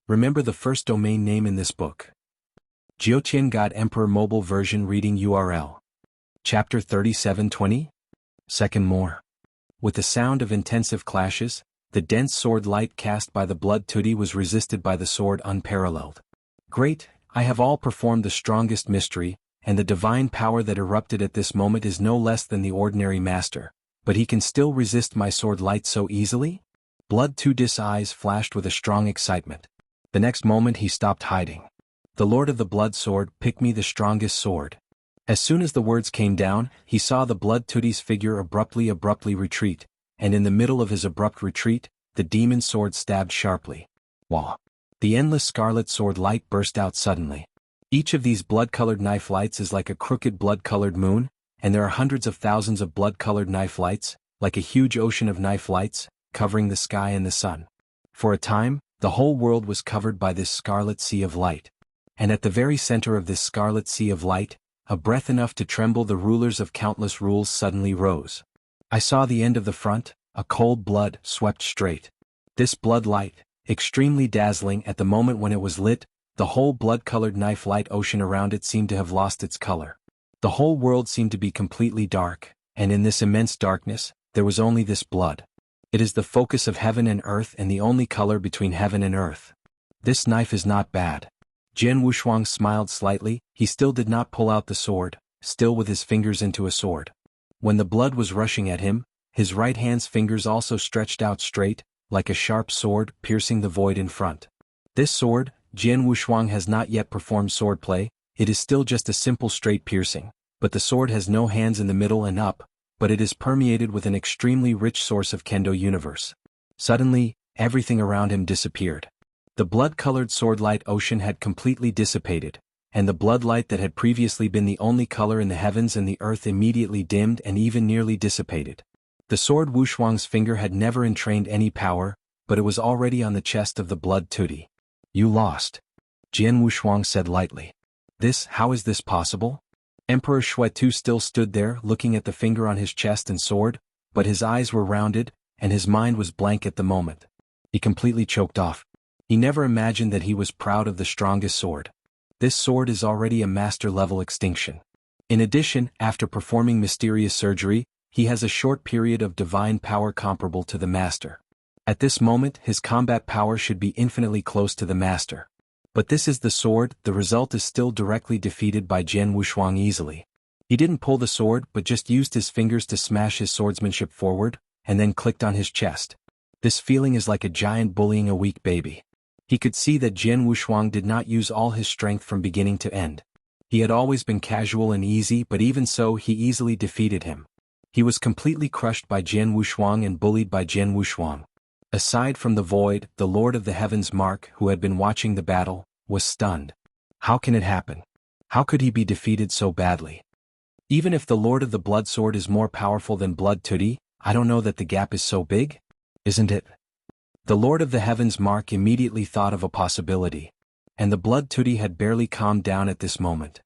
Remember the first domain name in this book. Jiuqian God Emperor Mobile Version Reading URL. Chapter 3720? Second more. With the sound of intensive clashes, the dense sword light cast by the blood tootie was resisted by the sword unparalleled. Great, I have all performed the strongest mystery, and the divine power that erupted at this moment is no less than the ordinary master, but he can still resist my sword light so easily? Blood Tootie's eyes flashed with a strong excitement. The next moment he stopped hiding. The Lord of the Blood Sword, pick me the strongest sword. As soon as the words came down, he saw the blood tootie's figure abruptly retreat, and in the middle of his abrupt retreat, the demon sword stabbed sharply. Wah! The endless scarlet sword light burst out suddenly. Each of these blood-colored knife lights is like a crooked blood-colored moon, and there are hundreds of thousands of blood-colored knife lights, like a huge ocean of knife lights, covering the sky and the sun. For a time, the whole world was covered by this scarlet sea of light. And at the very center of this scarlet sea of light, a breath enough to tremble the rulers of countless rules suddenly rose. I saw the end of the front, a cold blood swept straight. This blood light, extremely dazzling at the moment when it was lit, the whole blood-colored knife light ocean around it seemed to have lost its color. The whole world seemed to be completely dark, And in this immense darkness, there was only this blood. It is the focus of heaven and earth and the only color between heaven and earth. This knife is not bad. Jian Wushuang smiled slightly. He still did not pull out the sword, still with his fingers into a sword. When the blood was rushing at him, his right hand's fingers also stretched out straight, like a sharp sword, piercing the void in front. This sword, Jian Wushuang has not yet performed swordplay. It is still just a simple straight piercing, but the sword has no hands in the middle and up, but it is permeated with an extremely rich source of kendo universe. Suddenly, everything around him disappeared. The blood-colored sword-light ocean had completely dissipated, and the blood light that had previously been the only color in the heavens and the earth immediately dimmed and even nearly dissipated. The sword Wushuang's finger had never entrained any power, but it was already on the chest of the blood tutti. You lost. Jian Wushuang said lightly. How is this possible? Emperor Shuetu still stood there looking at the finger on his chest and sword, but his eyes were rounded, and his mind was blank at the moment. He completely choked off. He never imagined that he was proud of the strongest sword. This sword is already a master-level extinction. In addition, after performing mysterious surgery, he has a short period of divine power comparable to the master. At this moment, his combat power should be infinitely close to the master. But this is the sword. The result is still directly defeated by Jian Wushuang easily. He didn't pull the sword but just used his fingers to smash his swordsmanship forward, and then clicked on his chest. This feeling is like a giant bullying a weak baby. He could see that Jian Wushuang did not use all his strength from beginning to end. He had always been casual and easy, but even so he easily defeated him. He was completely crushed by Jian Wushuang and bullied by Jian Wushuang. Aside from the void, the Lord of the Heavens Mark, who had been watching the battle, was stunned. How can it happen? How could he be defeated so badly? Even if the Lord of the Blood Sword is more powerful than Blood Tutti, I don't know that the gap is so big, isn't it? The Lord of the Heavens Mark immediately thought of a possibility, and the Blood Tutti had barely calmed down at this moment.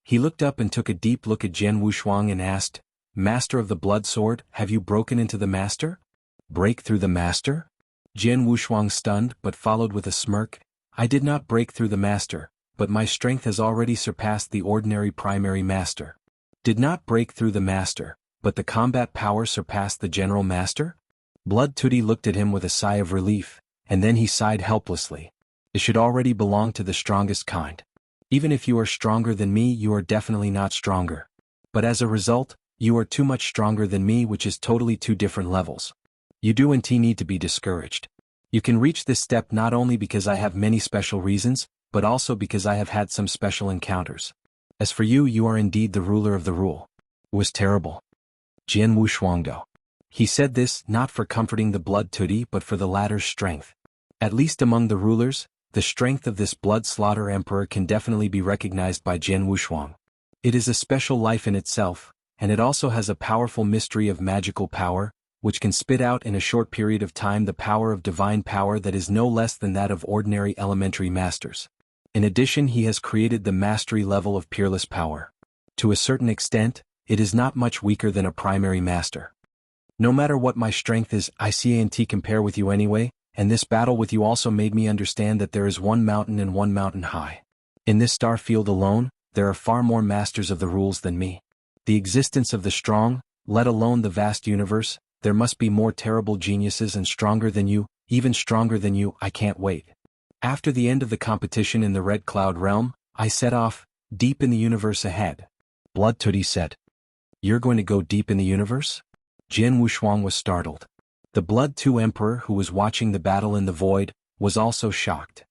He looked up and took a deep look at Jian Wushuang and asked, Master of the Blood Sword, have you broken into the master? Break through the master? Jian Wushuang stunned but followed with a smirk. I did not break through the master, but my strength has already surpassed the ordinary primary master. Did not break through the master, but the combat power surpassed the general master? Blood Tutti looked at him with a sigh of relief, and then he sighed helplessly. It should already belong to the strongest kind. Even if you are stronger than me, you are definitely not stronger. But as a result, you are too much stronger than me, which is totally two different levels. You do and need to be discouraged. You can reach this step not only because I have many special reasons, but also because I have had some special encounters. As for you, you are indeed the ruler of the rule. It was terrible. Jian Wushuangdo. He said this not for comforting the Blood Tutti but for the latter's strength. At least among the rulers, the strength of this blood slaughter emperor can definitely be recognized by Jian Wushuang. It is a special life in itself, and it also has a powerful mystery of magical power, which can spit out in a short period of time the power of divine power that is no less than that of ordinary elementary masters. In addition, he has created the mastery level of peerless power. To a certain extent, it is not much weaker than a primary master. No matter what my strength is, I can't compare with you anyway, and this battle with you also made me understand that there is one mountain and one mountain high. In this star field alone, there are far more masters of the rules than me. The existence of the strong, let alone the vast universe, there must be more terrible geniuses and stronger than you, even stronger than you. I can't wait. After the end of the competition in the Red Cloud Realm, I set off, deep in the universe ahead. Blood Tutti said. You're going to go deep in the universe? Jian Wushuang was startled. The Blood Tu Emperor, who was watching the battle in the void, was also shocked.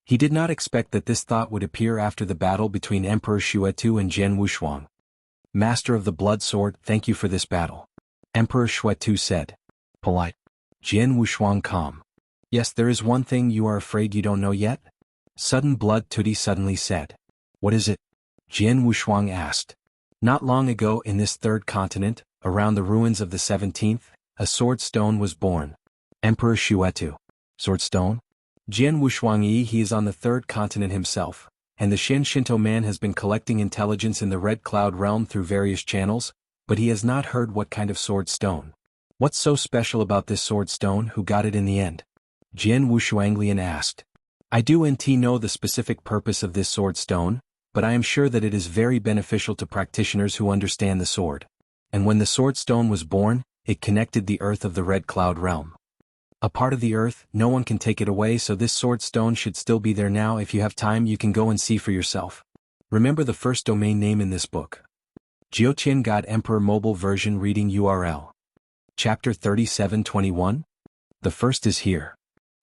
He did not expect that this thought would appear after the battle between Emperor Shuetu and Jian Wushuang. Master of the Blood Sword, thank you for this battle. Emperor Shuetu said. Polite. Jian Wushuang calm. Yes, there is one thing you are afraid you don't know yet? Sudden Blood Tutti suddenly said. What is it? Jian Wushuang asked. Not long ago in this third continent, around the ruins of the 17th, a sword stone was born. Emperor Shuetu. Sword stone? Jian Wushuang he is on the third continent himself, and the Shinto man has been collecting intelligence in the Red Cloud Realm through various channels, but he has not heard what kind of sword stone. What's so special about this sword stone? Who got it in the end? Jian Wushuanglian asked. I do know the specific purpose of this sword stone, but I am sure that it is very beneficial to practitioners who understand the sword. And when the sword stone was born, it connected the earth of the Red Cloud realm. A part of the earth, no one can take it away, so this sword stone should still be there now. If you have time, you can go and see for yourself. Remember the first domain name in this book. Jiaoqian God Emperor Mobile Version Reading URL. Chapter 37:21. The first is here.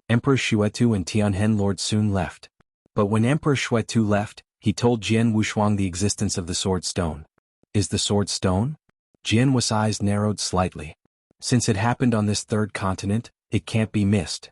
Emperor Shuetu and Tianhen Lord soon left. But when Emperor Shuetu left, he told Jian Wushuang the existence of the sword stone. Is the sword stone? Jian Wu's eyes narrowed slightly. Since it happened on this third continent, it can't be missed.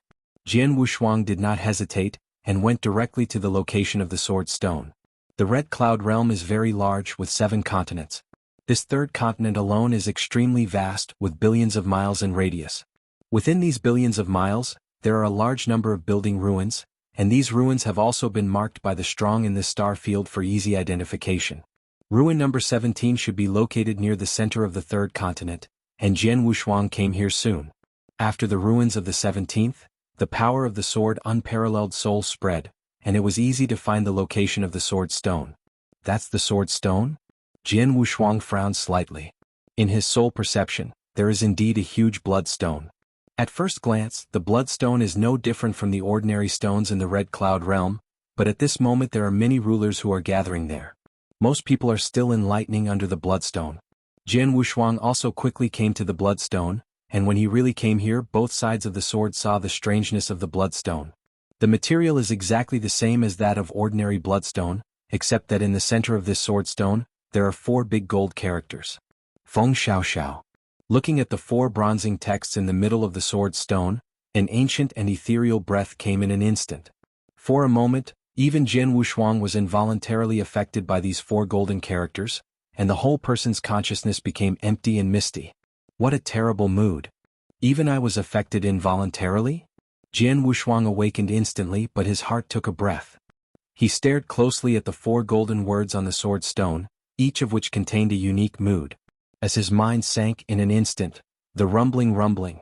Jian Wushuang did not hesitate, and went directly to the location of the sword stone. The Red Cloud realm is very large with 7 continents. This third continent alone is extremely vast, with billions of miles in radius. Within these billions of miles, there are a large number of building ruins, and these ruins have also been marked by the strong in this star field for easy identification. Ruin number 17 should be located near the center of the third continent, and Jian Wushuang came here soon. After the ruins of the 17th, the power of the sword unparalleled soul spread, and it was easy to find the location of the sword stone. That's the sword stone? Jian Wushuang frowned slightly. In his soul perception, there is indeed a huge bloodstone. At first glance, the bloodstone is no different from the ordinary stones in the Red Cloud realm, but at this moment there are many rulers who are gathering there. Most people are still enlightening under the bloodstone. Jian Wushuang also quickly came to the bloodstone, and when he really came here, both sides of the sword saw the strangeness of the bloodstone. The material is exactly the same as that of ordinary bloodstone, except that in the center of this sword stone, there are 4 big gold characters. Feng Xiao Xiao. Looking at the 4 bronzing texts in the middle of the sword stone, an ancient and ethereal breath came in an instant. For a moment, even Jian Wushuang was involuntarily affected by these 4 golden characters, and the whole person's consciousness became empty and misty. What a terrible mood. Even I was affected involuntarily? Jian Wushuang awakened instantly, but his heart took a breath. He stared closely at the 4 golden words on the sword stone, each of which contained a unique mood. As his mind sank in an instant, the rumbling.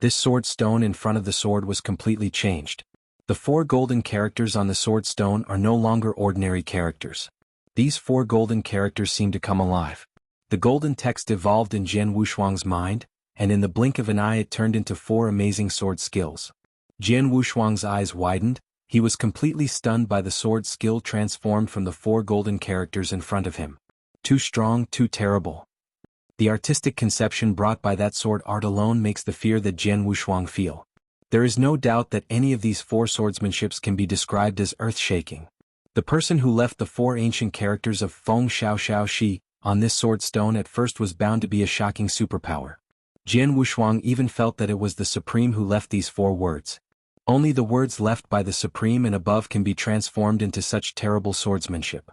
This sword stone in front of the sword was completely changed. The 4 golden characters on the sword stone are no longer ordinary characters. These 4 golden characters seem to come alive. The golden text evolved in Jian Wushuang's mind, and in the blink of an eye it turned into 4 amazing sword skills. Jian Wushuang's eyes widened. He was completely stunned by the sword skill transformed from the 4 golden characters in front of him. Too strong, too terrible. The artistic conception brought by that sword art alone makes the fear that Jian Wushuang feel. There is no doubt that any of these 4 swordsmanships can be described as earth-shaking. The person who left the 4 ancient characters of Feng Xiao Xiao Shi on this sword stone at first was bound to be a shocking superpower. Jian Wushuang even felt that it was the Supreme who left these 4 words. Only the words left by the Supreme and above can be transformed into such terrible swordsmanship.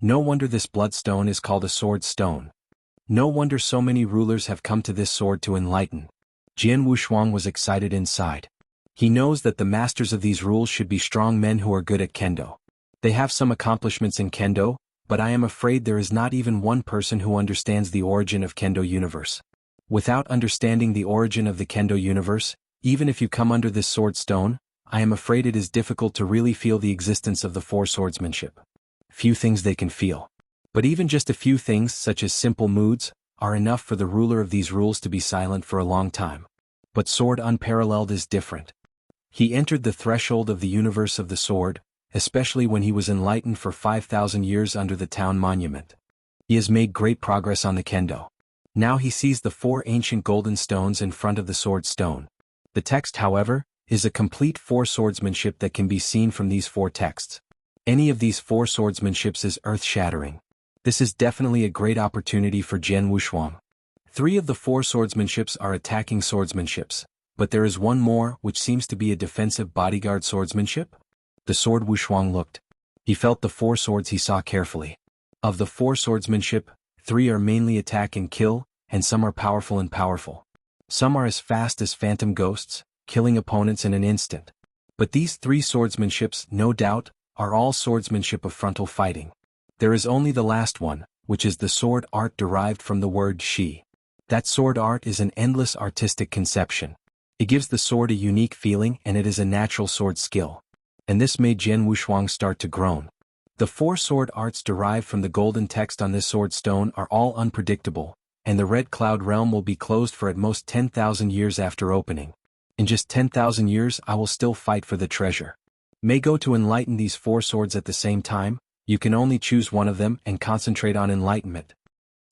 No wonder this bloodstone is called a sword stone. No wonder so many rulers have come to this sword to enlighten. Jian Wushuang was excited inside. He knows that the masters of these rules should be strong men who are good at kendo. They have some accomplishments in kendo, but I am afraid there is not even one person who understands the origin of kendo universe. Without understanding the origin of the kendo universe, even if you come under this sword stone, I am afraid it is difficult to really feel the existence of the 4 swordsmanship. Few things they can feel. But even just a few things, such as simple moods, are enough for the ruler of these rules to be silent for a long time. But sword unparalleled is different. He entered the threshold of the universe of the sword, especially when he was enlightened for 5,000 years under the town monument. He has made great progress on the kendo. Now he sees the 4 ancient golden stones in front of the sword stone. The text, however, is a complete 4 swordsmanship that can be seen from these 4 texts. Any of these 4 swordsmanships is earth-shattering. This is definitely a great opportunity for Jian Wushuang. 3 of the 4 swordsmanships are attacking swordsmanships, but there is one more which seems to be a defensive bodyguard swordsmanship. The sword Wushuang looked. He felt the 4 swords he saw carefully. Of the 4 swordsmanship, 3 are mainly attack and kill, and some are powerful. Some are as fast as phantom ghosts, killing opponents in an instant. But these 3 swordsmanships, no doubt, are all swordsmanship of frontal fighting. There is only the last one, which is the sword art derived from the word shi. That sword art is an endless artistic conception. It gives the sword a unique feeling and it is a natural sword skill. And this made Jian Wushuang start to groan. The 4 sword arts derived from the golden text on this sword stone are all unpredictable, and the Red Cloud Realm will be closed for at most 10,000 years after opening. In just 10,000 years I will still fight for the treasure. May go to enlighten these 4 swords at the same time, you can only choose one of them and concentrate on enlightenment.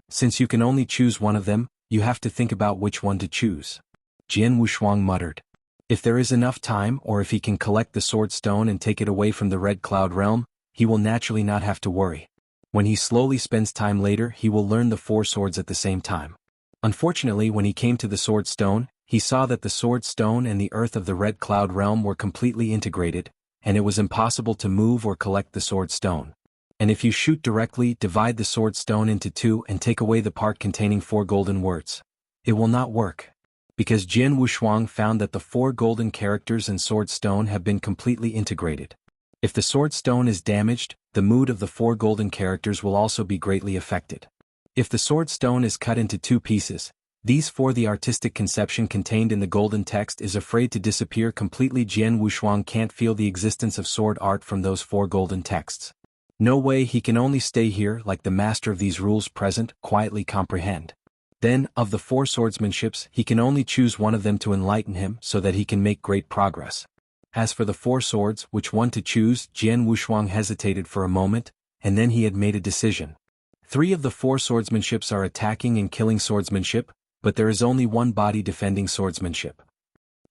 Since you can only choose one of them, you have to think about which one to choose. Jian Wushuang muttered. If there is enough time or if he can collect the sword stone and take it away from the Red Cloud Realm, he will naturally not have to worry. When he slowly spends time later he will learn the 4 swords at the same time. Unfortunately when he came to the sword stone, he saw that the sword stone and the earth of the Red Cloud Realm were completely integrated, and it was impossible to move or collect the sword stone. And if you shoot directly, divide the sword stone into 2 and take away the part containing 4 golden words. It will not work. Because Jian Wushuang found that the 4 golden characters and sword stone have been completely integrated. If the sword stone is damaged, the mood of the 4 golden characters will also be greatly affected. If the sword stone is cut into 2 pieces, these 4 the artistic conception contained in the golden text is afraid to disappear completely. Jian Wushuang can't feel the existence of sword art from those 4 golden texts. No way, he can only stay here like the master of these rules present, quietly comprehend. Then, of the 4 swordsmanships, he can only choose one of them to enlighten him so that he can make great progress. As for the 4 swords, which one to choose, Jian Wushuang hesitated for a moment, and then he had made a decision. 3 of the 4 swordsmanships are attacking and killing swordsmanship, but there is only one body defending swordsmanship.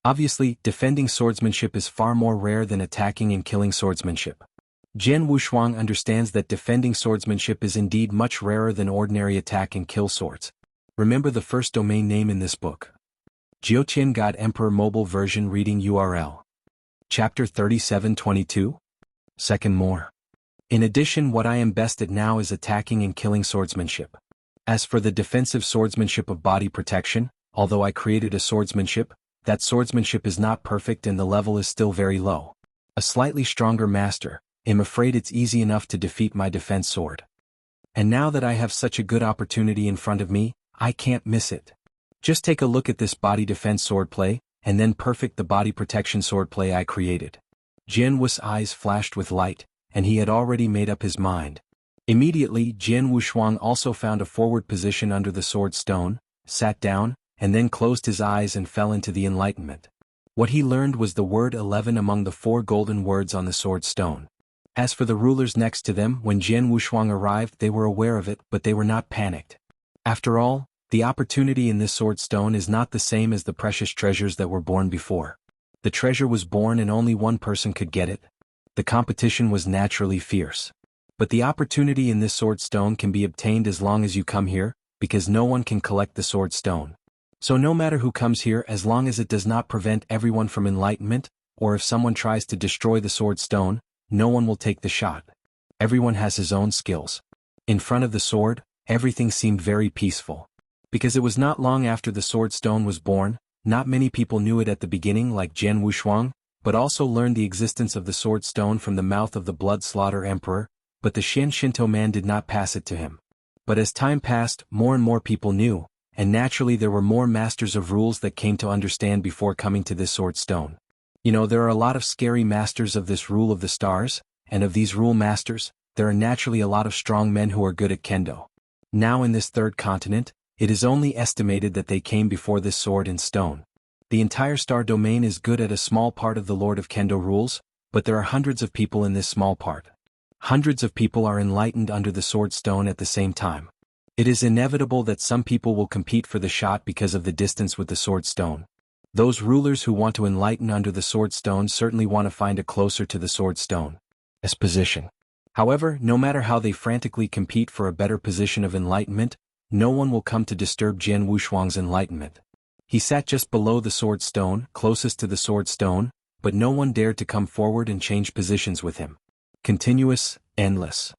Obviously, defending swordsmanship is far more rare than attacking and killing swordsmanship. Jian Wushuang understands that defending swordsmanship is indeed much rarer than ordinary attack and kill swords. Remember the first domain name in this book. Jiuqian God Emperor Mobile Version Reading URL. Chapter 3722? Second more. In addition, what I am best at now is attacking and killing swordsmanship. As for the defensive swordsmanship of body protection, although I created a swordsmanship, that swordsmanship is not perfect and the level is still very low. A slightly stronger master, I'm afraid it's easy enough to defeat my defense sword. And now that I have such a good opportunity in front of me, I can't miss it. Just take a look at this body defense swordplay, and then perfect the body protection swordplay I created. Jian Wu's eyes flashed with light, and he had already made up his mind. Immediately Jian Wushuang also found a forward position under the sword stone, sat down, and then closed his eyes and fell into the enlightenment. What he learned was the word 11 among the 4 golden words on the sword stone. As for the rulers next to them, when Jian Wushuang arrived they were aware of it, but they were not panicked. After all, the opportunity in this sword stone is not the same as the precious treasures that were born before. The treasure was born and only one person could get it. The competition was naturally fierce. But the opportunity in this sword stone can be obtained as long as you come here, because no one can collect the sword stone. So no matter who comes here, as long as it does not prevent everyone from enlightenment, or if someone tries to destroy the sword stone, no one will take the shot. Everyone has his own skills. In front of the sword, everything seemed very peaceful. Because it was not long after the sword stone was born, not many people knew it at the beginning like Jian Wushuang, but also learned the existence of the sword stone from the mouth of the blood slaughter emperor, but the Shen Shinto man did not pass it to him. But as time passed, more and more people knew, and naturally there were more masters of rules that came to understand before coming to this sword stone. You know, there are a lot of scary masters of this rule of the stars, and of these rule masters, there are naturally a lot of strong men who are good at kendo. Now in this 3rd continent, it is only estimated that they came before this sword in stone. The entire star domain is good at a small part of the Lord of Kendo rules, but there are hundreds of people in this small part. Hundreds of people are enlightened under the sword stone at the same time. It is inevitable that some people will compete for the shot because of the distance with the sword stone. Those rulers who want to enlighten under the sword stone certainly want to find a closer to the sword stone's position. However, no matter how they frantically compete for a better position of enlightenment, no one will come to disturb Jian Wushuang's enlightenment. He sat just below the sword stone, closest to the sword stone, but no one dared to come forward and change positions with him. Continuous, endless.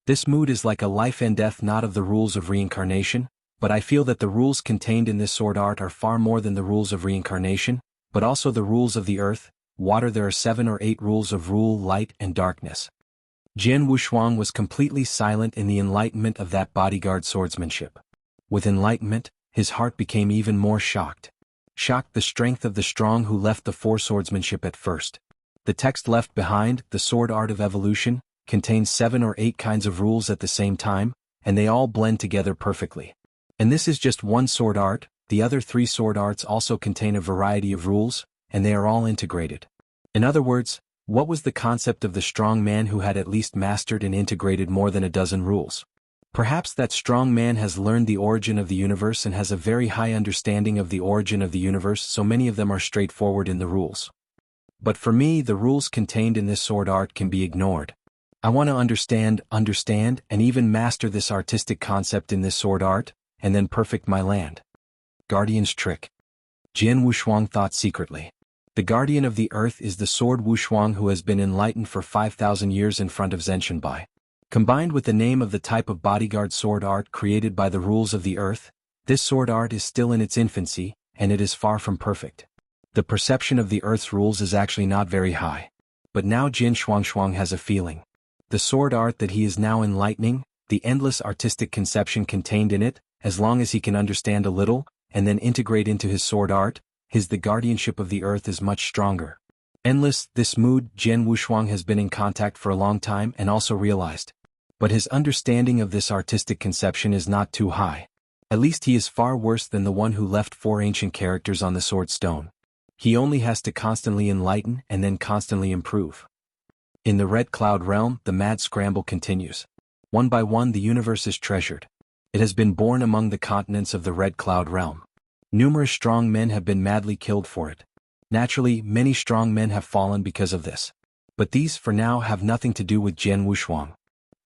This mood is like a life and death, not of the rules of reincarnation, but I feel that the rules contained in this sword art are far more than the rules of reincarnation, but also the rules of the earth, water. There are 7 or 8 rules of rule, light and darkness. Jian Wushuang was completely silent in the enlightenment of that bodyguard swordsmanship. With enlightenment, his heart became even more shocked. Shocked the strength of the strong who left the 4 swordsmanship at first. The text left behind, the sword art of evolution, contains 7 or 8 kinds of rules at the same time, and they all blend together perfectly. And this is just one sword art. The other 3 sword arts also contain a variety of rules, and they are all integrated. In other words, what was the concept of the strong man who had at least mastered and integrated more than a dozen rules? Perhaps that strong man has learned the origin of the universe and has a very high understanding of the origin of the universe, so many of them are straightforward in the rules. But for me, the rules contained in this sword art can be ignored. I want to understand, and even master this artistic concept in this sword art, and then perfect my land. Guardian's trick. Jian Wushuang thought secretly. The guardian of the earth is the sword Wushuang, who has been enlightened for 5,000 years in front of Zhenshenbai. Combined with the name of the type of bodyguard sword art created by the rules of the earth, this sword art is still in its infancy, and it is far from perfect. The perception of the earth's rules is actually not very high. But now Jian Shuangshuang has a feeling. The sword art that he is now enlightening, the endless artistic conception contained in it, as long as he can understand a little, and then integrate into his sword art, the guardianship of the earth is much stronger. Endless, this mood, Jian Wushuang has been in contact for a long time and also realized. But his understanding of this artistic conception is not too high. At least he is far worse than the one who left 4 ancient characters on the sword stone. He only has to constantly enlighten and then constantly improve. In the Red Cloud realm, the mad scramble continues. One by one the universe is treasured. It has been born among the continents of the Red Cloud realm. Numerous strong men have been madly killed for it. Naturally, many strong men have fallen because of this. But these for now have nothing to do with Jian Wushuang.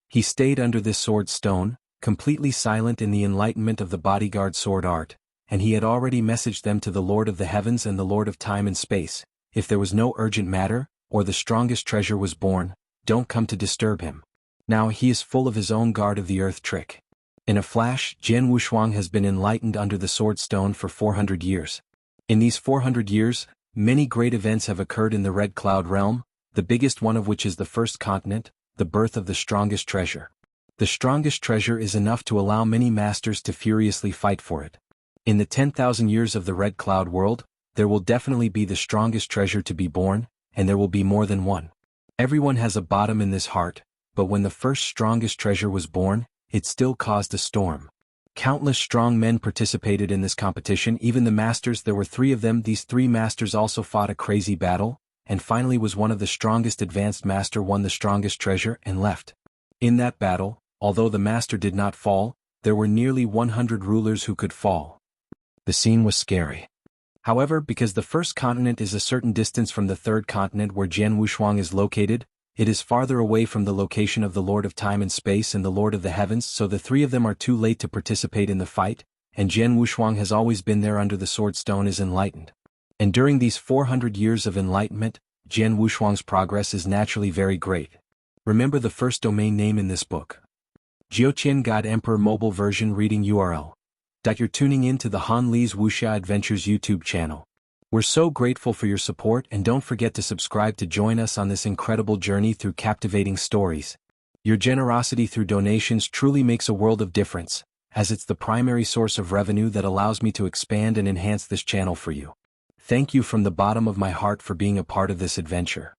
He stayed under this sword stone, completely silent in the enlightenment of the bodyguard sword art, and he had already messaged them to the Lord of the Heavens and the Lord of Time and Space. If there was no urgent matter, or the strongest treasure was born, don't come to disturb him. Now he is full of his own guard of the earth trick. In a flash, Jian Wushuang has been enlightened under the sword stone for 400 years. In these 400 years, many great events have occurred in the Red Cloud realm, the biggest one of which is the first continent, the birth of the strongest treasure. The strongest treasure is enough to allow many masters to furiously fight for it. In the 10,000 years of the Red Cloud world, there will definitely be the strongest treasure to be born, and there will be more than one. Everyone has a bottom in this heart, but when the first strongest treasure was born, it still caused a storm. Countless strong men participated in this competition, even the masters. There were 3 of them. These 3 masters also fought a crazy battle, and finally was one of the strongest advanced master won the strongest treasure and left. In that battle, although the master did not fall, there were nearly 100 rulers who could fall. The scene was scary. However, because the first continent is a certain distance from the third continent where Jian Wushuang is located, it is farther away from the location of the Lord of Time and Space and the Lord of the Heavens, so the 3 of them are too late to participate in the fight, and Jian Wushuang has always been there under the sword stone is enlightened. And during these 400 years of enlightenment, Jian Wushuang's progress is naturally very great. Remember the first domain name in this book. Jiuqian God Emperor Mobile Version Reading URL. You're tuning in to the Han Li's Wuxia Adventures YouTube channel. We're so grateful for your support, and don't forget to subscribe to join us on this incredible journey through captivating stories. Your generosity through donations truly makes a world of difference, as it's the primary source of revenue that allows me to expand and enhance this channel for you. Thank you from the bottom of my heart for being a part of this adventure.